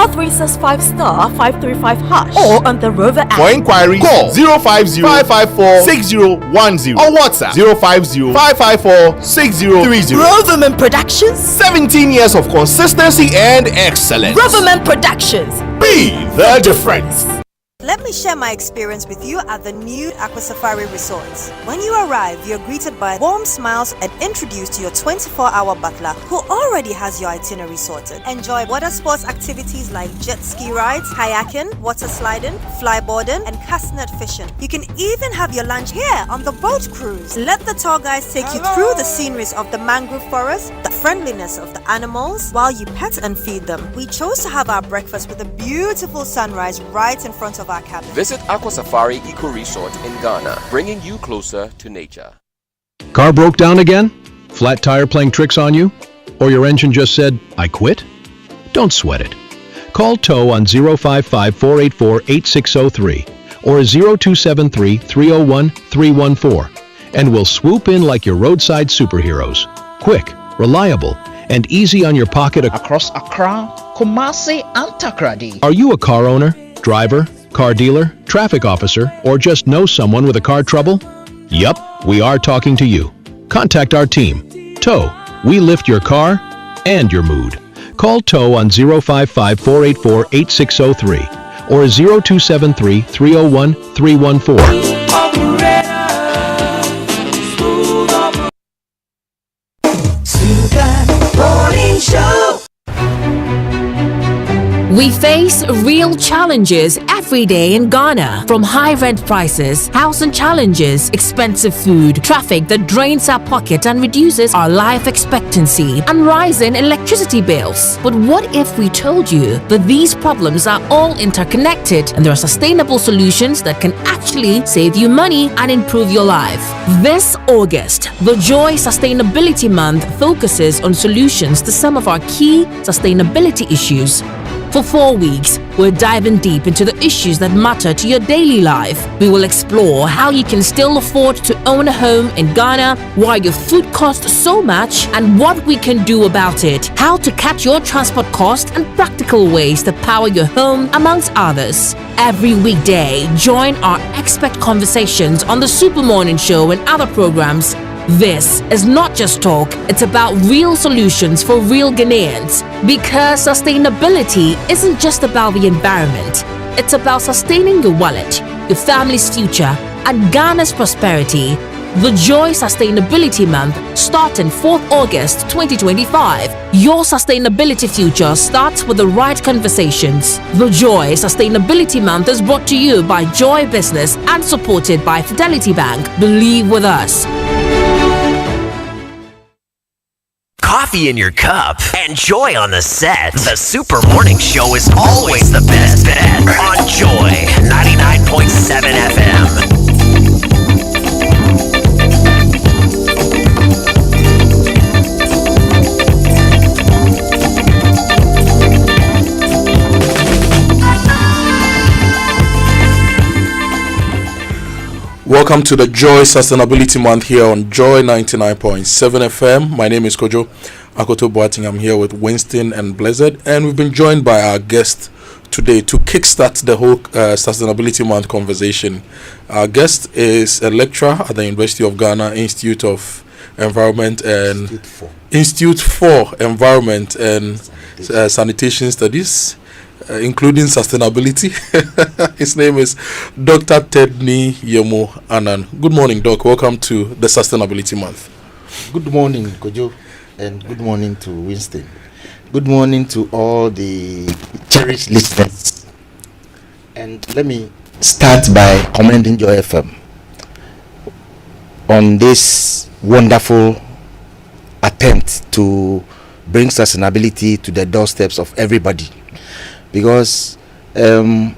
*365*535# or on the Rover app. For inquiries, call 050-554-6010 or WhatsApp 050-554-6030. Roverman Productions, 17 years of consistency and excellence. Roverman Productions, be the difference. Let me share my experience with you at the new Aqua Safari Resorts. When you arrive, you're greeted by warm smiles and introduced to your 24-hour butler who already has your itinerary sorted. Enjoy water sports activities like jet ski rides, kayaking, water sliding, flyboarding, and castanet fishing. You can even have your lunch here on the boat cruise. Let the tour guides take you through the sceneries of the mangrove forest, the friendliness of the animals, while you pet and feed them. We chose to have our breakfast with a beautiful sunrise right in front of our cabin. Visit Aqua Safari Eco Resort in Ghana, bringing you closer to nature. Car broke down again? Flat tire playing tricks on you? Or your engine just said, I quit? Don't sweat it. Call TOW on 055-484-8603 or 0273-301-314 and we'll swoop in like your roadside superheroes. Quick, reliable, and easy on your pocket across Accra, Kumasi, and Takoradi. Are you a car owner, driver, car dealer, traffic officer, or just know someone with a car trouble? Yup, we are talking to you. Contact our team. TOW, we lift your car and your mood. Call TOW on 055-484-8603 or 0273-301-314. Morning Show. We face real challenges every day in Ghana, from high rent prices, housing challenges, expensive food, traffic that drains our pocket and reduces our life expectancy, and rising electricity bills. But what if we told you that these problems are all interconnected and there are sustainable solutions that can actually save you money and improve your life? This August, the Joy Sustainability Month focuses on solutions to some of our key sustainability issues. For 4 weeks, we're diving deep into the issues that matter to your daily life. We will explore how you can still afford to own a home in Ghana, why your food costs so much, and what we can do about it, how to cut your transport costs, and practical ways to power your home, amongst others. Every weekday, join our expert conversations on the Super Morning Show and other programs. This is not just talk, it's about real solutions for real Ghanaians. Because sustainability isn't just about the environment, it's about sustaining your wallet, your family's future, and Ghana's prosperity. The Joy Sustainability Month starting 4th August 2025. Your sustainability future starts with the right conversations. The Joy Sustainability Month is brought to you by Joy Business and supported by Fidelity Bank. Believe with us. Coffee in your cup and joy on the set. The Super Morning Show is always the best bet on Joy 99.7 FM. Welcome to the Joy Sustainability Month here on Joy 99.7 FM. My name is Kojo Akoto Boateng. I'm here with Winston and Blessed, and we've been joined by our guest today to kickstart the whole Sustainability Month conversation. Our guest is a lecturer at the University of Ghana Institute of Environment and Institute for Environment and Sanitation Studies, including sustainability. His name is Dr. Tedney Yemo Anan. Good morning, Doc. Welcome to the Sustainability Month. Good morning, Kojo, and good morning to Winston. Good morning to all the cherished listeners. And let me start by commending Joy FM on this wonderful attempt to bring sustainability to the doorsteps of everybody. Because to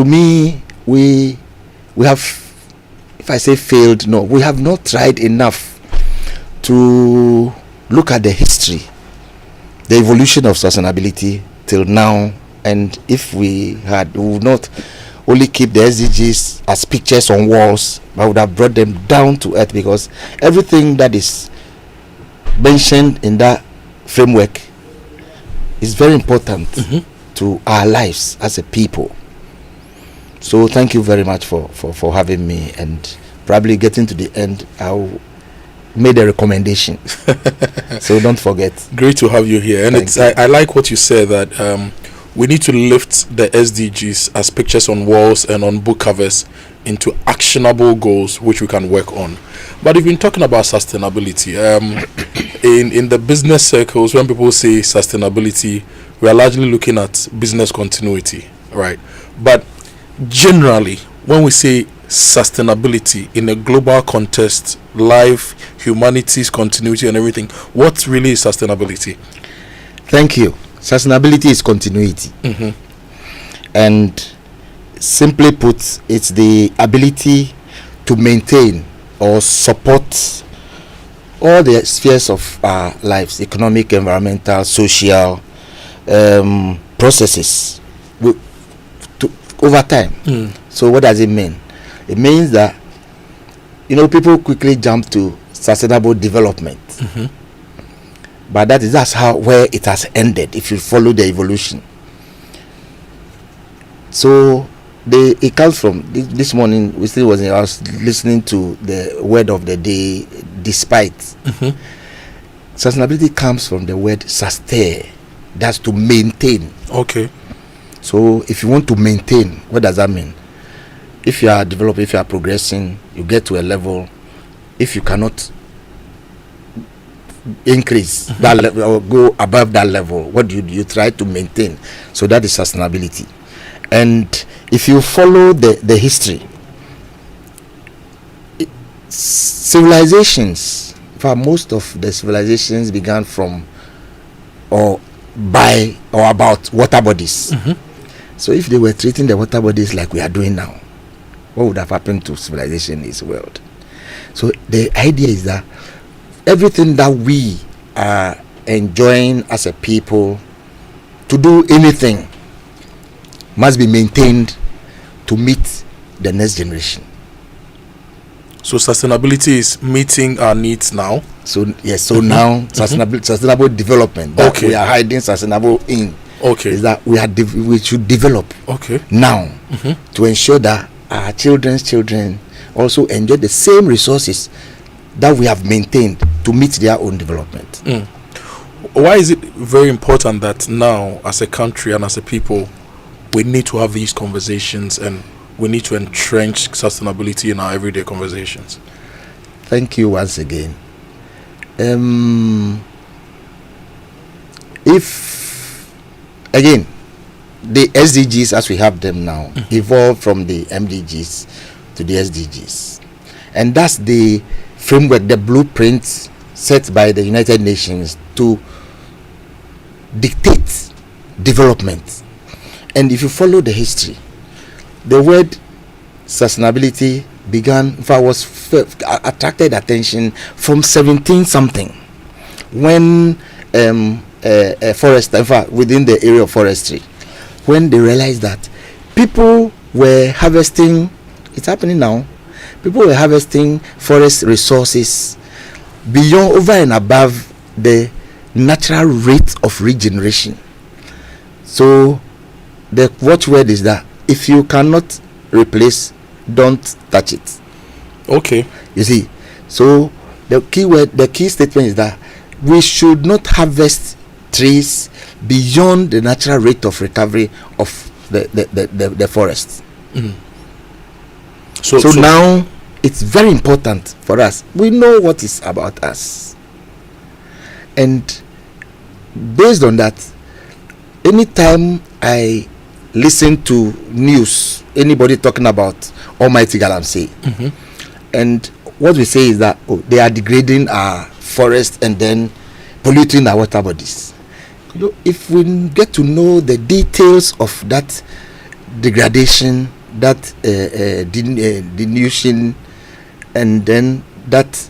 me, we have, if I say failed, no, we have not tried enough to look at the history, the evolution of sustainability till now. And if we would not only keep the SDGs as pictures on walls, but would have brought them down to earth, because everything that is mentioned in that framework is very important to our lives as a people. So thank you very much for having me, and probably getting to the end, I'll make a recommendation. So don't forget. Great to have you here. And I like what you said, that we need to lift the SDGs as pictures on walls and on book covers into actionable goals which we can work on. But we've been talking about sustainability. In the business circles, when people say sustainability, we are largely looking at business continuity, right? But generally, when we say sustainability in a global context, life, humanity's continuity and everything, what really is sustainability? Thank you. Sustainability is continuity. And simply put, it's the ability to maintain or support all the spheres of our lives, economic, environmental, social processes over time. So what does it mean? It means that, people quickly jump to sustainable development. But that's where it has ended, if you follow the evolution. So it comes from this morning. I was listening to the word of the day, despite. Sustainability comes from the word sustain, that's to maintain. Okay. So if you want to maintain, what does that mean? If you are developing, if you are progressing, you get to a level. If you cannot increase that level or go above that level, what do you try to maintain? So that is sustainability. And if you follow the history, civilizations, most of the civilizations began from or by or about water bodies. So if they were treating the water bodies like we are doing now, what would have happened to civilization in this world? So the idea is that everything that we are enjoying as a people to do anything must be maintained to meet the next generation. So sustainability is meeting our needs now. So yes, so now sustainable development that we are hiding sustainable in. Is that we should develop now to ensure that our children's children also enjoy the same resources that we have maintained to meet their own development. Why is it very important that now, as a country and as a people, we need to have these conversations and we need to entrench sustainability in our everyday conversations? Thank you once again. If again the SDGs as we have them now evolved from the MDGs to the SDGs, and that's the framework, the blueprint set by the United Nations to dictate development. And if you follow the history, the word sustainability began, attracted attention from 17 something, when a forest, in fact, within the area of forestry, when they realized that people were harvesting, it's happening now, people were harvesting forest resources beyond, over and above the natural rate of regeneration. So the watchword is that if you cannot replace, don't touch it. You see, so the key statement is that we should not harvest trees beyond the natural rate of recovery of the forest. So now it's very important for us. We know what is about us, and based on that, anytime I listen to news, anybody talking about Almighty Galamsey, and what we say is that they are degrading our forest and then polluting our water bodies. If we get to know the details of that degradation, that dilution, and then that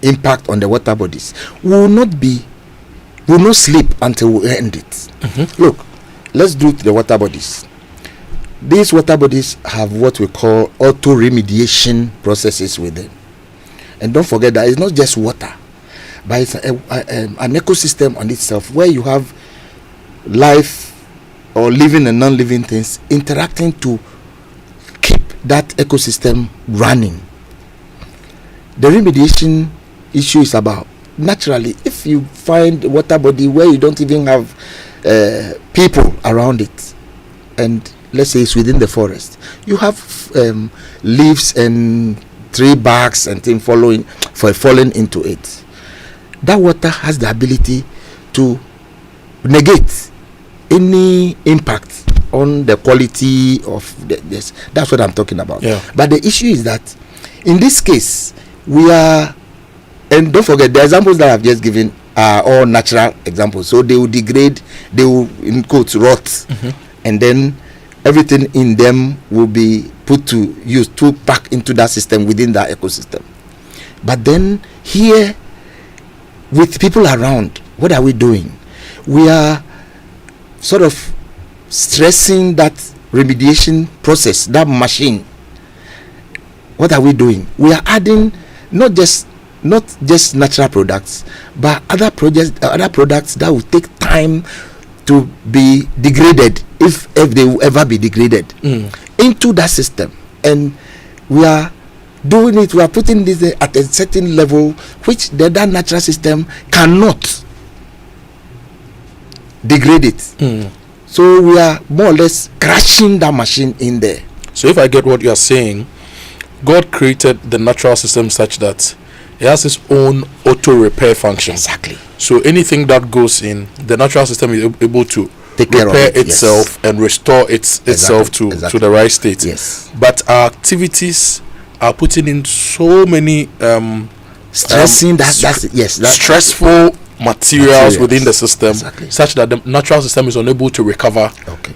impact on the water bodies, we will not sleep until we end it. Look, let's do the water bodies. These water bodies have what we call auto remediation processes within. And don't forget that it's not just water, but it's an ecosystem on itself, where you have life or living and non-living things interacting to keep that ecosystem running. The remediation issue is about, naturally, if you find a water body where you don't even have people around it, and let's say it's within the forest, you have leaves and tree barks and things falling into it. That water has the ability to negate any impact on the quality of this. That's what I'm talking about. But the issue is that in this case, we are, and don't forget, the examples that I've just given are all natural examples. So they will degrade, they will, in quotes, rot, and then everything in them will be put to use, to back into that system within that ecosystem. But then here, with people around, what are we doing? We are sort of stressing that remediation process, that machine. What are we doing? We are adding not just natural products, but other products that will take time to be degraded, if they will ever be degraded, into that system. And we are doing it, we are putting this at a certain level which that natural system cannot degrade it. So we are more or less crashing that machine in there. So if I get what you are saying, God created the natural system such that it has its own auto repair function. Exactly. So anything that goes in, the natural system is able to take care repair of it, itself and restore itself to the right state. Yes. But our activities are putting in so many stressing stressful materials within the system, such that the natural system is unable to recover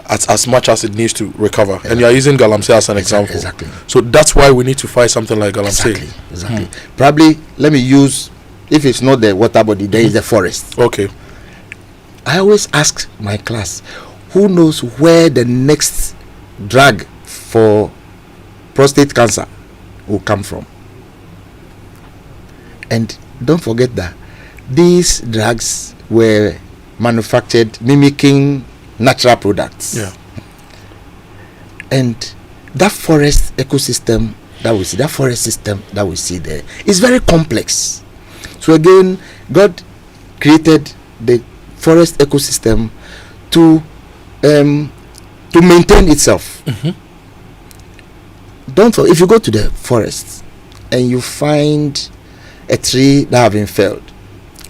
as much as it needs to recover. And you are using Galamsey as an example. So that's why we need to find something like Galamsey. Exactly. Probably, let me use, if it's not the water body, there is the forest. I always ask my class, who knows where the next drug for prostate cancer will come from? And don't forget that these drugs were manufactured mimicking natural products. Yeah. And that forest ecosystem that we see, that forest system that we see there is very complex. So again, God created the forest ecosystem to maintain itself. Don't forget, if you go to the forest and you find a tree that have been felled,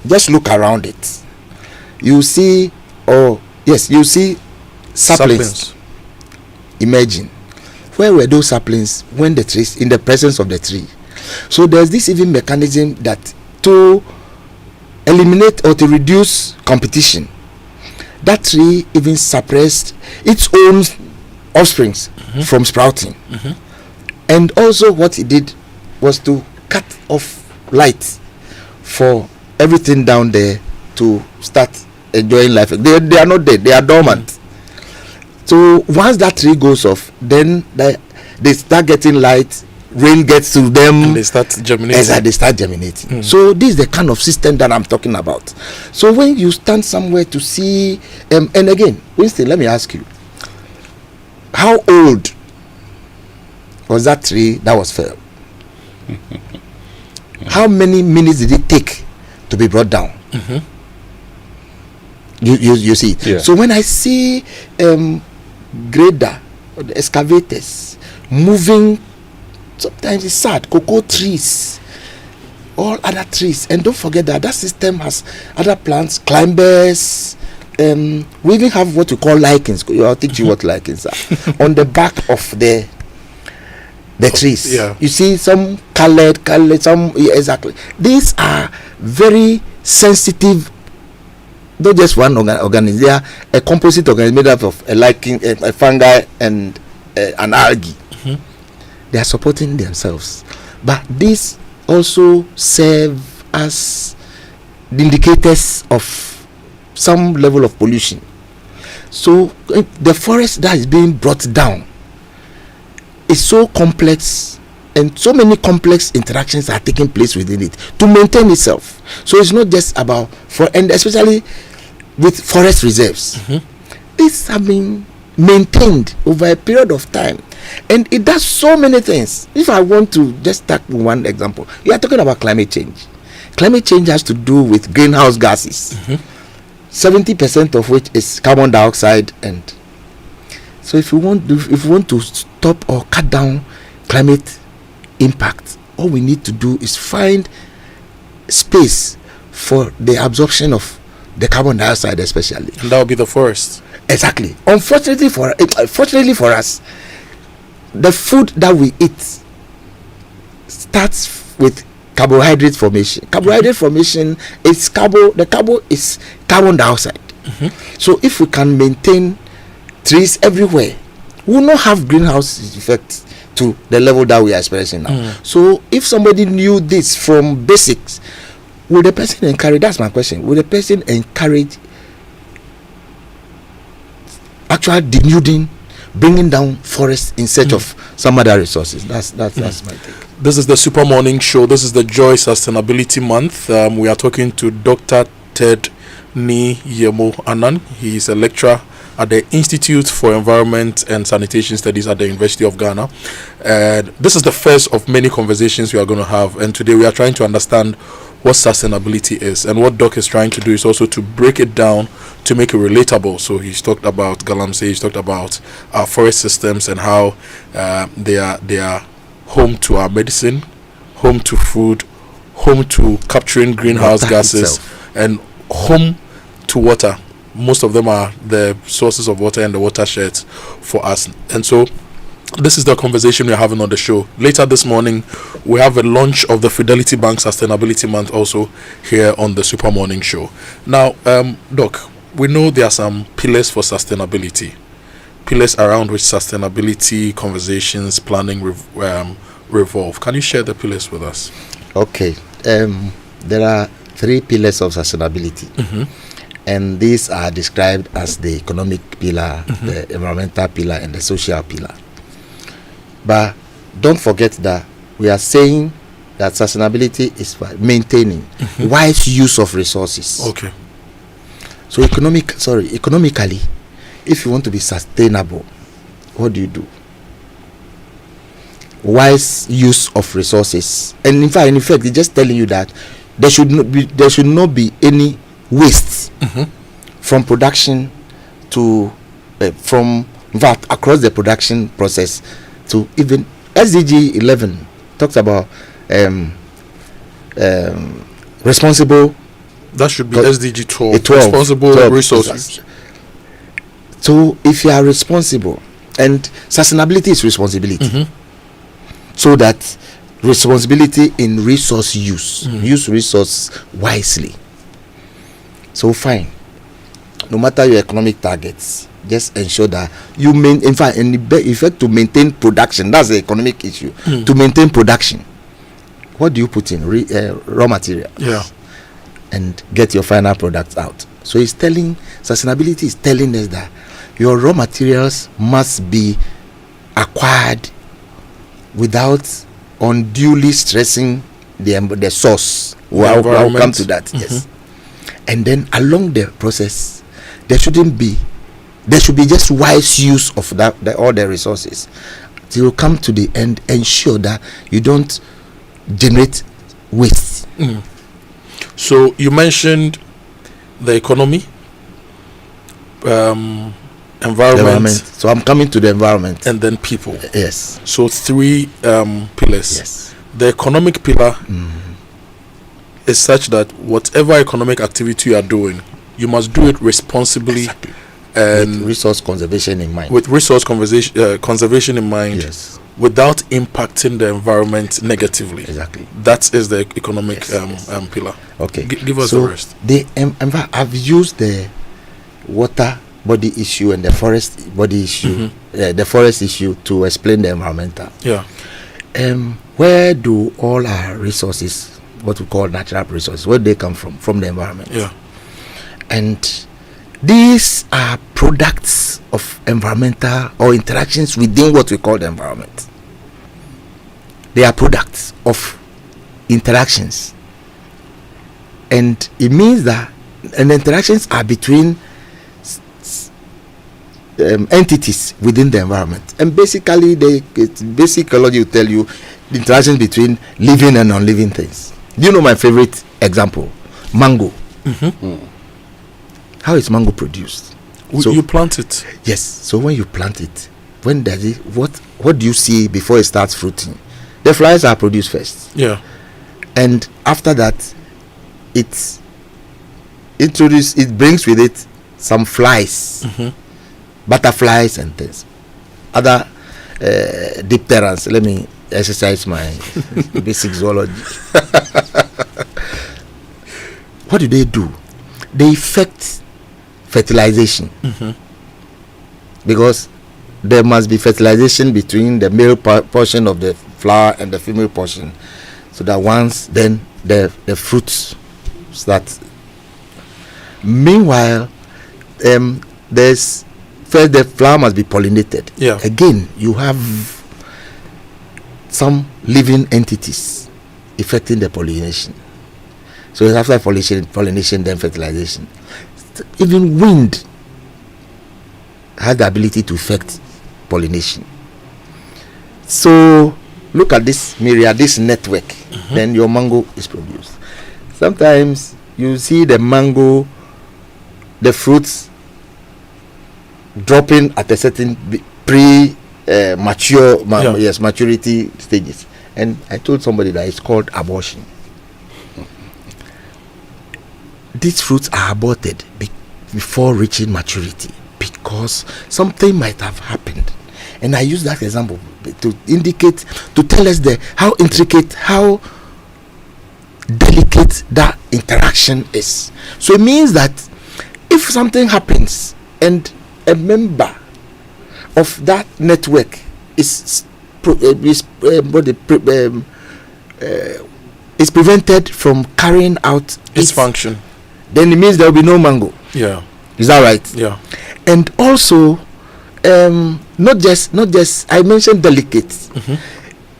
just look around it. You see, you see saplings emerging. Where were those saplings when the trees in the presence of the tree? So there's this even mechanism that to eliminate or to reduce competition, that tree even suppressed its own offsprings from sprouting. And also what it did was to cut off light for everything down there to start enjoying life. They are not dead, they are dormant. So once that tree goes off, then they start getting light, rain gets to them, and they start germinating. So this is the kind of system that I'm talking about. So when you stand somewhere to see, and again, Winston, let me ask you, how old was that tree that was felled? How many minutes did it take to be brought down? You see. Yeah. So when I see grader or the excavators moving, sometimes it's sad, cocoa trees, all other trees, and don't forget that system has other plants, climbers. We even have what we call lichens. I'll teach you what lichens are on the back of the trees. Yeah. You see some colored, some exactly. These are very sensitive. Not just one organism. They are a composite organism made up of a lichen, a fungi, and an algae. They are supporting themselves, but these also serve as the indicators of some level of pollution. So the forest that is being brought down is so complex, and so many complex interactions are taking place within it to maintain itself. So it's not just about and especially with forest reserves. These have been maintained over a period of time, and it does so many things. If I want to just start with one example, you are talking about climate change. Climate change has to do with greenhouse gases, 70% of which is carbon dioxide. And so if we want to stop or cut down climate impact, all we need to do is find space for the absorption of the carbon dioxide, especially. And that will be the forest. Exactly. Fortunately for us, the food that we eat starts with carbohydrate formation. Carbohydrate formation is the carbo is carbon dioxide. So if we can maintain trees everywhere, we will not have greenhouse effects to the level that we are experiencing now. So if somebody knew this from basics, would the person encourage? That's my question. Would the person encourage actual denuding, bringing down forests in search of some other resources? That's my take. This is the Super Morning Show. This is the Joy Sustainability Month. We are talking to Dr. Ted Ni-Yemo Anan. He is a lecturer at the Institute for Environment and Sanitation Studies at the University of Ghana. And this is the first of many conversations we are going to have. And today we are trying to understand what sustainability is. And what Doc is trying to do is also to break it down to make it relatable. So he's talked about Galamsey, he's talked about our forest systems and how they are home to our medicine, home to food, home to capturing greenhouse gases, and home to water. Most of them are the sources of water and the watersheds for us. And so this is the conversation we're having on the show. Later this morning, we have a launch of the Fidelity Bank Sustainability Month also here on the Super Morning Show. Now, Doc, we know there are some pillars for sustainability, pillars around which sustainability conversations, planning revolve. Can you share the pillars with us? Okay. There are 3 pillars of sustainability. And these are described as the economic pillar, the environmental pillar, and the social pillar. But don't forget that we are saying that sustainability is maintaining wise use of resources. Okay. So economically, if you want to be sustainable, what do you do? Wise use of resources. And in fact, it's just telling you that there should not be any waste from production to across the production process to even SDG 11 talks about responsible. That should be SDG 12. Responsible 12 resources. So if you are responsible, and sustainability is responsibility, so that responsibility in resource use, use resource wisely. So fine, no matter your economic targets, just ensure that you in effect to maintain production. That's the economic issue. To maintain production, what do you put in? Raw material. Yeah. And get your final product out. So sustainability is telling us that your raw materials must be acquired without unduly stressing the source. I'll come to that. Yes. And then along the process, there should be just wise use of all the resources. Till come to the end, ensure that you don't generate waste. So you mentioned the economy, environment. So I'm coming to the environment, and then people. Yes. So 3 pillars. Yes. The economic pillar is such that whatever economic activity you are doing, you must do it responsibly. Exactly. And with resource conservation in mind. With resource conservation in mind. Yes. Without impacting the environment negatively. Exactly. That is the economic pillar. Okay. Give us so the rest. I've used the water body issue and the forest body issue, the forest issue to explain the environmental. Yeah. Where do all our resources, what we call natural resources, where they come from? From the environment. Yeah. And these are products of environmental or interactions within what we call the environment. They are products of interactions. And it means that interactions are between entities within the environment. And basically, basic ecology will tell you the interactions between living and non-living things. Do you know my favorite example? Mango. How is mango produced? So you plant it. Yes. So when you plant it, when does it? What do you see before it starts fruiting? The flowers are produced first. Yeah. And after that, it brings with it some flies, butterflies and things, other dipterans. Let me exercise my basic zoology. What do? They effect fertilization, because there must be fertilization between the male portion of the flower and the female portion, so that once then the fruits start. Meanwhile, there's first the flower must be pollinated. Yeah. Again, you have some living entities affecting the pollination. So after pollination, then fertilization. Even wind has the ability to affect pollination. So look at this myriad, this network, then your mango is produced. Sometimes you see the mango, the fruits dropping at a certain maturity stages. And I told somebody that it's called abortion. These fruits are aborted before reaching maturity because something might have happened. And I use that example to indicate, to tell us how intricate, how delicate that interaction is. So it means that if something happens and a member of that network is prevented from carrying out its function, then it means there will be no mango. Yeah. Is that right? Yeah. And also, not just I mentioned delicate,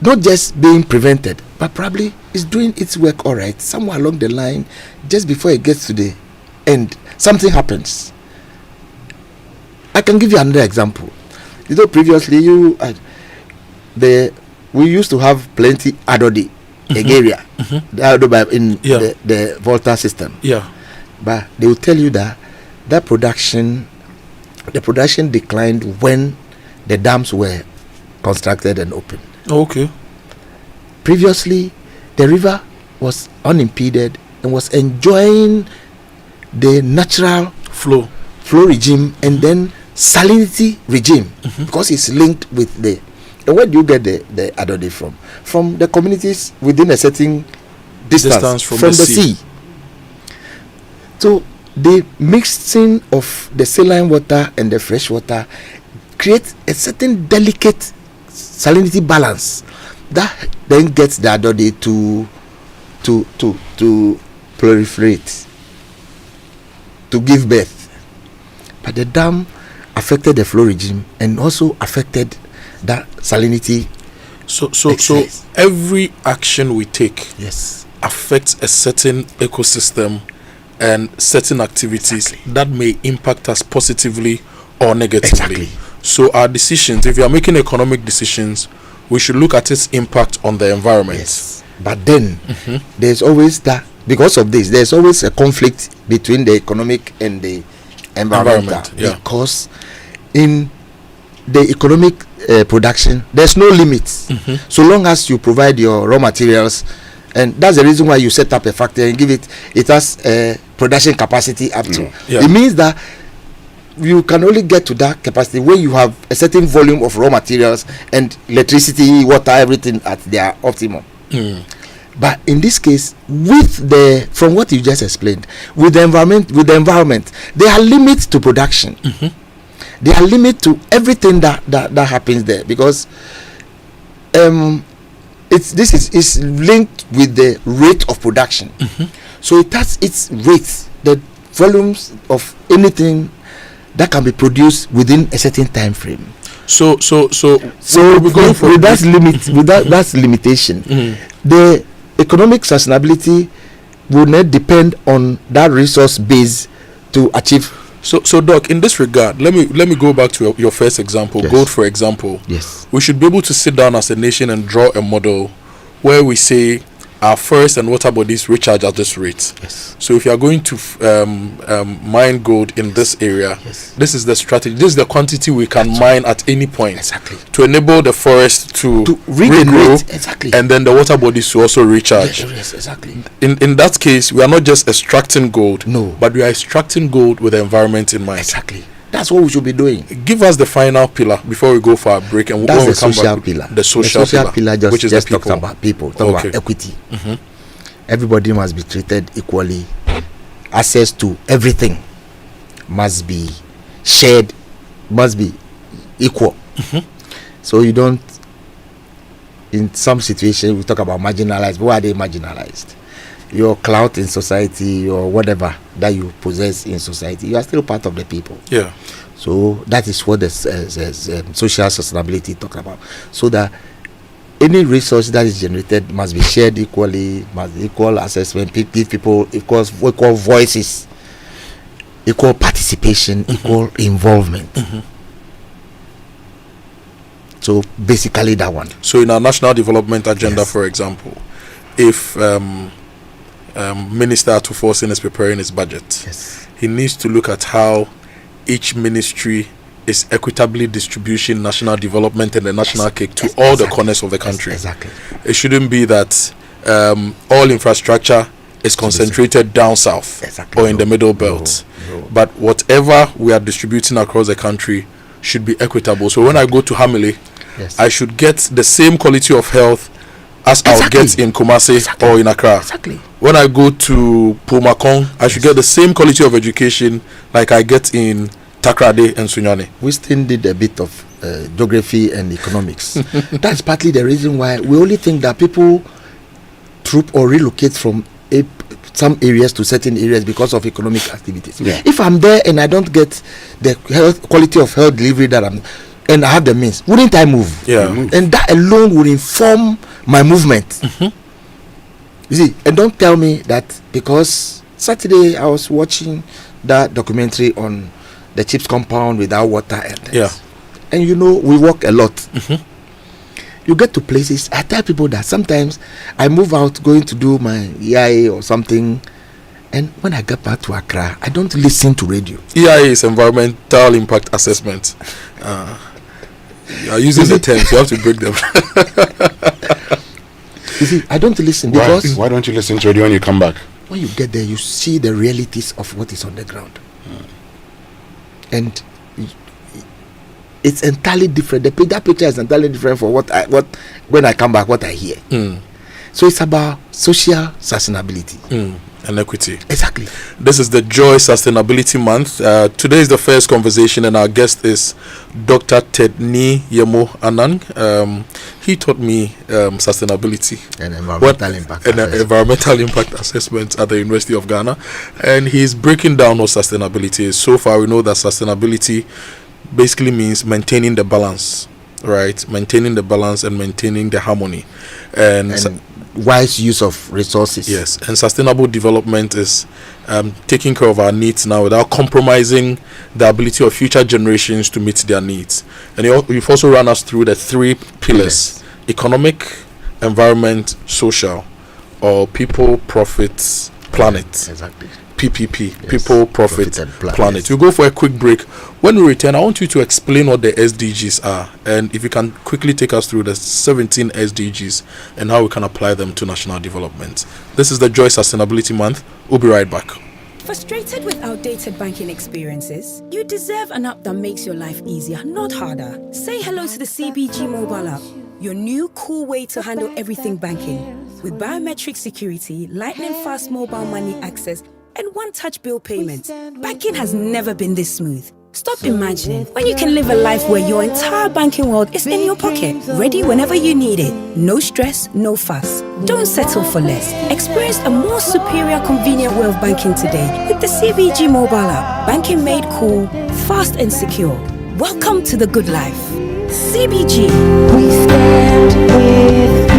not just being prevented, but probably it's doing its work all right. Somewhere along the line, just before it gets to the end, something happens. I can give you another example. You know, previously we used to have plenty adodi area in the Volta system. Yeah. But they will tell you that the production declined when the dams were constructed and opened. Okay. Previously, the river was unimpeded and was enjoying the natural flow regime and then salinity regime because it's linked with the. And where do you get the adode from? From the communities within a certain distance from the sea. So the mixing of the saline water and the fresh water creates a certain delicate salinity balance that then gets the adode to proliferate, to give birth. But the dam affected the flow regime and also affected that salinity. So every action we take affects a certain ecosystem and certain activities that may impact us positively or negatively. So our decisions, if you are making economic decisions, we should look at its impact on the environment. Yes. But then there's always that, because of this, there's always a conflict between the economic and the environment. Because in the economic production, there's no limits. So long as you provide your raw materials, and that's the reason why you set up a factory and give it has production capacity up to. It means that you can only get to that capacity when you have a certain volume of raw materials and electricity, water, everything at their optimum. But in this case, from what you just explained, with the environment, there are limits to production. There are limits to everything that happens there, because this is linked with the rate of production. So it has its rates, the volumes of anything that can be produced within a certain time frame. So with that limitation, the economic sustainability will not depend on that resource base to achieve. So Doc, in this regard, let me go back to your first example, gold, for example. Yes. We should be able to sit down as a nation and draw a model where we say our forest and water bodies recharge at this rate. Yes. So if you are going to mine gold in this area, this is the strategy. This is the quantity we can mine at any point to enable the forest to regrow, and then the water bodies to also recharge. Yes, exactly. In that case, we are not just extracting gold, but we are extracting gold with the environment in mind. Exactly. That's what we should be doing. Give us the final pillar before we go for a break, and that's the social pillar. The social pillar, which is talks about people, about equity. Everybody must be treated equally. Access to everything must be shared, must be equal. So you don't. In some situations, we talk about marginalized. Why are they marginalized? Your clout in society or whatever that you possess in society, you are still part of the people. Yeah. So that is what the social sustainability talks about. So that any resource that is generated must be shared equally, must be equal assessment, give people equal voices, equal participation, equal involvement. So basically that one. So in our national development agenda, for example, if Minister Atuforsen is preparing his budget, he needs to look at how each ministry is equitably distributing national development and the national cake to all the corners of the country. It shouldn't be that all infrastructure is concentrated down south or in the middle belt. But whatever we are distributing across the country should be equitable. So when I go to Hamile, I should get the same quality of health as I'll get in Kumasi or in Accra. When I go to Pumakong, I should get the same quality of education like I get in Takrade and Sunyani. Winston did a bit of geography and economics. That's partly the reason why we only think that people troop or relocate from a some areas to certain areas because of economic activities. Yeah. If I'm there and I don't get the quality of health delivery that and I have the means, wouldn't I move? Yeah. And that alone would inform my movement. You see, and don't tell me that because Saturday I was watching that documentary on the Chips compound without water and things. And we walk a lot. You get to places, I tell people that sometimes I move out going to do my EIA or something, and when I get back to Accra, I don't listen to radio. EIA is Environmental Impact Assessment. You are using the terms, you have to break them. You see, I don't listen because... Why don't you listen to radio when you come back? When you get there, you see the realities of what is on the ground. And it's entirely different. That picture is entirely different for what when I come back, what I hear. So it's about social sustainability and equity. Exactly. This is the Joy Sustainability Month. Today is the first conversation, and our guest is Dr. Tedni Yemo Anang. He taught me sustainability and environmental impact assessment at the University of Ghana, and he's breaking down what sustainability is. So far, we know that sustainability basically means maintaining the balance, right? Maintaining the balance and maintaining the harmony, and wise use of resources. Yes, and sustainable development is taking care of our needs now without compromising the ability of future generations to meet their needs. And you've also run us through the 3 pillars: economic, environment, social, or people, profits, planet. Exactly. PPP, people, profit, and planet. We'll go for a quick break. When we return, I want you to explain what the SDGs are, and if you can quickly take us through the 17 SDGs and how we can apply them to national development. This is the Joy Sustainability Month. We'll be right back. Frustrated with outdated banking experiences? You deserve an app that makes your life easier, not harder. Say hello to the CBG mobile app, your new cool way to handle everything banking. With biometric security, lightning fast mobile money access, and one-touch bill payment, banking has never been this smooth. Stop imagining when you can live a life where your entire banking world is in your pocket, ready whenever you need it. No stress, no fuss. Don't settle for less. Experience a more superior, convenient way of banking today with the CBG mobile app. Banking made cool, fast and secure. Welcome to the good life. CBG. We stand with you.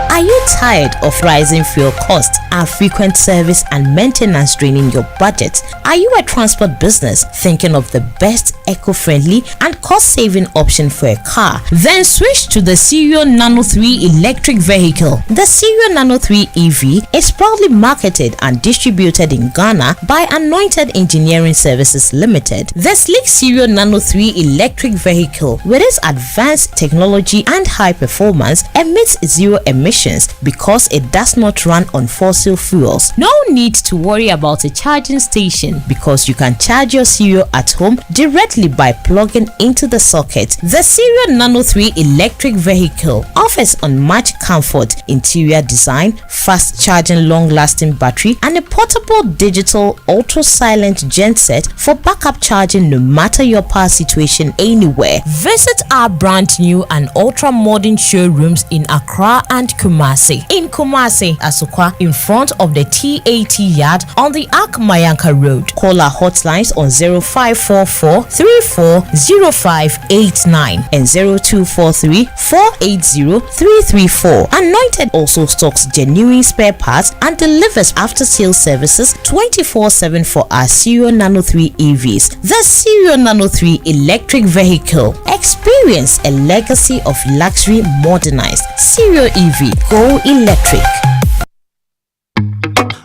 Are you tired of rising fuel costs and frequent service and maintenance draining your budget? Are you a transport business thinking of the best eco-friendly and cost-saving option for a car? Then switch to the Cerio Nano 3 electric vehicle. The Cerio Nano 3 EV is proudly marketed and distributed in Ghana by Anointed Engineering Services Limited. The sleek Cerio Nano 3 electric vehicle, with its advanced technology and high performance, emits zero emissions because it does not run on fossil fuels. No need to worry about a charging station because you can charge your Cerio at home directly by plugging into the socket. The Cerio Nano 3 electric vehicle offers unmatched comfort, interior design, fast charging, long-lasting battery, and a portable digital ultra-silent genset for backup charging no matter your power situation anywhere. Visit our brand new and ultra-modern showrooms in Accra and Kumasi. In Kumasi, Asukwa, in front of the TAT yard on the Ak Mayanka Road. Call our hotlines on 0544 340589 and 0243 480 334. Anointed also stocks genuine spare parts and delivers after-sales services 24/7 for our Cerio Nano 3 EVs. The Cerio Nano 3 electric vehicle. Experience a legacy of luxury modernized. Cerio EV. Go electric.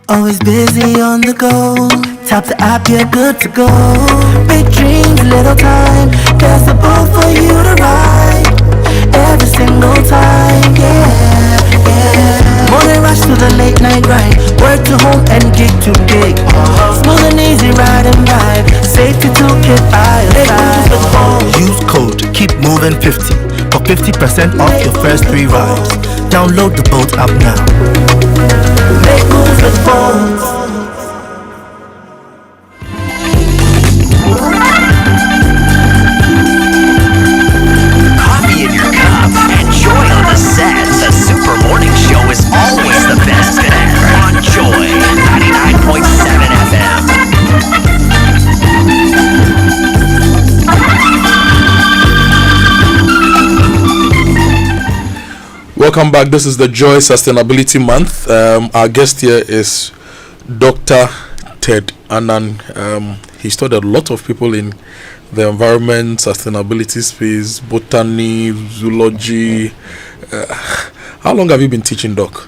Always busy on the go. Tap the app, you're good to go. Big dreams, little time. There's a boat for you to ride. Every single time, yeah, yeah. Morning rush to the late night ride. Work to home and gig to gig. Smooth and easy ride and vibe. Safety toolkit by your side. Use code Keep Moving 50 for 50% off your first 3 rides. Download the Boat app now. Make moves with phones. Coffee in your cup and joy on the set. The Super Morning Show Welcome back. This is the Joy Sustainability Month. Our guest here is Dr. Ted Anan. He studied a lot of people in the environment, sustainability space, botany, zoology. How long have you been teaching, Doc?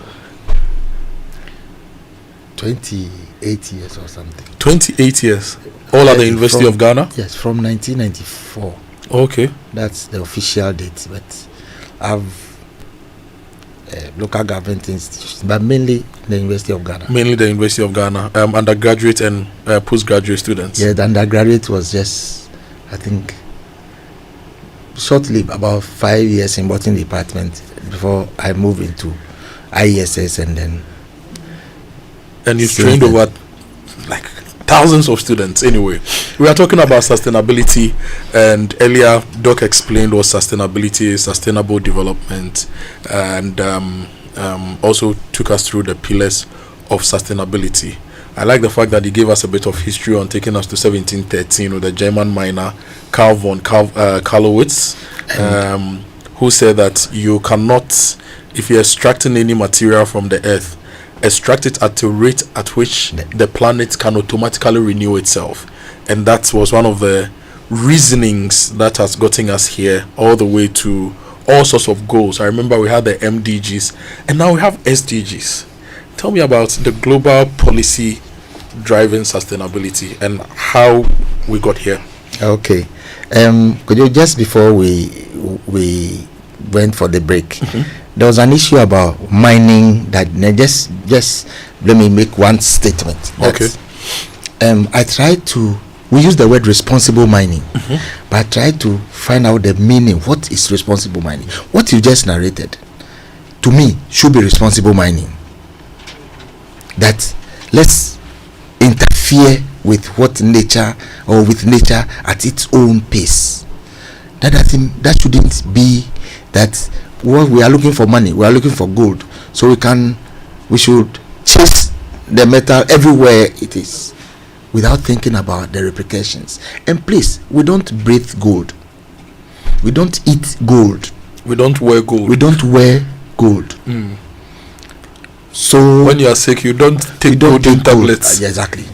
28 years or something. 28 years. All at the University of Ghana? Yes, from 1994. Okay. That's the official date, but I've local government institutions, but mainly the University of Ghana. Mainly the University of Ghana, undergraduate and postgraduate students. Yeah, the undergraduate was just, I think, short-lived, about 5 years in botany department before I moved into IESS, and then. And you've trained over like thousands of students. Anyway, we are talking about sustainability, and earlier Doc explained what sustainability is, sustainable development, and also took us through the pillars of sustainability. I like the fact that he gave us a bit of history on taking us to 1713 with the German miner Karl von Karlowitz, who said that you cannot, if you're extracting any material from the earth, extract it at a rate at which the planet can automatically renew itself. And that was one of the reasonings that has gotten us here, all the way to all sorts of goals. I remember we had the MDGs, and now we have SDGs. Tell me about the global policy driving sustainability and how we got here. Okay. Could you, just before we went for the break, there was an issue about mining that just let me make one statement. Okay. I tried to, we use the word responsible mining, but I tried to find out the meaning. What is responsible mining? What you just narrated, to me, should be responsible mining. That let's interfere with what nature, or with nature at its own pace. That I think that shouldn't be that. Well, we are looking for money, we are looking for gold, so we should chase the metal everywhere it is without thinking about the repercussions. And please, we don't breathe gold, we don't eat gold, we don't wear gold, So when you are sick, you don't take golden tablets. Exactly.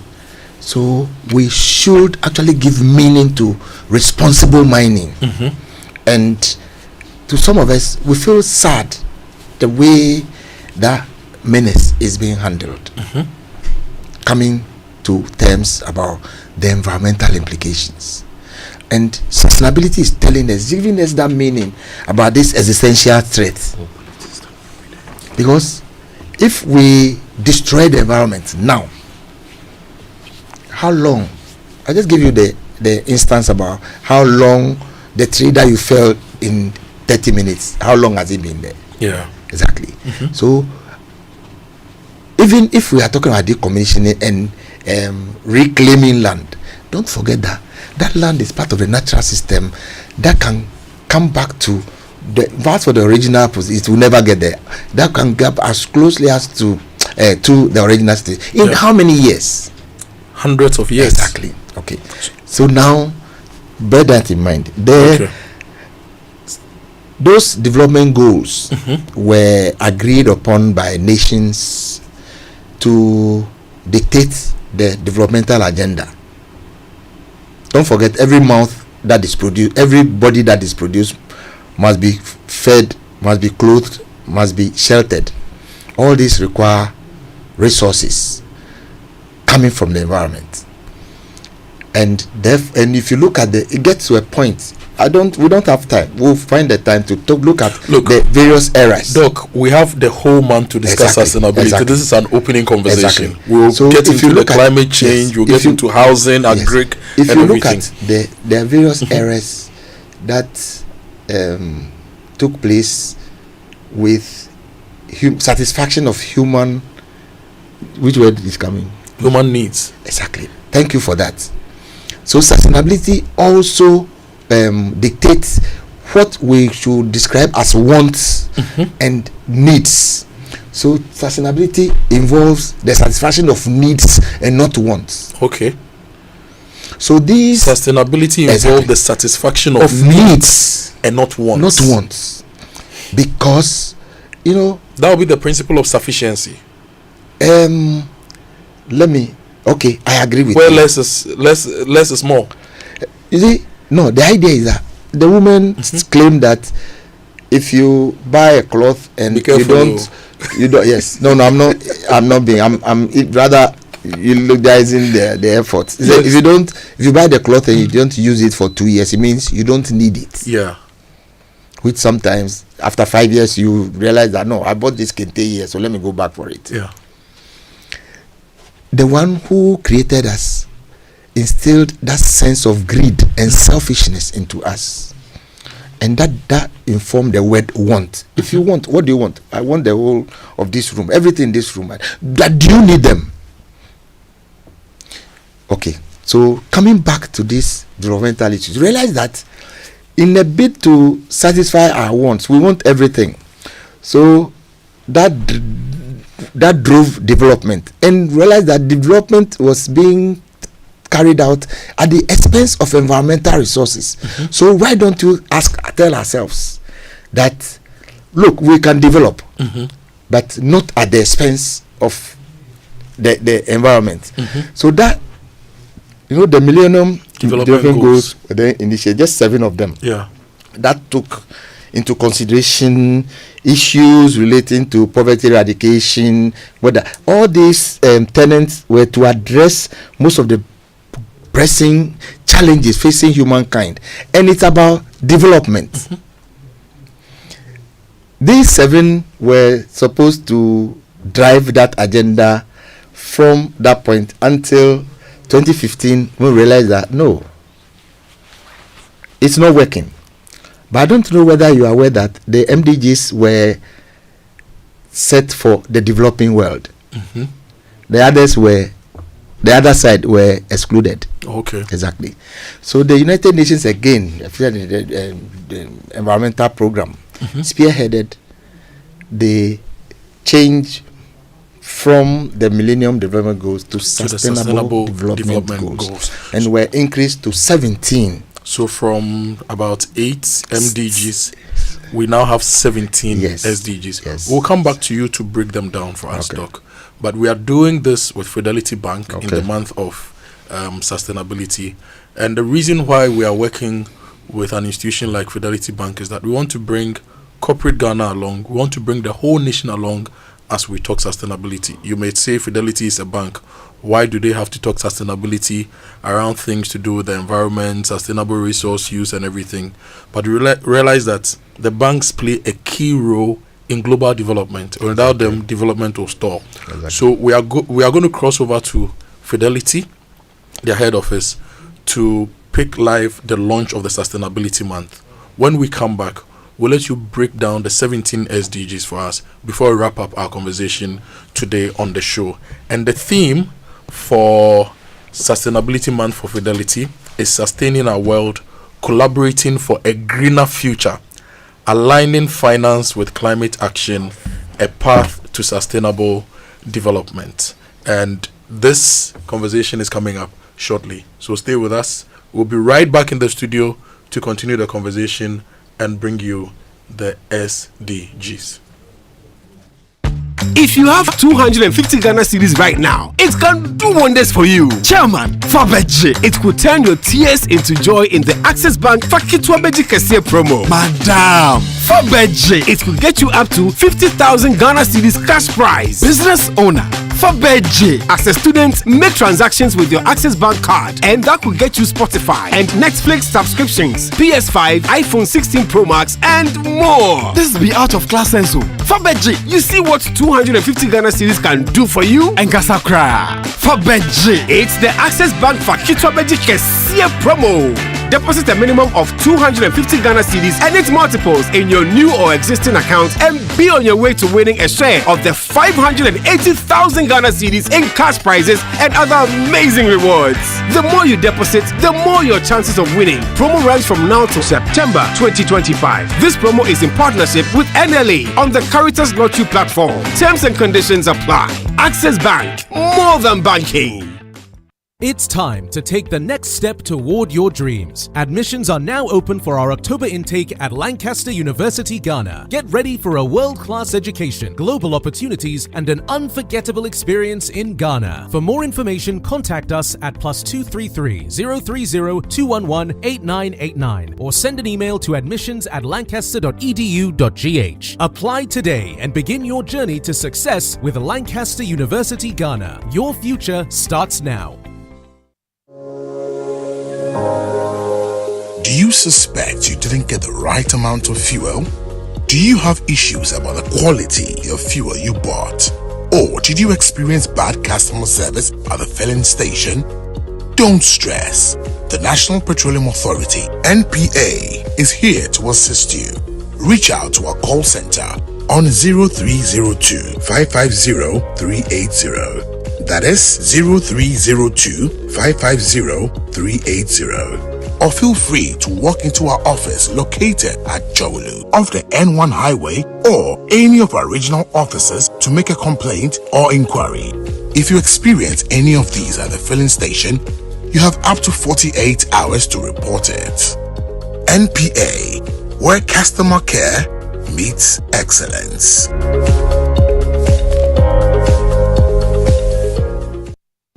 So we should actually give meaning to responsible mining. And to some of us, we feel sad the way that menace is being handled, coming to terms about the environmental implications. And sustainability is telling us, giving us that meaning about this existential threat. Because if we destroy the environment now, how long? I just give you the instance about how long the tree that you felled in 30 minutes, how long has it been there? Yeah, exactly. So even if we are talking about decommissioning and reclaiming land, don't forget that land is part of the natural system that can come back to that's for the original position. It will never get there. That can get as closely as to the original state in how many years? Hundreds of years. Exactly. Okay. So now bear that in mind. Those development goals were agreed upon by nations to dictate the developmental agenda. Don't forget, every mouth that is produced, every body that is produced must be fed, must be clothed, must be sheltered. All these require resources coming from the environment. And if you look at it gets to a point. We don't have time. We'll find the time to look at the various eras. Doc, we have the whole month to discuss sustainability. Exactly. This is an opening conversation. Exactly. We'll So get if you into the look at- climate change, we'll get into housing, agric, If and you everything. look at the various eras that took place with satisfaction of human, which word is coming? Human needs. Exactly. Thank you for that. So sustainability also dictates what we should describe as wants and needs. So sustainability involves the satisfaction of needs and not wants. Okay. So these sustainability involves the satisfaction of needs and not wants. Not wants. Because that will be the principle of sufficiency. I agree with where you. less is more. You see, no, the idea is that the women claim that if you buy a cloth and you don't yes, no, I'm not rather utilizing the effort. Yes. If you buy the cloth and you don't use it for 2 years, it means you don't need it. Yeah. Which sometimes after 5 years you realize that no, I bought this kente here, so let me go back for it. Yeah. The one who created us instilled that sense of greed and selfishness into us, and that informed the word want. If you want, what do you want? I want the whole of this room, everything in this room. That do you need them? Okay, so coming back to this developmental issues, realize that in a bid to satisfy our wants, we want everything. So that drove development, and realized that development was being carried out at the expense of environmental resources. So why don't you tell ourselves that, look, we can develop, but not at the expense of the environment. So that, the Millennium Development Goals were then initiated, just 7 of them. Yeah. That took into consideration issues relating to poverty eradication, whether all these tenets were to address most of the pressing challenges facing humankind, and it's about development. These 7 were supposed to drive that agenda from that point until 2015, we realized that no, it's not working. But I don't know whether you are aware that the MDGs were set for the developing world. The other side were excluded. Okay. Exactly. So the United Nations again, the environmental program, spearheaded the change from the Millennium Development Goals to Sustainable Development Goals, and were increased to 17. So from about 8 MDGs, we now have 17 SDGs. Yes. We'll come back to you to break them down for us, Doc. But we are doing this with Fidelity Bank in the month of sustainability. And the reason why we are working with an institution like Fidelity Bank is that we want to bring corporate Ghana along. We want to bring the whole nation along as we talk sustainability. You may say Fidelity is a bank. Why do they have to talk sustainability around things to do with the environment, sustainable resource use and everything? But we realize that the banks play a key role in global development. Without them, development will stall. So we are going to cross over to Fidelity, their head office, to pick live the launch of the Sustainability Month. When we come back, we'll let you break down the 17 SDGs for us before we wrap up our conversation today on the show. And the theme for Sustainability Month for Fidelity is sustaining our world, collaborating for a greener future, aligning finance with climate action, a path to sustainable development. And this conversation is coming up shortly. So stay with us. We'll be right back in the studio to continue the conversation and bring you the SDGs. If you have 250 Ghana cedis right now, it can do wonders for you. Chairman, Fabeji, it could turn your tears into joy in the Access Bank Fakitwabeji Kesiye promo. Madam, Fabeji, it could get you up to 50,000 Ghana cedis cash prize. Business owner, Fabeji, as a student, make transactions with your Access Bank card, and that could get you Spotify and Netflix subscriptions, PS5, iPhone 16 Pro Max, and more. This be out of class senso. Fabeji, you see what 250 Ghana cedis can do for you? And Gasakra. Fabeji, it's the Access Bank Fakitwabeji Kesiye promo. Deposit a minimum of 250 Ghana cedis and its multiples in your new or existing account, and be on your way to winning a share of the 580,000 Ghana cedis in cash prizes and other amazing rewards. The more you deposit, the more your chances of winning. Promo runs from now to September 2025. This promo is in partnership with NLA on the Caritas Lottery platform. Terms and conditions apply. Access Bank, more than banking. It's time to take the next step toward your dreams. Admissions are now open for our October intake at Lancaster University, Ghana. Get ready for a world-class education, global opportunities, and an unforgettable experience in Ghana. For more information, contact us at +233 030 211 8989 or send an email to admissions@lancaster.edu.gh. Apply today and begin your journey to success with Lancaster University, Ghana. Your future starts now. Do you suspect you didn't get the right amount of fuel? Do you have issues about the quality of fuel you bought? Or did you experience bad customer service at the filling station? Don't stress. The National Petroleum Authority, NPA, is here to assist you. Reach out to our call center on 0302 550 380. That is 0302 550 380. Or feel free to walk into our office located at Jowolu off the N1 highway or any of our regional offices to make a complaint or inquiry. If you experience any of these at the filling station, you have up to 48 hours to report it. NPA, where customer care meets excellence.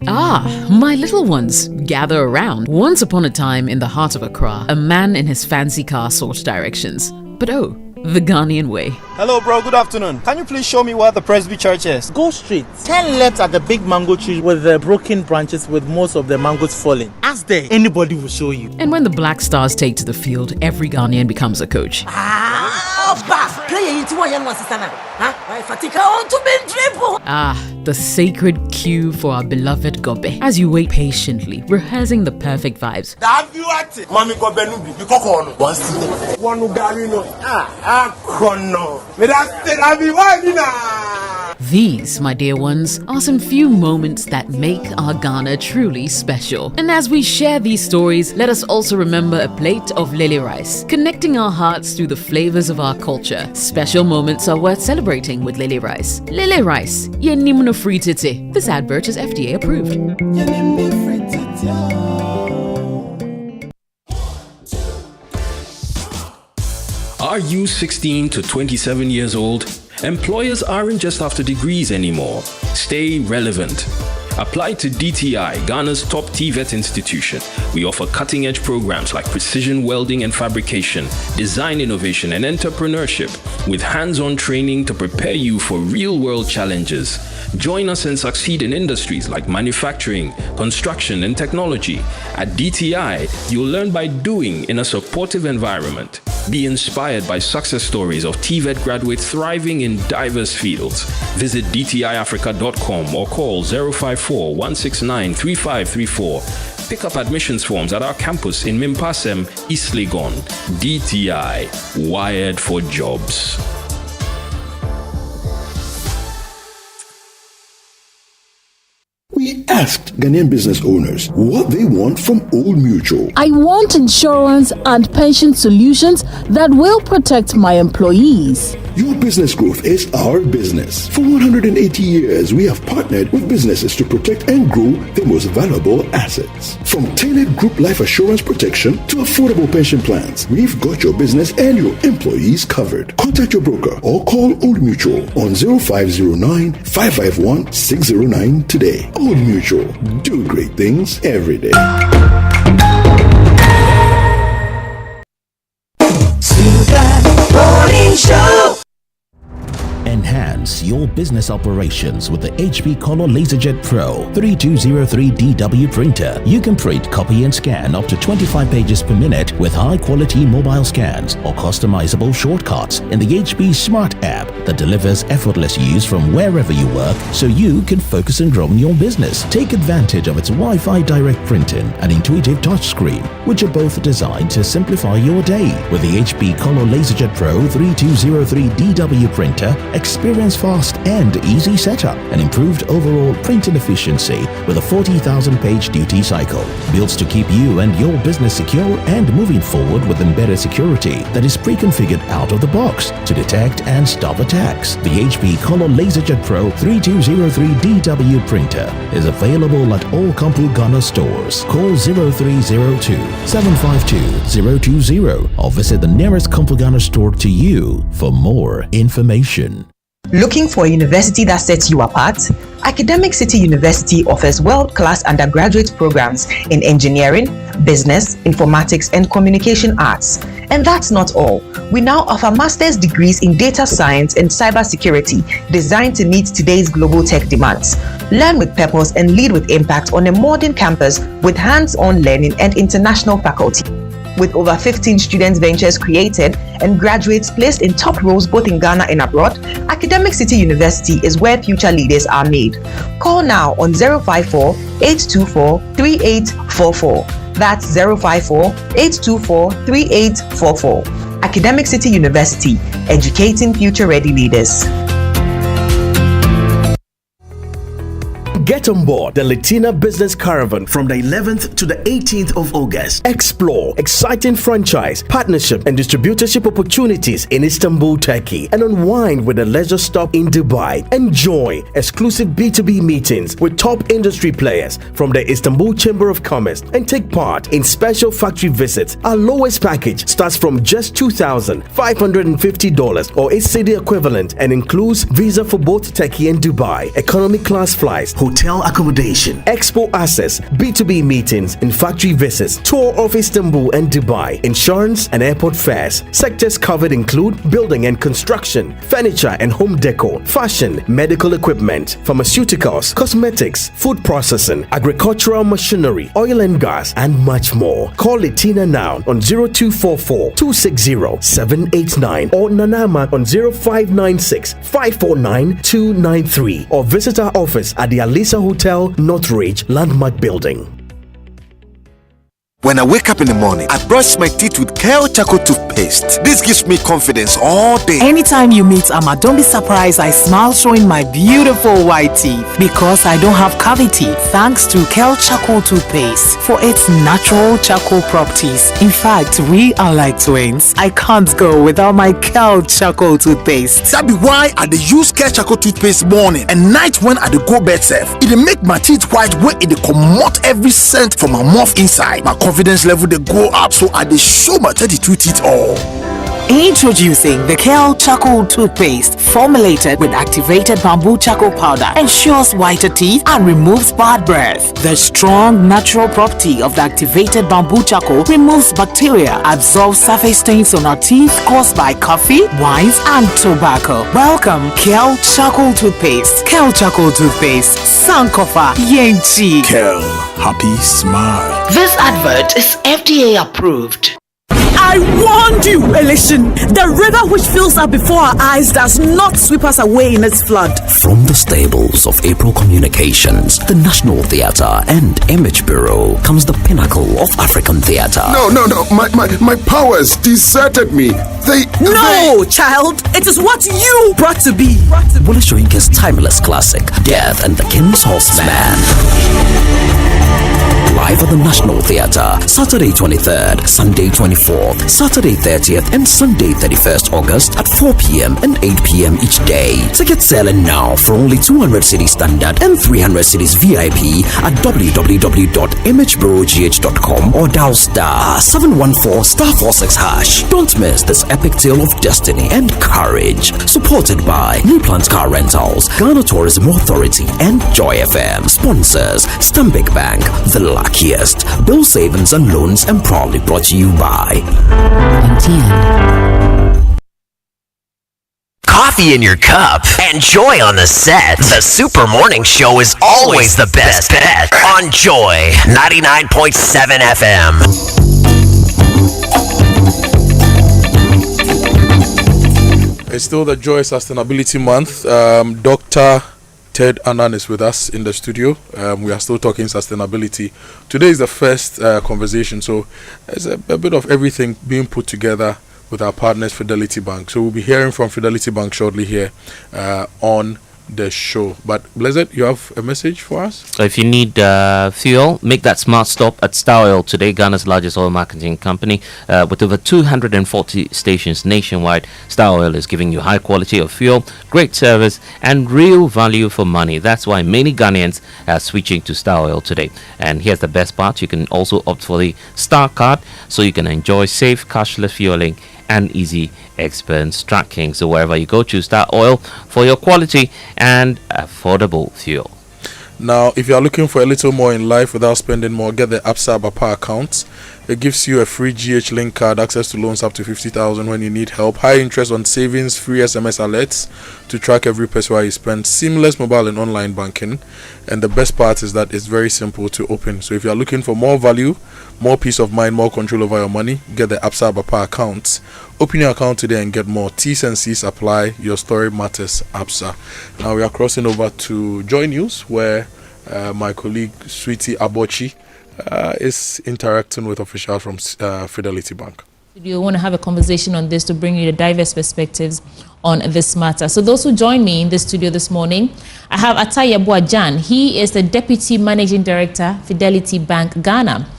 Ah, my little ones, gather around. Once upon a time in the heart of Accra, a man in his fancy car sought directions. But oh, the Ghanaian way. Hello bro, good afternoon. Can you please show me where the Presby Church is? Go straight. 10 left at the big mango tree with the broken branches with most of the mangoes falling. Ask there, anybody will show you. And when the Black Stars take to the field, every Ghanaian becomes a coach. The sacred cue for our beloved Gobe. As you wait patiently, rehearsing the perfect vibes. These, my dear ones, are some few moments that make our Ghana truly special. And as we share these stories, let us also remember a plate of lily rice, connecting our hearts through the flavors of our culture. Special moments are worth celebrating with lily rice. Lily rice, yenimno free tete. This advert is FDA approved. Are you 16 to 27 years old? Employers aren't just after degrees anymore. Stay relevant. Apply to DTI, Ghana's top TVET institution. We offer cutting-edge programs like precision welding and fabrication, design innovation and entrepreneurship, with hands-on training to prepare you for real-world challenges. Join us and succeed in industries like manufacturing, construction and technology. At DTI, you'll learn by doing in a supportive environment. Be inspired by success stories of TVET graduates thriving in diverse fields. Visit dtiafrica.com or call 054-169-3534. Pick up admissions forms at our campus in Mimpasem, East Legon. DTI, wired for jobs. We asked Ghanaian business owners what they want from Old Mutual. I want insurance and pension solutions that will protect my employees. Your business growth is our business. For 180 years, we have partnered with businesses to protect and grow their most valuable assets. From tailored group life assurance protection to affordable pension plans, we've got your business and your employees covered. Contact your broker or call Old Mutual on 0509 551 609 today. Old Mutual, do great things every day. Morning Show. Enhance your business operations with the HP Color LaserJet Pro 3203DW printer. You can print, copy and scan up to 25 pages per minute with high-quality mobile scans or customizable shortcuts in the HP Smart app that delivers effortless use from wherever you work so you can focus on growing your business. Take advantage of its Wi-Fi direct printing and intuitive touchscreen, which are both designed to simplify your day. With the HP Color LaserJet Pro 3203DW printer, experience sounds fast and easy setup, and improved overall printing efficiency with a 40,000-page duty cycle. Built to keep you and your business secure and moving forward with embedded security that is pre-configured out of the box to detect and stop attacks. The HP Color LaserJet Pro 3203DW printer is available at all Kampu Ghana stores. Call 0302-752-020 or visit the nearest Kampu Ghana store to you for more information. Looking for a university that sets you apart? Academic City University offers world-class undergraduate programs in engineering, business, informatics, and communication arts. And that's not all. We now offer master's degrees in data science and cybersecurity designed to meet today's global tech demands. Learn with purpose and lead with impact on a modern campus with hands-on learning and international faculty. With over 15 student ventures created and graduates placed in top roles both in Ghana and abroad, Academic City University is where future leaders are made. Call now on 054-824-3844. That's 054-824-3844. Academic City University, educating future-ready leaders. Get on board the Latina Business Caravan from the 11th to the 18th of August. Explore exciting franchise, partnership, and distributorship opportunities in Istanbul, Turkey, and unwind with a leisure stop in Dubai. Enjoy exclusive B2B meetings with top industry players from the Istanbul Chamber of Commerce and take part in special factory visits. Our lowest package starts from just $2,550 or its city equivalent and includes visa for both Turkey and Dubai, economy class flights, hotel accommodation, expo access, B2B meetings and factory visits, tour of Istanbul and Dubai, insurance and airport fares. Sectors covered include building and construction, furniture and home decor, fashion, medical equipment, pharmaceuticals, cosmetics, food processing, agricultural machinery, oil and gas, and much more. Call Latina now on 0244-260-789 or Nanama on 0596-549-293 or visit our office at the Alisa Hotel, Northridge, Landmark Building. When I wake up in the morning, I brush my teeth with Kojo Akoto toothpaste. This gives me confidence all day. Anytime you meet Amma, don't be surprised I smile showing my beautiful white teeth because I don't have cavity thanks to Kojo Akoto toothpaste for its natural charcoal properties. In fact, we are like twins. I can't go without my Kojo Akoto toothpaste. That be why I dey use Kojo Akoto toothpaste morning and night when I dey go bed safe. It dey make my teeth white when it dey comot every scent from my mouth inside. My confidence level they go up, so I dey show my 32 teeth all. Introducing the Kojo Akoto toothpaste formulated with activated bamboo charcoal powder, ensures whiter teeth and removes bad breath. The strong natural property of the activated bamboo charcoal removes bacteria, absorbs surface stains on our teeth caused by coffee, wines, and tobacco. Welcome, Kojo Akoto toothpaste. Kojo Akoto toothpaste. Sankofa Yenchi. Kel, happy smile. This advert is FDA approved. I warned you, Elation. The river which fills up before our eyes does not sweep us away in its flood. From the stables of April Communications, the National Theatre and Image Bureau comes the pinnacle of African theatre. No. My powers deserted me. No, child. It is what you brought to be. Wole Soyinka's timeless classic, Death and the King's Horseman. Live at the National Theatre, Saturday 23rd, Sunday 24th, Saturday 30th, and Sunday 31st August at 4 p.m. and 8 p.m. each day. Tickets selling now for only 200 cedis standard and 300 cedis VIP at www.imagebureaugh.com or dial star 714 star 46 hash. Don't miss this epic tale of destiny and courage. Supported by New Plant Car Rentals, Ghana Tourism Authority, and Joy FM. Sponsors Stanbic Bank, The Luckiest, Bill Savings and Loans, and proudly brought to you by Coffee in your cup and joy on the set. The Super Morning Show is always the best bet on Joy 99.7 FM. It's still the Joy Sustainability Month. Dr. Ted Annan is with us in the studio. We are still talking sustainability. Today is the first conversation, so there's a bit of everything being put together with our partners Fidelity Bank. So we'll be hearing from Fidelity Bank shortly here on the show. But Blessed, you have a message for us? So if you need fuel, make that smart stop at Star Oil today, Ghana's largest oil marketing company. With over 240 stations nationwide, Star Oil is giving you high quality of fuel, great service, and real value for money. That's why many Ghanaians are switching to Star Oil today. And here's the best part: you can also opt for the Star Card, so you can enjoy safe cashless fueling and easy expense tracking. So wherever you go, choose Star Oil for your quality and affordable fuel. Now, if you are looking for a little more in life without spending more, get the Absa Bapa account. It gives you a free GH Link card, access to loans up to 50,000 when you need help, high interest on savings, free SMS alerts to track every peso you spend, seamless mobile and online banking, and the best part is that it's very simple to open. So if you are looking for more value, more peace of mind, more control over your money, get the Absa Bapa account. Open your account today and get more. T's and C's apply. Your story matters, Absa. Now we are crossing over to Joy News, where my colleague Sweetie Abochi is interacting with officials from Fidelity Bank. You want to have a conversation on this to bring you the diverse perspectives on this matter. So those who join me in the studio this morning, I have Atta Yeboah-Jan. He is the Deputy Managing Director, Fidelity Bank, Ghana.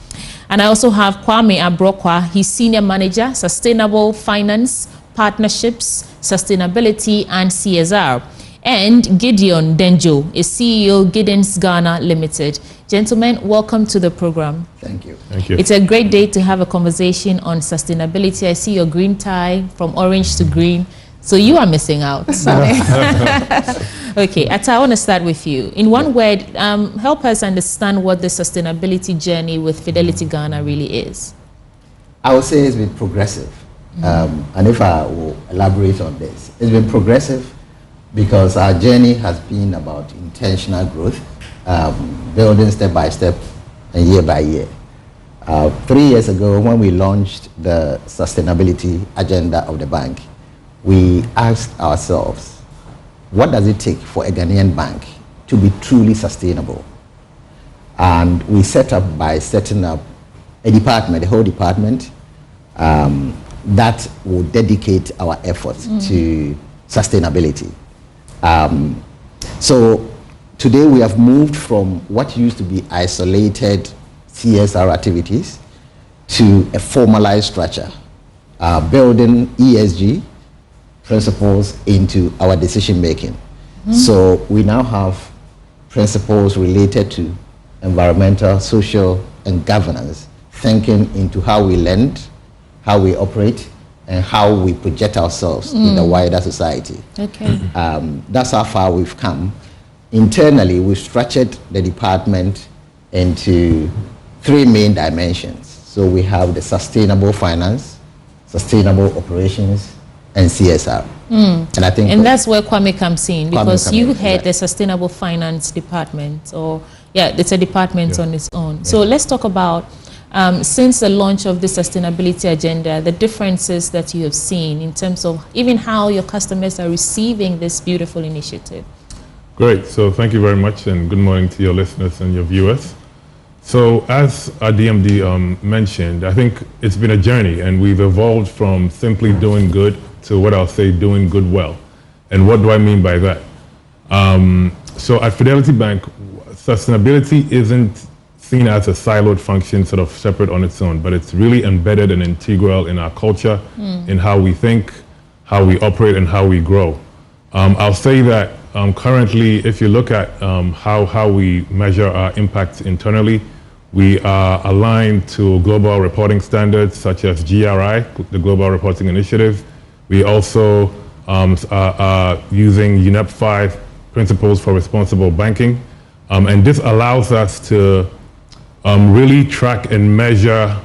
And I also have Kwame Abrokwa. He's Senior Manager, Sustainable Finance, Partnerships, Sustainability, and CSR. And Gideon Denjo is CEO, Gideon's Ghana Limited. Gentlemen, welcome to the program. Thank you. Thank you. It's a great day to have a conversation on sustainability. I see your green tie from orange to green, so you are missing out. Okay, Atta, I want to start with you. In one word, help us understand what the sustainability journey with Fidelity Ghana really is. I would say it's been progressive. And if I will elaborate on this, it's been progressive because our journey has been about intentional growth, building step by step and year by year. 3 years ago, when we launched the sustainability agenda of the bank, we asked ourselves, what does it take for a Ghanaian bank to be truly sustainable? And we set up by setting up a department, a whole department, that will dedicate our efforts to sustainability. So today we have moved from what used to be isolated CSR activities to a formalized structure, building ESG principles into our decision making. So we now have principles related to environmental, social, and governance, thinking into how we lend, how we operate, and how we project ourselves in the wider society. Okay. That's how far we've come. Internally, we've structured the department into 3 main dimensions. So we have the sustainable finance, sustainable operations, and CSR. And I think, and that's where Kwame comes in, because you head the sustainable finance department, or it's a department on its own. So let's talk about since the launch of the sustainability agenda, the differences that you have seen in terms of even how your customers are receiving this beautiful initiative. Great. So thank you very much, and good morning to your listeners and your viewers. So as our DMD mentioned, I think it's been a journey, and we've evolved from simply doing good to what I'll say doing good well. And what do I mean by that? So at Fidelity Bank, sustainability isn't seen as a siloed function, sort of separate on its own, but it's really embedded and integral in our culture, in how we think, how we operate, and how we grow. I'll say that currently, if you look at how we measure our impact internally, we are aligned to global reporting standards such as GRI, the Global Reporting Initiative. We also are using UNEP 5 principles for responsible banking. And this allows us to really track and measure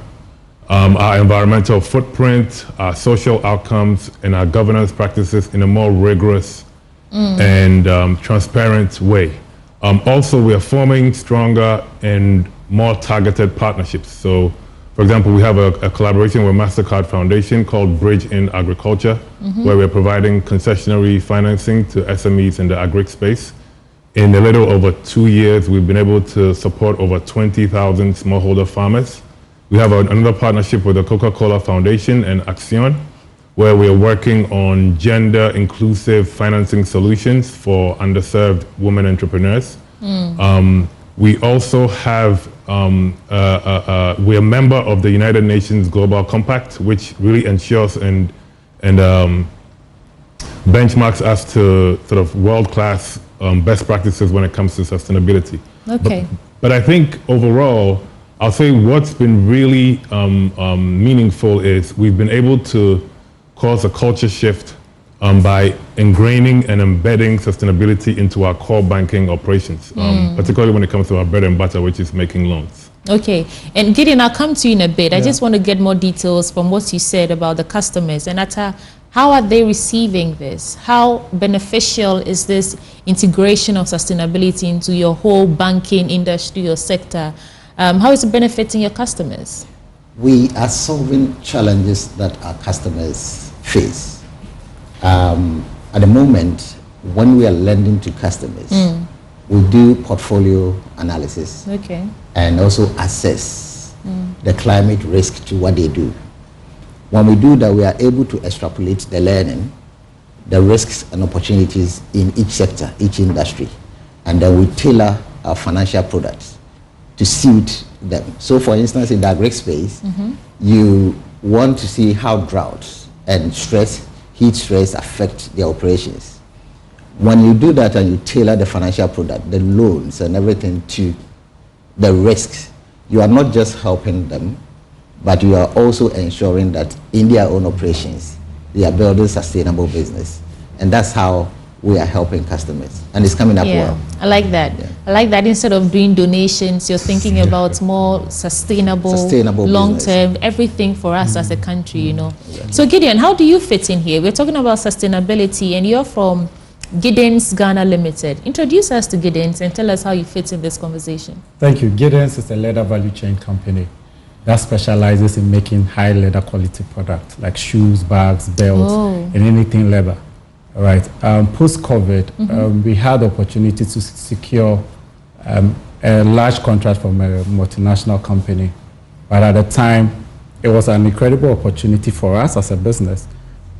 our environmental footprint, our social outcomes, and our governance practices in a more rigorous and transparent way. Also, we are forming stronger and more targeted partnerships. So, for example, we have a collaboration with MasterCard Foundation called Bridge in Agriculture, where we're providing concessionary financing to SMEs in the agri space. In a little over 2 years, we've been able to support over 20,000 smallholder farmers. We have another partnership with the Coca-Cola Foundation and Action, where we're working on gender-inclusive financing solutions for underserved women entrepreneurs. We also have, we're a member of the United Nations Global Compact, which really ensures and benchmarks us to sort of world-class best practices when it comes to sustainability. Okay. But I think overall, I'll say what's been really meaningful is we've been able to cause a culture shift by ingraining and embedding sustainability into our core banking operations, particularly when it comes to our bread and butter, which is making loans. Okay. And Gideon, I'll come to you in a bit. I just want to get more details from what you said about the customers. And how are they receiving this? How beneficial is this integration of sustainability into your whole banking industry or sector? How is it benefiting your customers? We are solving challenges that our customers face. At the moment, when we are lending to customers, we do portfolio analysis and also assess the climate risk to what they do. When we do that, we are able to extrapolate the learning, the risks and opportunities in each sector, each industry, and then we tailor our financial products to suit them. So for instance, in the agri space, you want to see how droughts and heat stress affect their operations. When you do that and you tailor the financial product, the loans and everything to the risks, you are not just helping them, but you are also ensuring that in their own operations, they are building sustainable business. And that's how we are helping customers. And it's coming up well. I like that. Yeah. I like that instead of doing donations, you're thinking about more sustainable long-term, everything for us as a country, you know. Yeah. So Gideon, how do you fit in here? We're talking about sustainability and you're from Gideon's Ghana Limited. Introduce us to Gideon's and tell us how you fit in this conversation. Thank you. Gideon's is a leather value chain company that specializes in making high leather quality products like shoes, bags, belts, and anything leather. All right. Post-COVID, we had the opportunity to secure a large contract from a multinational company. But at the time, it was an incredible opportunity for us as a business.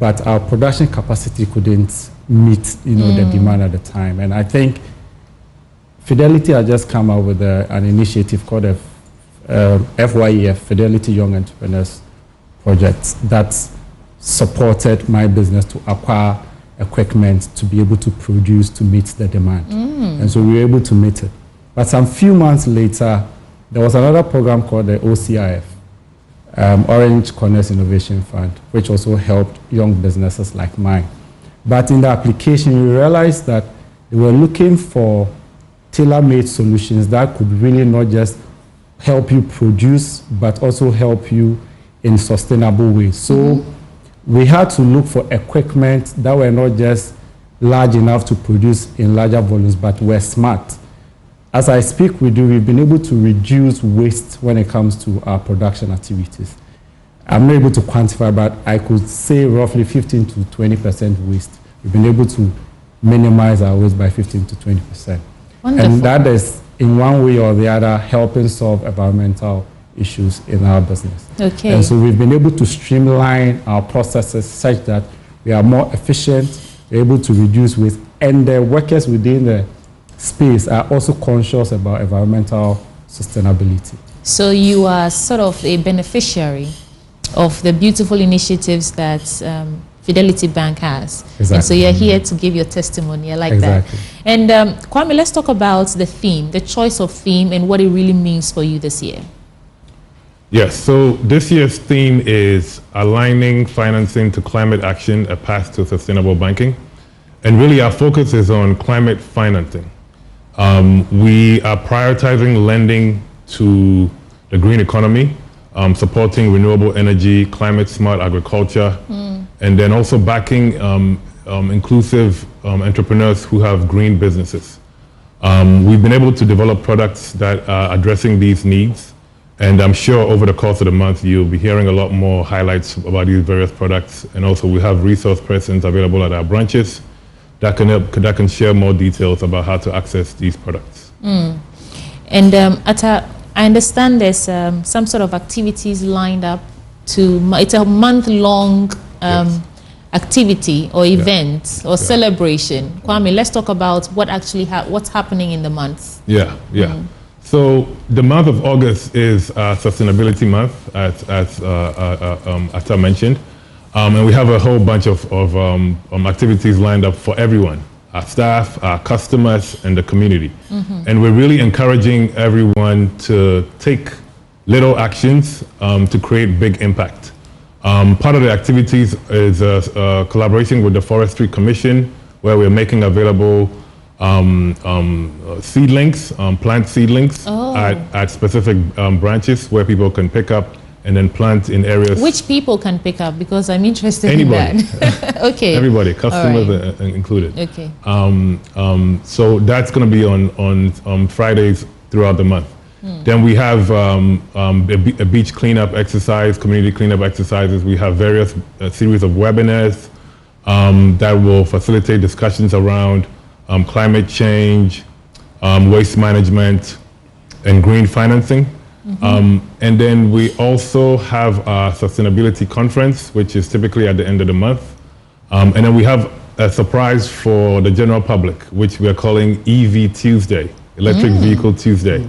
But our production capacity couldn't meet, the demand at the time. And I think Fidelity has just come out with an initiative called a FYEF, Fidelity Young Entrepreneurs Project, that supported my business to acquire equipment to be able to produce to meet the demand. And so we were able to meet it. But some few months later, there was another program called the OCIF, Orange Corners Innovation Fund, which also helped young businesses like mine. But in the application, we realized that they were looking for tailor-made solutions that could really not just help you produce, but also help you in sustainable ways. So we had to look for equipment that were not just large enough to produce in larger volumes, but were smart. As I speak with you, we've been able to reduce waste when it comes to our production activities. I'm not able to quantify, but I could say roughly 15 to 20% waste. We've been able to minimize our waste by 15 to 20%. Wonderful. And that is, in one way or the other, helping solve environmental issues in our business. Okay. And so we've been able to streamline our processes such that we are more efficient, we're able to reduce waste, and the workers within the space are also conscious about environmental sustainability. So you are sort of a beneficiary of the beautiful initiatives that Fidelity Bank has. Exactly. And so you're here to give your testimony. I like that. And Kwame, let's talk about the theme, the choice of theme, and what it really means for you this year. Yes, so this year's theme is aligning financing to climate action, a path to sustainable banking. And really our focus is on climate financing. We are prioritizing lending to the green economy, supporting renewable energy, climate smart agriculture, and then also backing inclusive entrepreneurs who have green businesses. We've been able to develop products that are addressing these needs. And I'm sure over the course of the month, you'll be hearing a lot more highlights about these various products. And also we have resource persons available at our branches that can share more details about how to access these products. And Atta, I understand there's some sort of activities lined up it's a month-long activity or event or celebration. Kwame, let's talk about what actually what's happening in the month. Yeah. So the month of August is Sustainability Month, as I mentioned, and we have a whole bunch of activities lined up for everyone, our staff, our customers, and the community. And we're really encouraging everyone to take little actions to create big impact. Part of the activities is a collaboration with the Forestry Commission, where we're making available seedlings, plant seedlings at specific branches where people can pick up and then plant in areas. Which people can pick up? Because I'm interested Anybody. in that. Okay. Everybody, customers included. Okay. So that's going to be on Fridays throughout the month. Then we have a beach cleanup exercise, community cleanup exercises. We have various series of webinars that will facilitate discussions around climate change, waste management, and green financing. And then we also have a sustainability conference, which is typically at the end of the month. And then we have a surprise for the general public, which we are calling EV Tuesday, Electric Vehicle Tuesday.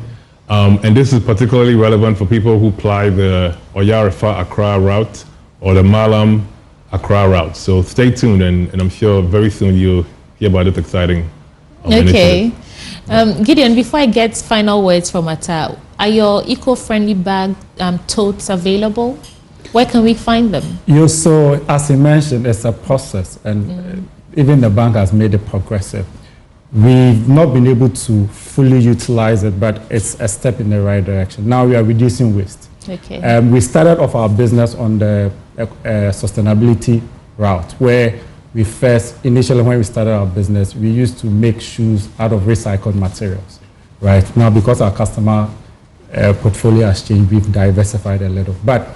And this is particularly relevant for people who fly the Oyarifa-Accra route or the Malam-Accra route. So stay tuned, and I'm sure very soon you'll hear about this exciting initiative. Gideon, before I get final words from Atta, are your eco-friendly bag totes available? Where can we find them? So as you mentioned, it's a process, and even the bank has made it progressive. We've not been able to fully utilize it, but it's a step in the right direction. Now we are reducing waste. Okay. We started off our business on the sustainability route, where we initially when we started our business, we used to make shoes out of recycled materials. Right now, because our customer portfolio has changed, we've diversified a little. But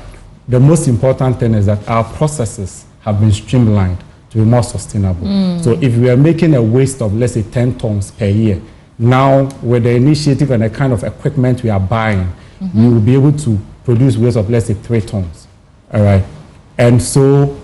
the most important thing is that our processes have been streamlined to be more sustainable. So if we are making a waste of, let's say, 10 tons per year, now with the initiative and the kind of equipment we are buying, we will be able to produce waste of, let's say, 3 tons. All right. And so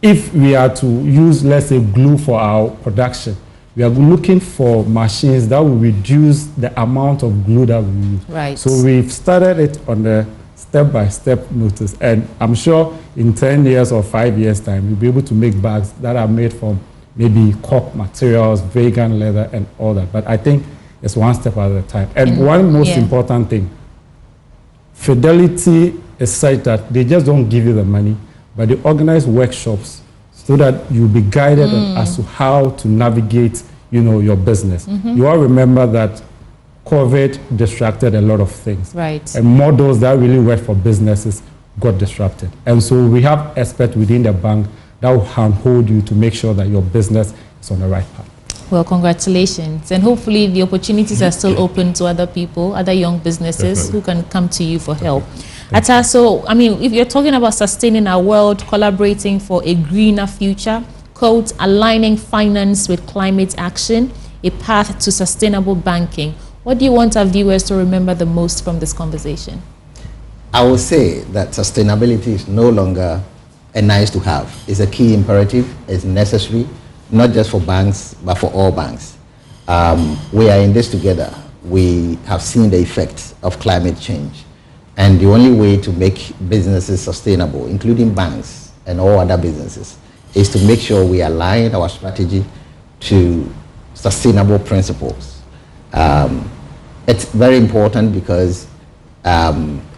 if we are to use, let's say, glue for our production, we are looking for machines that will reduce the amount of glue that we use. Right. So we've started it on the step-by-step notice, and I'm sure in 10 years or 5 years time we'll be able to make bags that are made from maybe cork materials, vegan leather, and all that. But I think it's one step at a time. And one most important thing, Fidelity is such that they just don't give you the money, but they organize workshops so that you'll be guided as to how to navigate, your business. You all remember that COVID disrupted a lot of things. Right. And models that really work for businesses got disrupted. And so we have experts within the bank that will handhold you to make sure that your business is on the right path. Well, congratulations. And hopefully the opportunities are still open to other people, other young businesses who can come to you for help. Atta, so, if you're talking about sustaining our world, collaborating for a greener future, quote, aligning finance with climate action, a path to sustainable banking, what do you want our viewers to remember the most from this conversation? I will say that sustainability is no longer a nice to have. It's a key imperative. It's necessary, not just for banks, but for all banks. We are in this together. We have seen the effects of climate change. And the only way to make businesses sustainable, including banks and all other businesses, is to make sure we align our strategy to sustainable principles. It's very important because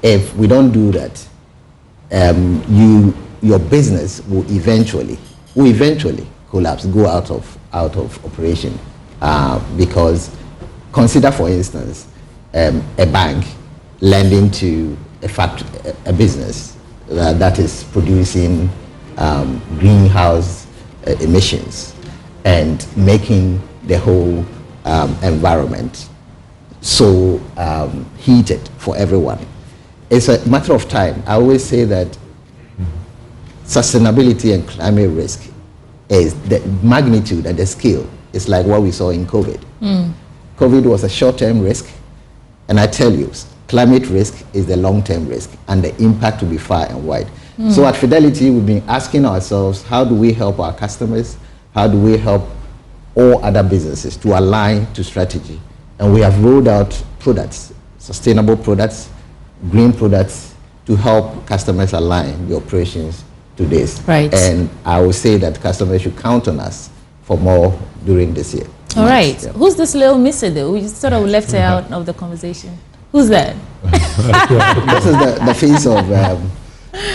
if we don't do that, your business will eventually collapse, go out of operation. Because consider, for instance, a bank lending to a business that is producing greenhouse emissions and making the whole environment so heated for everyone. It's a matter of time. I always say that sustainability and climate risk is the magnitude and the scale. It's like what we saw in COVID. COVID was a short-term risk, and I tell you, climate risk is the long-term risk, and the impact will be far and wide. So at Fidelity, we've been asking ourselves, how do we help our customers? How do we help all other businesses to align to strategy? And we have rolled out products, sustainable products, green products, to help customers align the operations to this. Right. And I will say that customers should count on us for more during this year. All right. Yeah. Who's this little misser though? We just sort of left her out of the conversation. Who's that? This is the face of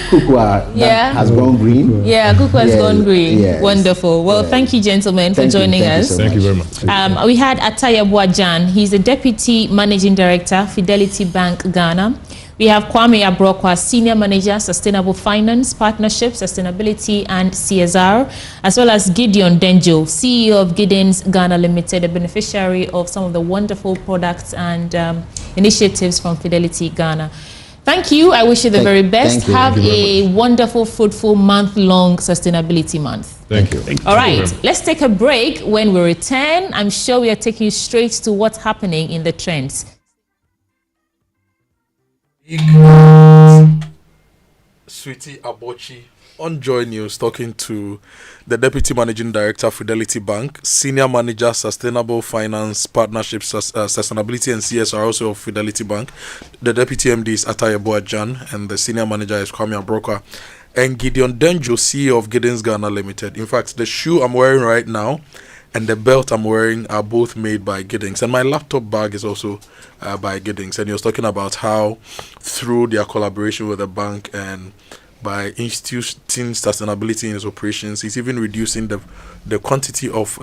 Kukwa that has gone green. Yeah, Kukwa has gone green. Yes. Wonderful. Well, thank you, gentlemen, for joining us. Thank you very much. We had Atayabu Jan. He's the Deputy Managing Director, Fidelity Bank, Ghana. We have Kwame Abrokwa, Senior Manager, Sustainable Finance, Partnership, Sustainability, and CSR, as well as Gideon Denjo, CEO of Gideon's Ghana Limited, a beneficiary of some of the wonderful products and initiatives from Fidelity Ghana. Thank you. I wish you the very best. Have a wonderful, fruitful, month-long sustainability month. Thank you. All right, let's take a break. When we return, I'm sure we are taking you straight to what's happening in the trends. Sweetie Abochi on Joy News talking to the Deputy Managing Director, Fidelity Bank, Senior Manager, Sustainable Finance, Partnerships, Sustainability and CSR also of Fidelity Bank. The Deputy MD is Atayabu Jan and the Senior Manager is Kwame Abrokwa. And Gideon Denjo, CEO of Gideon's Ghana Limited. In fact, the shoe I'm wearing right now and the belt I'm wearing are both made by Giddings. And my laptop bag is also by Giddings. And he was talking about how through their collaboration with the bank and by instituting sustainability in his operations, he's even reducing the quantity of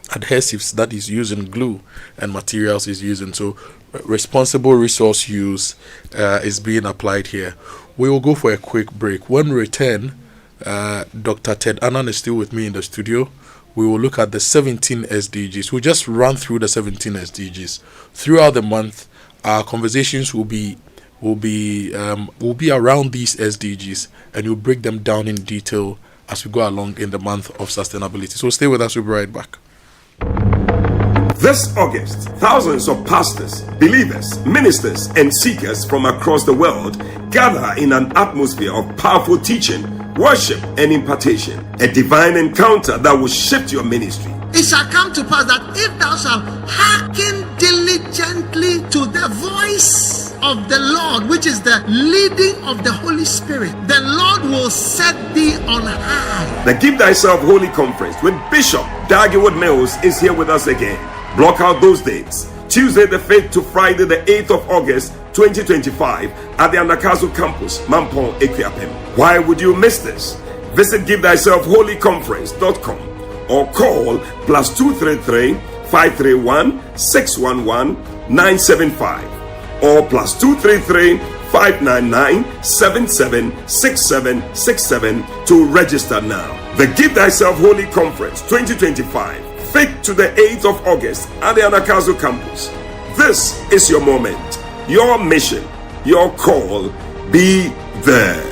adhesives that he's using, glue and materials he's using. So responsible resource use is being applied here. We will go for a quick break. When we return, Dr. Ted Annan is still with me in the studio. We will look at the 17 SDGs. We'll just run through the 17 SDGs. Throughout the month, our conversations will be around these SDGs, and we'll break them down in detail as we go along in the month of sustainability. So stay with us, we'll be right back. This August, thousands of pastors, believers, ministers, and seekers from across the world gather in an atmosphere of powerful teaching, worship, and impartation. A divine encounter that will shift your ministry. It shall come to pass that if thou shalt hearken diligently to the voice of the Lord, which is the leading of the Holy Spirit, the Lord will set thee on high. The Give Thyself Holy Conference with Bishop Dagiwood Mills is here with us again. Block out those dates. Tuesday the 5th to Friday the 8th of August 2025 at the Anakazu campus, Mampong, Equiapem. Why would you miss this? Visit GiveThyselfHolyConference.com or call +233 531 611 975 or +233 599 776767 to register now. The Give Thyself Holy Conference 2025, 5th to the 8th of August at the Anakazu campus. This is your moment, your mission, your call. Be there.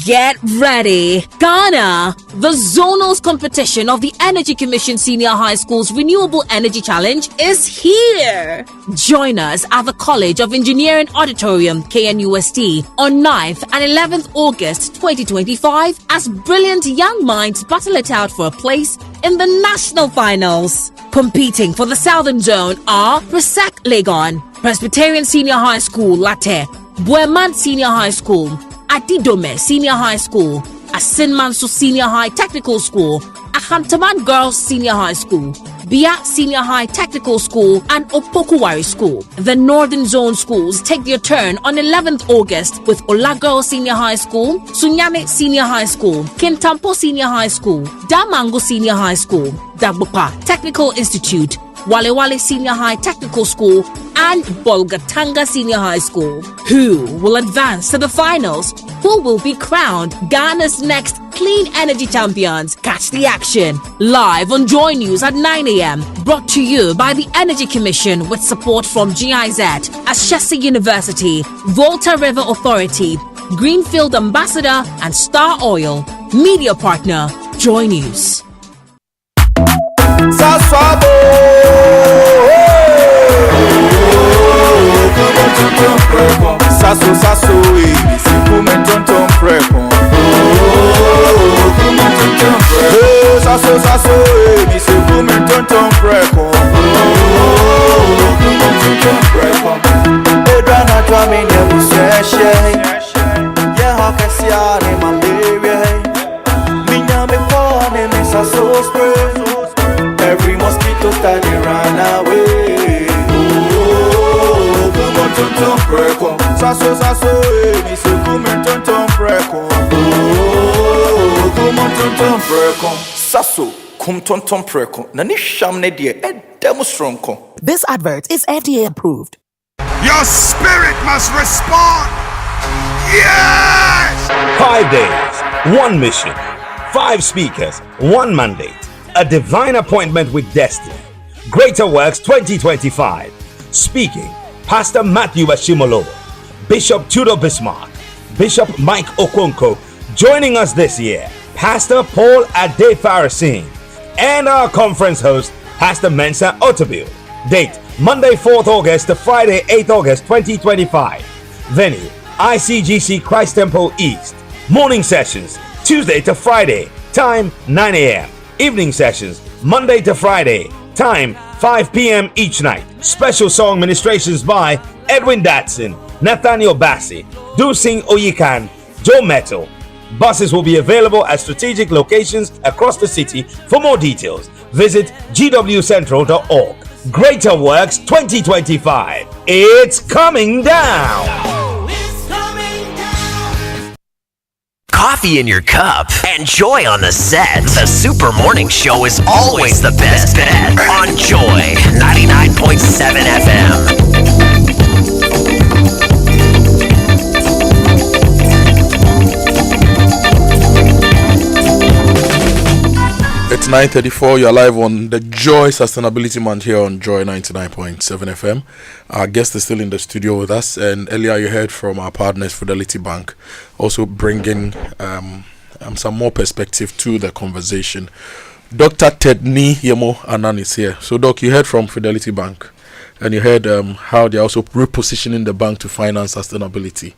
Get ready. Ghana, the zonals competition of the Energy Commission Senior High School's Renewable Energy Challenge is here. Join us at the College of Engineering Auditorium, KNUST, on 9th and 11th August 2025 as brilliant young minds battle it out for a place in the national finals. Competing for the Southern Zone are Resac Legon, Presbyterian Senior High School, Latte, Bueman Senior High School, Adidome Senior High School, Asinmanso Senior High Technical School, Ahantaman Girls Senior High School, Bia Senior High Technical School, and Opokuwari School. The Northern Zone schools take their turn on 11th August with Olagirl Senior High School, Sunyame Senior High School, Kintampo Senior High School, Damango Senior High School, Dabupa Technical Institute, Walewale Senior High Technical School, and Bolgatanga Senior High School. Who will advance to the finals? Who will be crowned Ghana's next clean energy champions? Catch the action live on Joy News at 9 a.m. Brought to you by the Energy Commission with support from GIZ, Ashesi University, Volta River Authority, Greenfield Ambassador, and Star Oil. Media partner, Joy News. Saswabo, Sasso sasso e se come tonton preko. Sasso sasso e se come tonton preko. Edana dwami ne buseshe. Ye hakesia ne malaria. Minya me kwa ne me sasso spray. Every mosquito that they run away. Tonton preko, sasso sasso, mi se come tonton preko. Come tonton preko, sasso, come tonton preko. Nani shamne die, demo stronko. This advert is FDA approved. Your spirit must respond. Yes! 5 days, 1 mission, 5 speakers, 1 mandate, a divine appointment with destiny. Greater Works 2025. Speaking, Pastor Matthew Ashimolo, Bishop Tudor Bismarck, Bishop Mike Okonkwo. Joining us this year, Pastor Paul Ade-Farasin, and our conference host, Pastor Mensa Otabil. Date, Monday 4th August to Friday 8th August 2025. Venue, ICGC Christ Temple East. Morning sessions, Tuesday to Friday, time 9 a.m. Evening sessions, Monday to Friday, time 5 p.m. each night. Special song ministrations by Edwin Datson, Nathaniel Bassi, Dusing Oyikan, Joe Metal. Buses will be available at strategic locations across the city. For more details, visit gwcentral.org. Greater Works 2025. It's coming down. Coffee in your cup and joy on the set. The Super Morning Show is always the best bet on Joy 99.7 FM. It's 9:34. You're live on the Joy Sustainability Month here on Joy 99.7 FM. Our guest is still in the studio with us, and earlier you heard from our partners, Fidelity Bank, also bringing some more perspective to the conversation. Dr. Tedni Yemo Anan is here. So, Doc, you heard from Fidelity Bank, and you heard how they're also repositioning the bank to finance sustainability.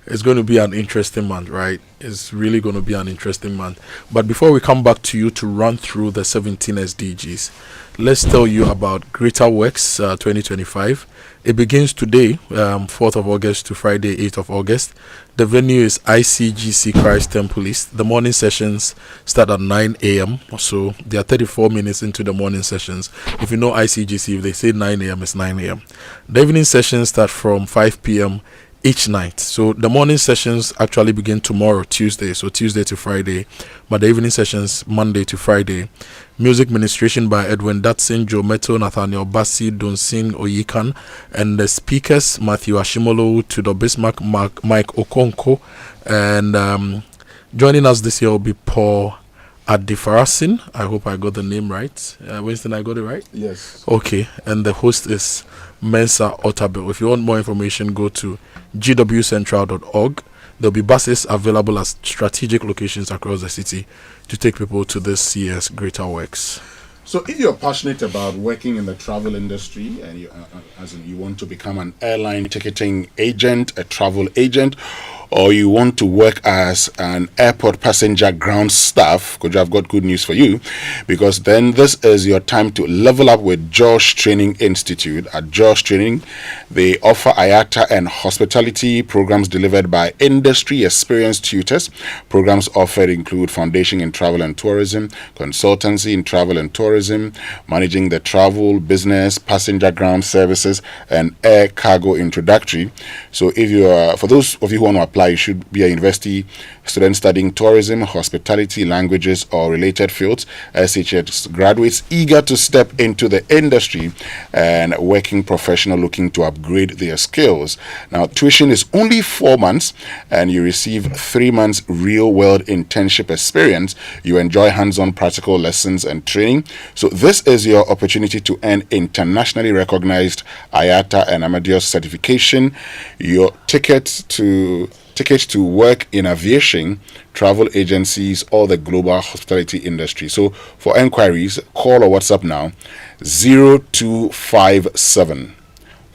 It's going to be an interesting month, right? It's really going to be an interesting month. But before we come back to you to run through the 17 SDGs, let's tell you about Greater Works 2025. It begins today, 4th of August to Friday, 8th of August. The venue is ICGC Christ Temple East. The morning sessions start at 9 a.m. So they are 34 minutes into the morning sessions. If you know ICGC, if they say 9 a.m., it's 9 a.m. The evening sessions start from 5 p.m. each night. So the morning sessions actually begin tomorrow, Tuesday. So Tuesday to Friday. But the evening sessions, Monday to Friday. Music ministration by Edwin Datson, Joe Meto, Nathaniel Bassi, Donsin Oyikan, and the speakers Matthew Ashimolo, Tudor Bismarck, Mike Okonkwo, and joining us this year will be Paul Ade-Farasin. I hope I got the name right. Winston, I got it right? Yes. Okay, and the host is Mensa Otabil. If you want more information, go to gwcentral.org. There'll be buses available at strategic locations across the city to take people to this year's Greater Works. So if you're passionate about working in the travel industry and you want to become an airline ticketing agent, a travel agent, or you want to work as an airport passenger ground staff, Kojo, I've got good news for you, because then this is your time to level up with Josh Training Institute. At Josh Training, they offer IATA and hospitality programs delivered by industry experienced tutors. Programs offered include foundation in travel and tourism, consultancy in travel and tourism, managing the travel, business, passenger ground services, and air cargo introductory. So if you are, for those of you who want to apply, you should be a university student studying tourism, hospitality, languages, or related fields. SHS graduates eager to step into the industry and working professional looking to upgrade their skills. Now, tuition is only 4 months, and you receive 3 months real-world internship experience. You enjoy hands-on practical lessons and training. So this is your opportunity to earn internationally recognized IATA and Amadeus certification. Your tickets to work in aviation, travel agencies, or the global hospitality industry. So for enquiries, call or WhatsApp now 0257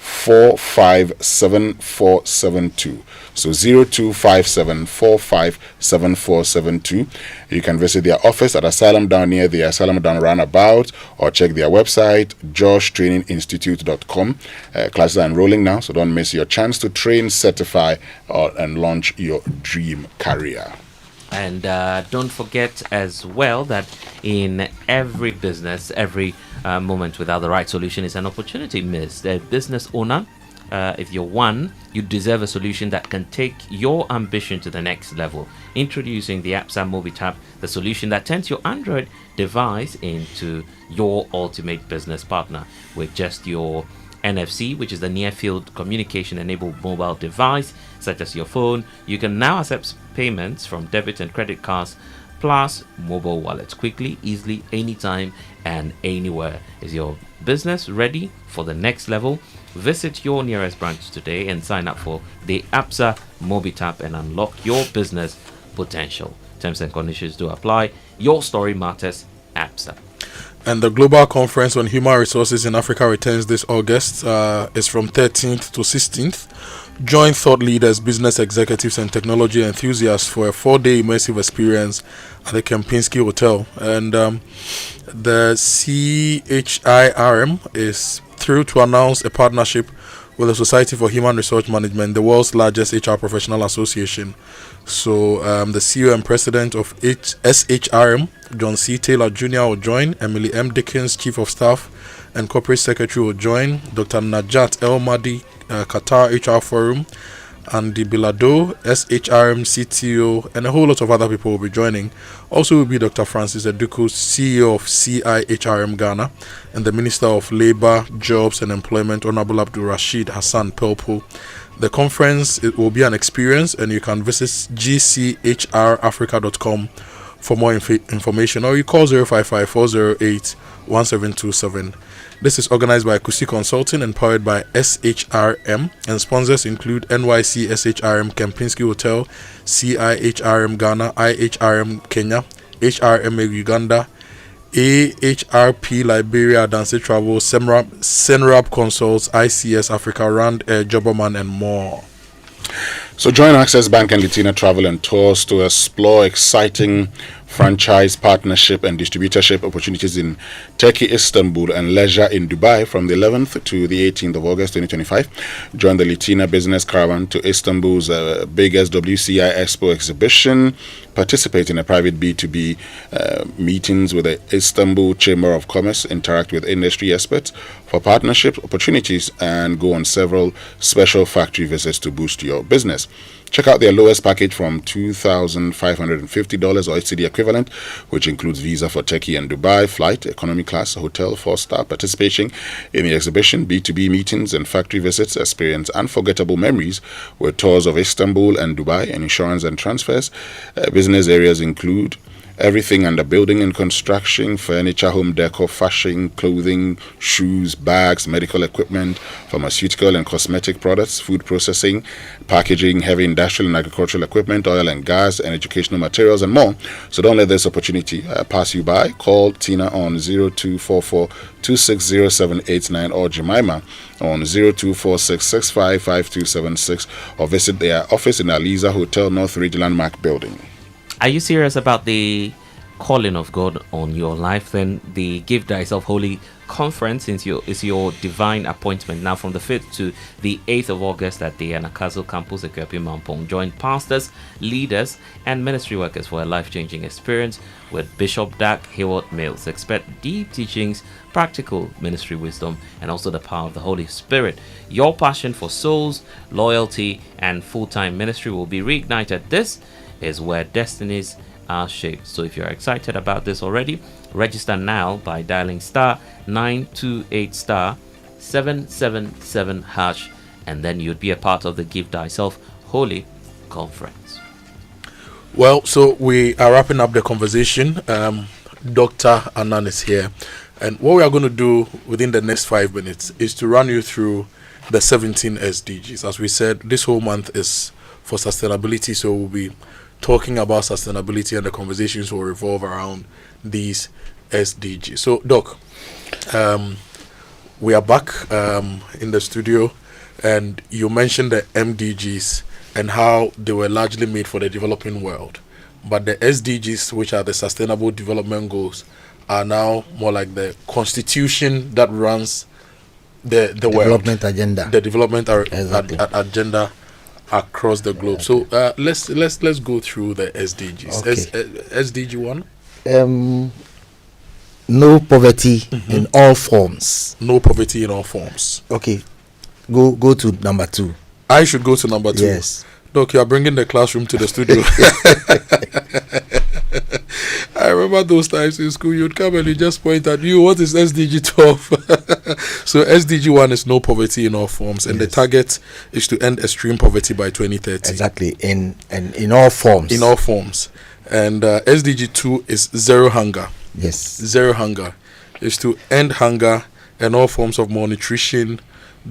0257457472. So 0257457472. You can visit their office at Asylum Down near the Asylum Down roundabout, or check their website, joshtraininginstitute.com. Classes are enrolling now, so don't miss your chance to train, certify, and launch your dream career. And don't forget as well that in every business, every moment without the right solution is an opportunity missed. A business owner, if you're one, you deserve a solution that can take your ambition to the next level. Introducing the APSA MobiTap, the solution that turns your Android device into your ultimate business partner. With just your NFC, which is the near field communication enabled mobile device, such as your phone, you can now accept payments from debit and credit cards plus mobile wallets quickly, easily, anytime and anywhere. Is your business ready for the next level? Visit your nearest branch today and sign up for the APSA MobiTap and unlock your business potential. Terms and conditions do apply. Your story matters. APSA. And the Global Conference on Human Resources in Africa returns this August. It's from 13th to 16th. Join thought leaders, business executives, and technology enthusiasts for a 4-day immersive experience at the Kempinski Hotel. And the CHIRM is thrilled to announce a partnership with the Society for Human Resource Management, the world's largest HR professional association. So the CEO and president of SHRM, John C. Taylor Jr. will join, Emily M. Dickens, Chief of Staff and Corporate Secretary will join, Dr. Najat El Mahdi, Qatar HR Forum, Andy Bilado, SHRM CTO, and a whole lot of other people will be joining. Also will be Dr. Francis Eduku, CEO of CIHRM Ghana, and the Minister of Labour, Jobs and Employment, Honorable Abdul Rashid Hassan Pelpo. The conference, it will be an experience, and you can visit gchrafrica.com for more information, or you call 055-408-1727. This is organized by Kusi Consulting and powered by SHRM, and sponsors include NYC SHRM Kempinski Hotel, CIHRM Ghana, IHRM Kenya, HRMA Uganda, AHRP Liberia, Dancy Travel, Senrab Consults, ICS Africa, Rand Air, Jobberman, and more. So join Access Bank and Litina Travel and Tours to explore exciting franchise, partnership and distributorship opportunities in Turkey, Istanbul and leisure in Dubai from the 11th to the 18th of August 2025. Join the Litina Business Caravan to Istanbul's biggest WCI Expo exhibition. Participate in a private B2B meetings with the Istanbul Chamber of Commerce. Interact with industry experts for partnership opportunities and go on several special factory visits to boost your business. Check out their lowest package from $2,550 or HCD equivalent, which includes visa for Turkey and Dubai, flight, economy class, hotel, 4-star, participation in the exhibition, B2B meetings and factory visits, experience unforgettable memories with tours of Istanbul and Dubai, and insurance and transfers. Business areas include everything under building and construction, furniture, home decor, fashion, clothing, shoes, bags, medical equipment, pharmaceutical and cosmetic products, food processing, packaging, heavy industrial and agricultural equipment, oil and gas, and educational materials, and more. So don't let this opportunity pass you by. Call Tina on 0244-260789 or Jemima on 0246655276, or visit their office in Aliza Hotel, North Ridge Landmark Building. Are you serious about the calling of God on your life? Then the Give Thyself Holy Conference is your divine appointment. Now from the 5th to the 8th of August at the Anakazo campus at Kwepi Mampong. Join pastors, leaders and ministry workers for a life-changing experience with Bishop Dag Heward-Mills. Expect deep teachings, practical ministry wisdom, and also the power of the Holy Spirit. Your passion for souls, loyalty and full-time ministry will be reignited. This is where destinies are shaped. So if you're excited about this already, register now by dialing *928*777#, and then you'd be a part of the Give Thyself Holy Conference. Well, so we are wrapping up the conversation. Dr. Anan is here, and what we are going to do within the next 5 minutes is to run you through the 17 SDGs. As we said, this whole month is for sustainability, so we'll be talking about sustainability, and the conversations will revolve around these SDGs. So, Doc, We are back in the studio, and you mentioned the MDGs and how they were largely made for the developing world. But the SDGs, which are the Sustainable Development Goals, are now more like the constitution that runs the development world. agenda. The development Exactly. agenda across the globe. So let's go through the SDGs. Okay. SDG 1. No poverty in all forms. No poverty in all forms. Okay. Go to number 2. I should go to number 2. Yes. Look, you are bringing the classroom to the studio. I remember those times in school, you'd come and you just point at you, what is SDG 12? So SDG 1 is no poverty in all forms, and the target is to end extreme poverty by 2030. Exactly, in all forms. In all forms. And SDG 2 is zero hunger. Yes. Zero hunger is to end hunger and all forms of malnutrition,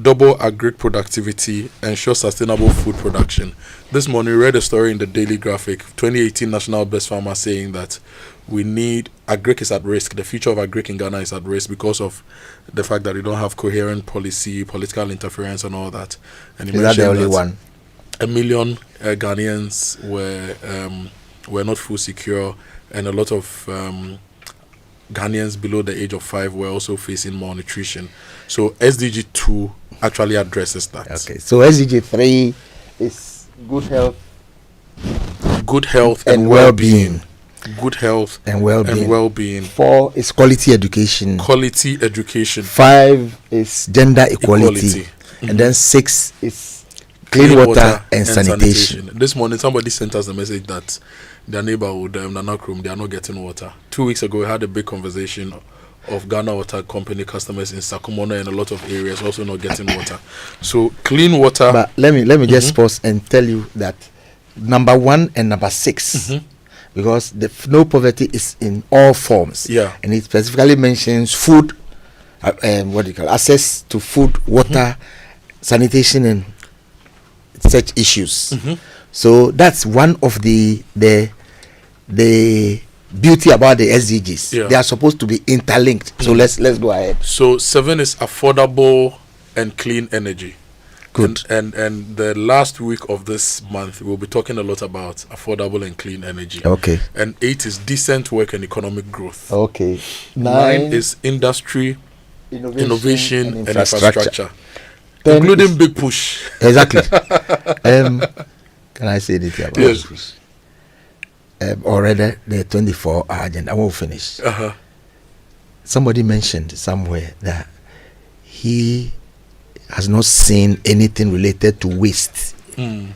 double agri productivity, ensure sustainable food production. This morning we read a story in the Daily Graphic, 2018 National Best Farmer, saying that we need, agric is at risk. The future of agric in Ghana is at risk because of the fact that we don't have coherent policy, political interference and all that. And is that the only one? 1 million Ghanaians were not food secure, and a lot of Ghanaians below the age of 5 were also facing malnutrition. So SDG 2 actually addresses that. Okay, so SDG 3 is good health and well-being. Good health and well-being. 4 is quality education. 5 is gender equality. And then 6 is clean water and sanitation. This morning somebody sent us a message that their neighborhood, Nanakrum, they are not getting water. 2 weeks ago we had a big conversation of Ghana Water Company customers in Sakumono and a lot of areas also not getting water. So clean water. But let me just pause and tell you that number 1 and number 6, because the no poverty is in all forms. Yeah. And it specifically mentions food, access to food, water, sanitation, and such issues. So that's one of the beauty about the SDGs. Yeah. They are supposed to be interlinked. So let's go ahead. So 7 is affordable and clean energy. Good. And the last week of this month we'll be talking a lot about affordable and clean energy. Okay. And 8 is decent work and economic growth. Okay. 9 is industry, innovation and infrastructure. Including big push. Exactly. Can I say this about yes. Already the 24-hour agenda, I won't finish. Somebody mentioned somewhere that he has not seen anything related to waste in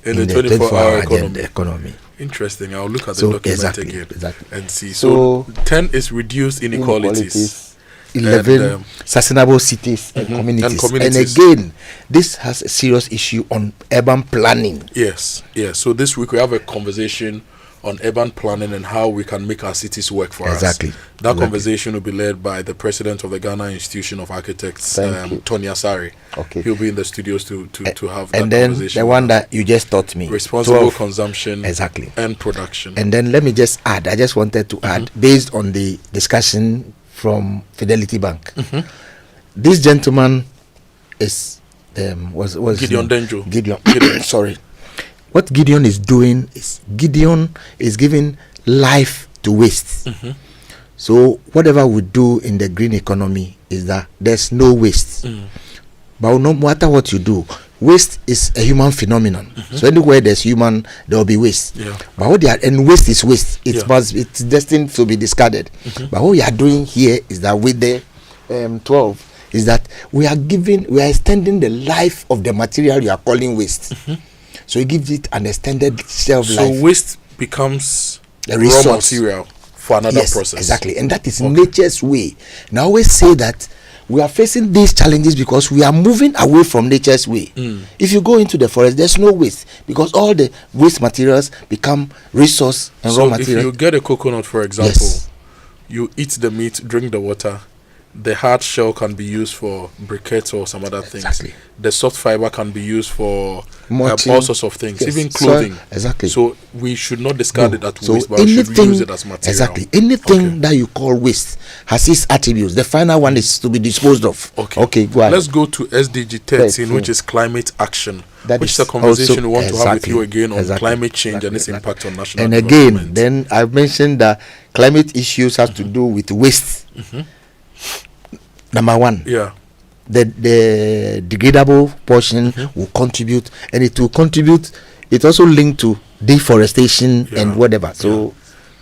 the 24-hour economy. Interesting. I'll look at the document again and see. So 10 is reduced inequalities. 11 sustainable cities and communities. And again, this has a serious issue on urban planning. Yes. So this week we have a conversation on urban planning and how we can make our cities work for us. That conversation will be led by the president of the Ghana Institution of Architects, Tony Asari. Okay. He'll be in the studios to have that conversation. And then the one that you just taught me. Responsible consumption and production. And then let me just add, I just wanted to add, based on the discussion from Fidelity Bank. This gentleman is Gideon Denjo. Gideon. Sorry. What Gideon is doing is giving life to waste. So whatever we do in the green economy is that there's no waste. But no matter what you do, waste is a human phenomenon. So anywhere there's human, there will be waste. But what and waste is waste. It's destined to be discarded. But what we are doing here is that with the 12 is that we are extending the life of the material you are calling waste. So it gives it an extended shelf life. So waste becomes the raw material for another process. Exactly, and that is nature's way. Now I always say that we are facing these challenges because we are moving away from nature's way. If you go into the forest, there's no waste because all the waste materials become resource and raw material. If you get a coconut, for example, you eat the meat, drink the water, The hard shell can be used for briquettes or some other things. Exactly. The soft fiber can be used for Mulching. all sorts of things, Yes. even clothing. So, exactly. So we should not discard it at So waste, but we should use it as material. Exactly. Anything that you call waste has its attributes. The final one is to be disposed of. Okay, go ahead. Let's go to SDG 13, which is climate action. That which is is a conversation also- we want to have with you exactly, again on exactly, climate change and its impact on national And development. again, then I mentioned that climate issues have to do with waste. Number one, Yeah. the degradable portion will contribute, and it will contribute. It's also linked to deforestation and whatever. So,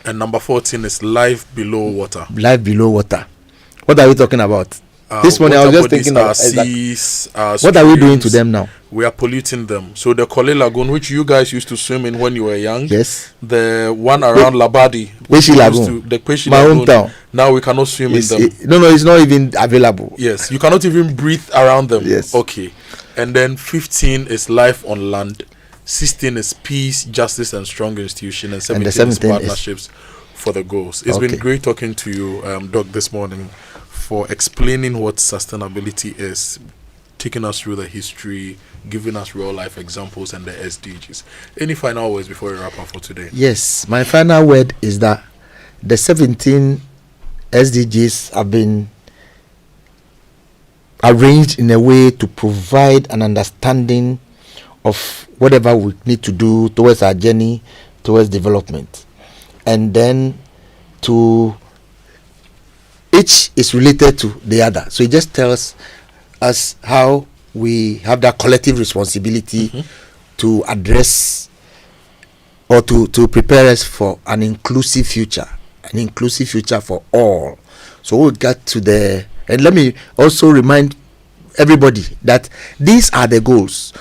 And number 14 is life below water. life below water. What are we talking about? This morning I was just thinking our of seas, our what are we doing to streams. them now? We are polluting them. So the Kole Lagoon, which you guys used to swim in when you were young, yes. The one around Labadi, Kweshi we used Lagoon. to- the Kweshi My Lagoon. hometown. Now we cannot swim in them. No, it's not even available. Yes, you cannot even breathe around them. Yes. Okay. And then 15 is life on land. 16 is peace, justice, and strong institution. And 17 the is 17 is- partnerships for the goals. It's Okay. been great talking to you, Doc, this morning, for explaining what sustainability is, taking us through the history, giving us real life examples and the SDGs. Any final words before we wrap up for today? Yes, my final word is that the 17 SDGs have been arranged in a way to provide an understanding of whatever we need to do towards our journey towards development, and then to each is related to the other. So it just tells us how we have that collective responsibility to address or to prepare us for an inclusive future for all. So we'll get to the, and let me also remind everybody that these are the goals.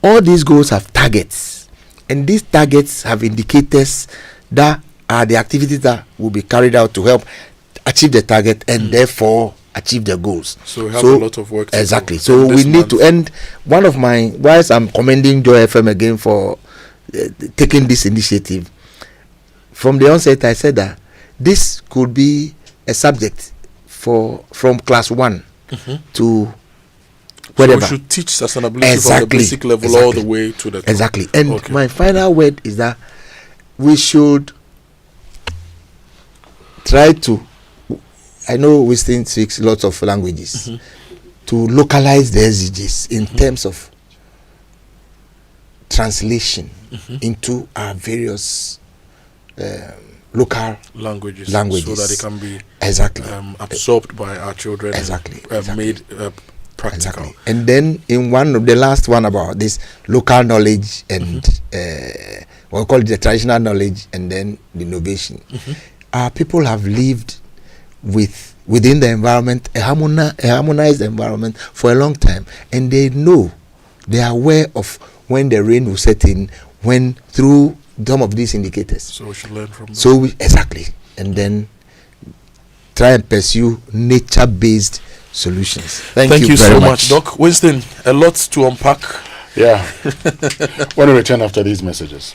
All these goals have targets, and these targets have indicators that are the activities that will be carried out to help achieve the target and therefore achieve the goals. So we have a lot of work to do. Exactly. So And we this need month- to end. One of my, whilst I'm commending Joy FM again for taking this initiative, from the onset I said that this could be a subject from class 1 to whatever. So we should teach sustainability from the basic level all the way to the top. Exactly. And my final word is that we should try to, I know Winston speaks lots of languages, to localize the SDGs in terms of translation into our various local languages, languages, so that it can be absorbed by our children, and made practical. And then in one of the last one about this local knowledge and we'll call it the traditional knowledge and then the innovation. Our people have lived within the environment, a harmonized environment for a long time, and they are aware of when the rain will set in, when through some of these indicators. So we should learn from them. So exactly, and then try and pursue nature-based solutions. Thank you very so much, Doc. Winston, a lot to unpack. Yeah. When we return after these messages.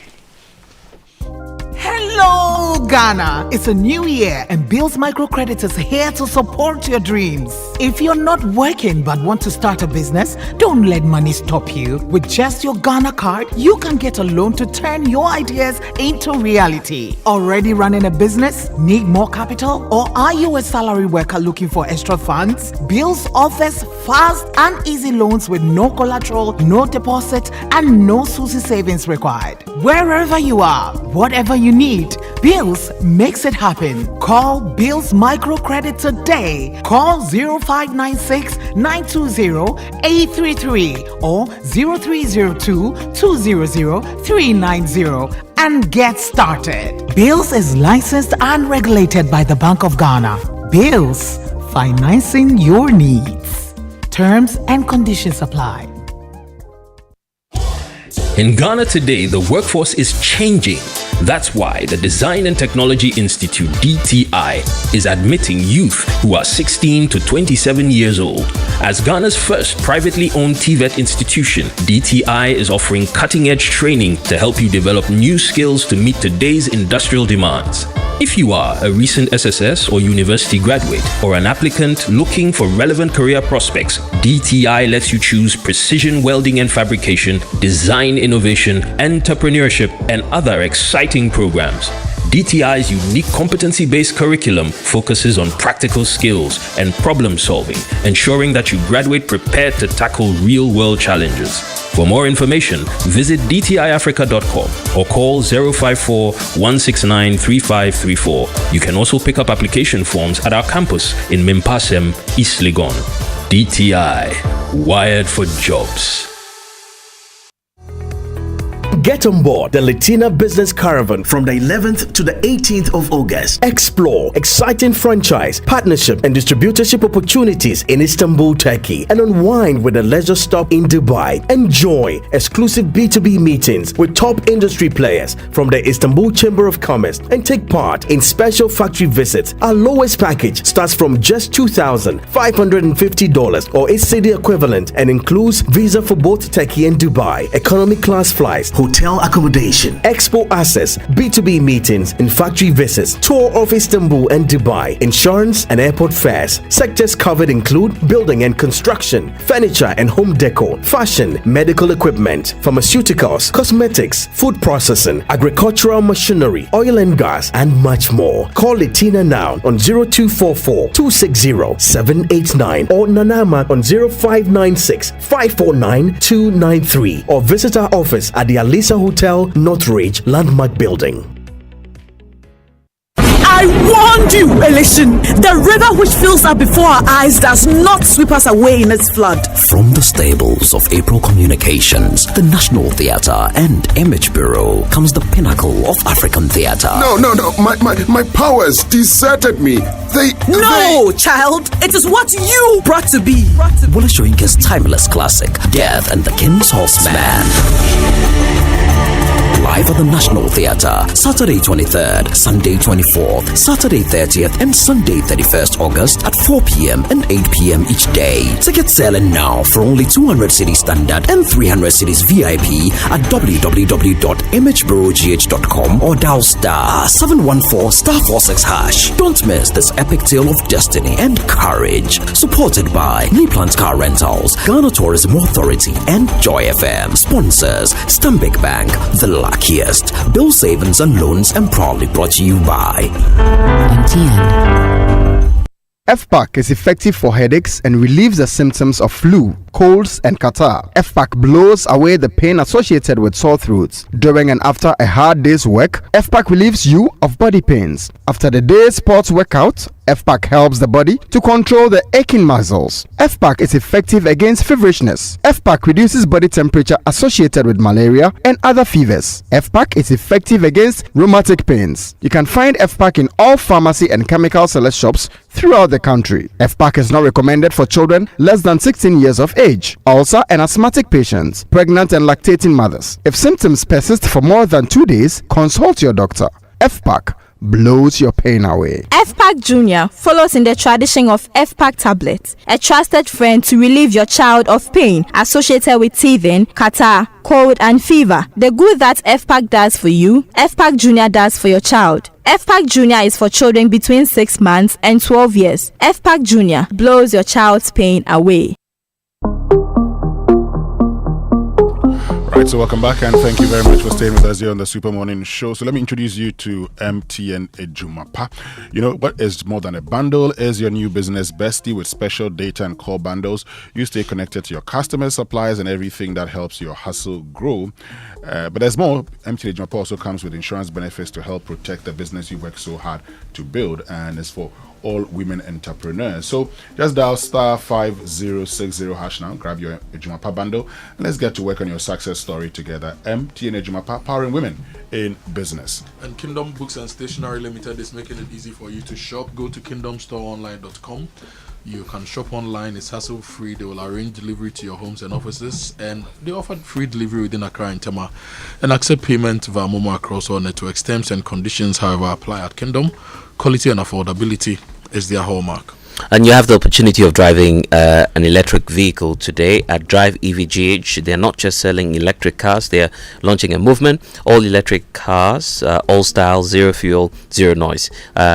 Hello, Ghana. It's a new year and Bill's Microcredit is here to support your dreams. If you're not working but want to start a business, don't let money stop you. With just your Ghana card, you can get a loan to turn your ideas into reality. Already running a business? Need more capital? Or are you a salary worker looking for extra funds? Bill's offers fast and easy loans with no collateral, no deposit, and no SUSI savings required. Wherever you are, whatever you need, Bills makes it happen. Call Bills Microcredit today. Call 0596 920 833 or 0302 200 390 and get started. Bills is licensed and regulated by the Bank of Ghana. Bills, financing your needs. Terms and conditions apply. In Ghana today, the workforce is changing. That's why the Design and Technology Institute, DTI, is admitting youth who are 16 to 27 years old. As Ghana's first privately owned TVET institution, DTI is offering cutting-edge training to help you develop new skills to meet today's industrial demands. If you are a recent SSS or university graduate or an applicant looking for relevant career prospects, DTI lets you choose precision welding and fabrication, design innovation, entrepreneurship, and other exciting programs. DTI's unique competency-based curriculum focuses on practical skills and problem solving, ensuring that you graduate prepared to tackle real-world challenges. For more information, visit dtiafrica.com or call 054-169-3534. You can also pick up application forms at our campus in Mimpasem, East Legon. DTI, wired for jobs. Get on board the Latina Business Caravan from the 11th to the 18th of August. Explore exciting franchise, partnership, and distributorship opportunities in Istanbul, Turkey, and unwind with a leisure stop in Dubai. Enjoy exclusive B2B meetings with top industry players from the Istanbul Chamber of Commerce and take part in special factory visits. Our lowest package starts from just $2,550 or its city equivalent and includes visa for both Turkey and Dubai, economy class flights, hotel accommodation, expo access, B2B meetings and factory visits, tour of Istanbul and Dubai, insurance and airport fares. Sectors covered include building and construction, furniture and home decor, fashion, medical equipment, pharmaceuticals, cosmetics, food processing, agricultural machinery, oil and gas, and much more. Call Latina now on 0244-260-789 or Nanama on 0596-549-293 or visit our office at the Alisa Hotel, Northridge, Landmark Building. I warned you, Elation. The river which fills up before our eyes does not sweep us away in its flood. From the stables of April Communications, the National Theatre and Image Bureau comes the pinnacle of African theatre. No. My powers deserted me. No, child. It is what you brought to be. Wole Soyinka's timeless classic, Death and the King's Horseman. Live at the National Theatre, Saturday 23rd, Sunday 24th, Saturday 30th, and Sunday 31st August at 4 p.m. and 8 p.m. each day. Tickets selling now for only 200 cedis standard and 300 cedis VIP at www.imageburrowgh.com or dial *714*46#. Don't miss this epic tale of destiny and courage. Supported by Niplant Car Rentals, Ghana Tourism Authority, and Joy FM. Sponsors: Stanbic Bank, The Luckiest, Bill Savings and Loans, and proudly brought to you by MTN. FPAC is effective for headaches and relieves the symptoms of flu, colds, and catarrh. FPAC blows away the pain associated with sore throats. During and after a hard day's work, FPAC relieves you of body pains. After the day's sports workout, FPAC helps the body to control the aching muscles. FPAC is effective against feverishness. FPAC reduces body temperature associated with malaria and other fevers. FPAC is effective against rheumatic pains. You can find FPAC in all pharmacy and chemical select shops throughout the country. FPAC is not recommended for children less than 16 years of age, ulcer and asthmatic patients, pregnant and lactating mothers. If symptoms persist for more than 2 days, consult your doctor. FPAC blows your pain away. FPAC Junior follows in the tradition of FPAC tablets, a trusted friend to relieve your child of pain associated with teething, catarrh, cold, and fever. The good that FPAC does for you, FPAC Junior does for your child. FPAC Junior is for children between 6 months and 12 years. FPAC Junior blows your child's pain away. Right, so welcome back and thank you very much for staying with us here on the Super Morning Show. So let me introduce you to MTN Ejumapa. You know, what is more than a bundle is your new business bestie with special data and call bundles. You stay connected to your customers, suppliers, and everything that helps your hustle grow. But there's more. MTN Ejumapa also comes with insurance benefits to help protect the business you work so hard to build, and it's for all women entrepreneurs. So just dial *5060# now, grab your Ejumapa bundle, and let's get to work on your success story together. MTN Ejumapa, powering women in business. And Kingdom Books and Stationery Limited is making it easy for you to shop. Go to kingdomstoreonline.com. You can shop online, it's hassle free. They will arrange delivery to your homes and offices, and they offer free delivery within Accra and Tema and accept payment via Momo across all networks. Terms and conditions, however, apply at Kingdom. Quality and affordability is their hallmark. And you have the opportunity of driving an electric vehicle today at Drive EVGH. They're not just selling electric cars, they're launching a movement. All electric cars, all style, zero fuel, zero noise.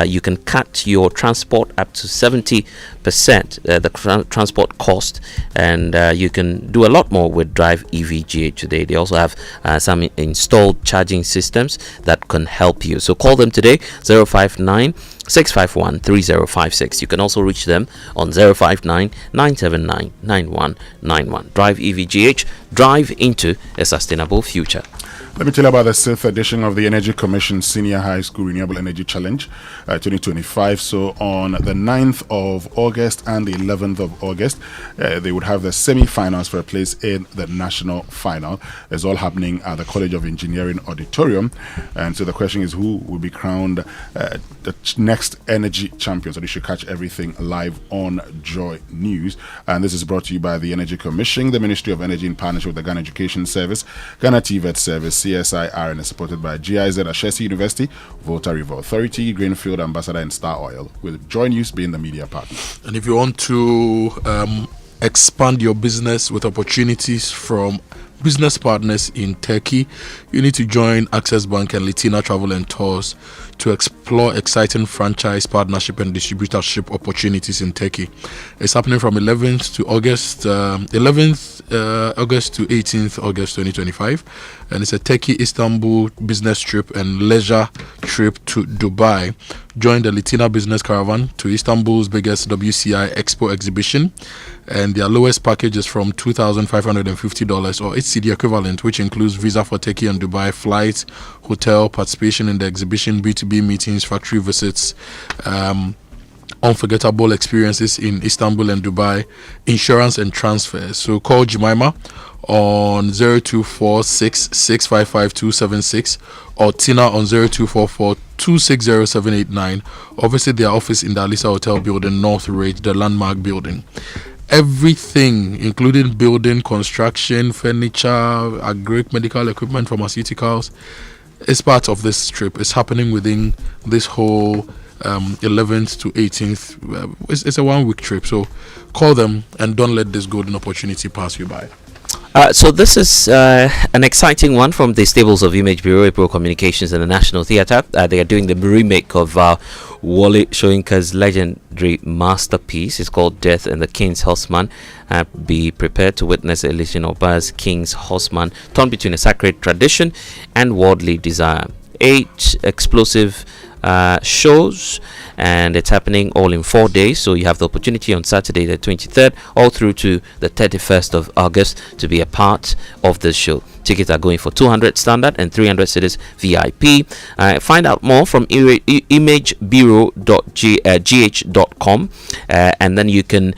You can cut your transport up to 70%, the transport cost, and you can do a lot more with Drive EVGH today. They also have some installed charging systems that can help you. So call them today, 059-651-3056. You can also reach them on 059-979-9191. Drive EVGH, drive into a sustainable future. Let me tell you about the 6th edition of the Energy Commission Senior High School Renewable Energy Challenge 2025. So on the 9th of August and the 11th of August, they would have the semi-finals for a place in the national final. It's all happening at the College of Engineering Auditorium. And so the question is, who will be crowned the next energy champion? So you should catch everything live on Joy News. And this is brought to you by the Energy Commission, the Ministry of Energy in partnership with the Ghana Education Service, Ghana TVET Service, CSIR, and is supported by GIZ, Ashesi University, Volta River Authority, Greenfield Ambassador, and Star Oil, with Joy News being the media partner. And if you want to expand your business with opportunities from business partners in Turkey, you need to join Access Bank and Litina Travel and Tours to explore exciting franchise, partnership, and distributorship opportunities in Turkey. It's happening from 11th to August, 11th August to 18th August 2025, and it's a Turkey-Istanbul business trip and leisure trip to Dubai. Join the Litina Business Caravan to Istanbul's biggest WCI Expo exhibition, and their lowest package is from $2,550 or its CD equivalent, which includes visa for Turkey and Dubai, flights, hotel, participation in the exhibition, B2B meetings, factory visits, unforgettable experiences in Istanbul and Dubai, insurance and transfers. So call Jemima on 0246655276 or Tina on 0244260789, or visit their office in the Alisa Hotel building, North Ridge, the landmark building. Everything, including building, construction, furniture, agri, medical equipment, pharmaceuticals, is part of this trip. It's happening within this whole 11th to 18th. It's a 1 week trip, so call them and don't let this golden opportunity pass you by. So this is an exciting one from the stables of Image Bureau, Pro Communications, and the National Theatre. They are doing the remake of Wole Soyinka's legendary masterpiece. It's called Death and the King's Horseman. Be prepared to witness Elysian Oba's King's Horseman, torn between a sacred tradition and worldly desire. 8 explosive shows, and it's happening all in 4 days. So you have the opportunity on Saturday the 23rd all through to the 31st of August to be a part of this show. Tickets are going for 200 standard and 300 cities VIP. Find out more from imagebureau.gh.com, and then you can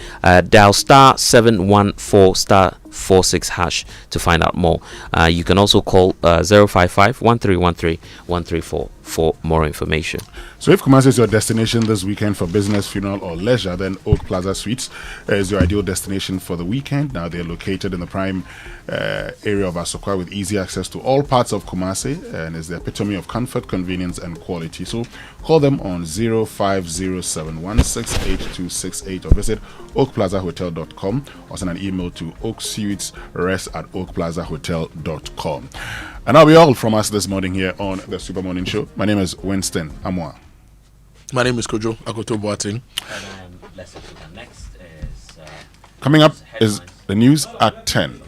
dial star 714 star 46 hash to find out more. You can also call 055-1313-134 for more information. So if Kumasi is your destination this weekend for business, funeral, or leisure, then Oak Plaza Suites is your ideal destination for the weekend. Now they're located in the prime area of Asokwa with easy access to all parts of Kumasi, and is the epitome of comfort, convenience, and quality. So call them on 0507168268 or visit oakplazahotel.com or send an email to oaksuitesrest@oakplazahotel.com. And that'll be all from us this morning here on the Super Morning Show. My name is Winston Amoah. My name is Kojo Akoto Boateng. And Blessed Sogah. Next is coming up is the news at 10.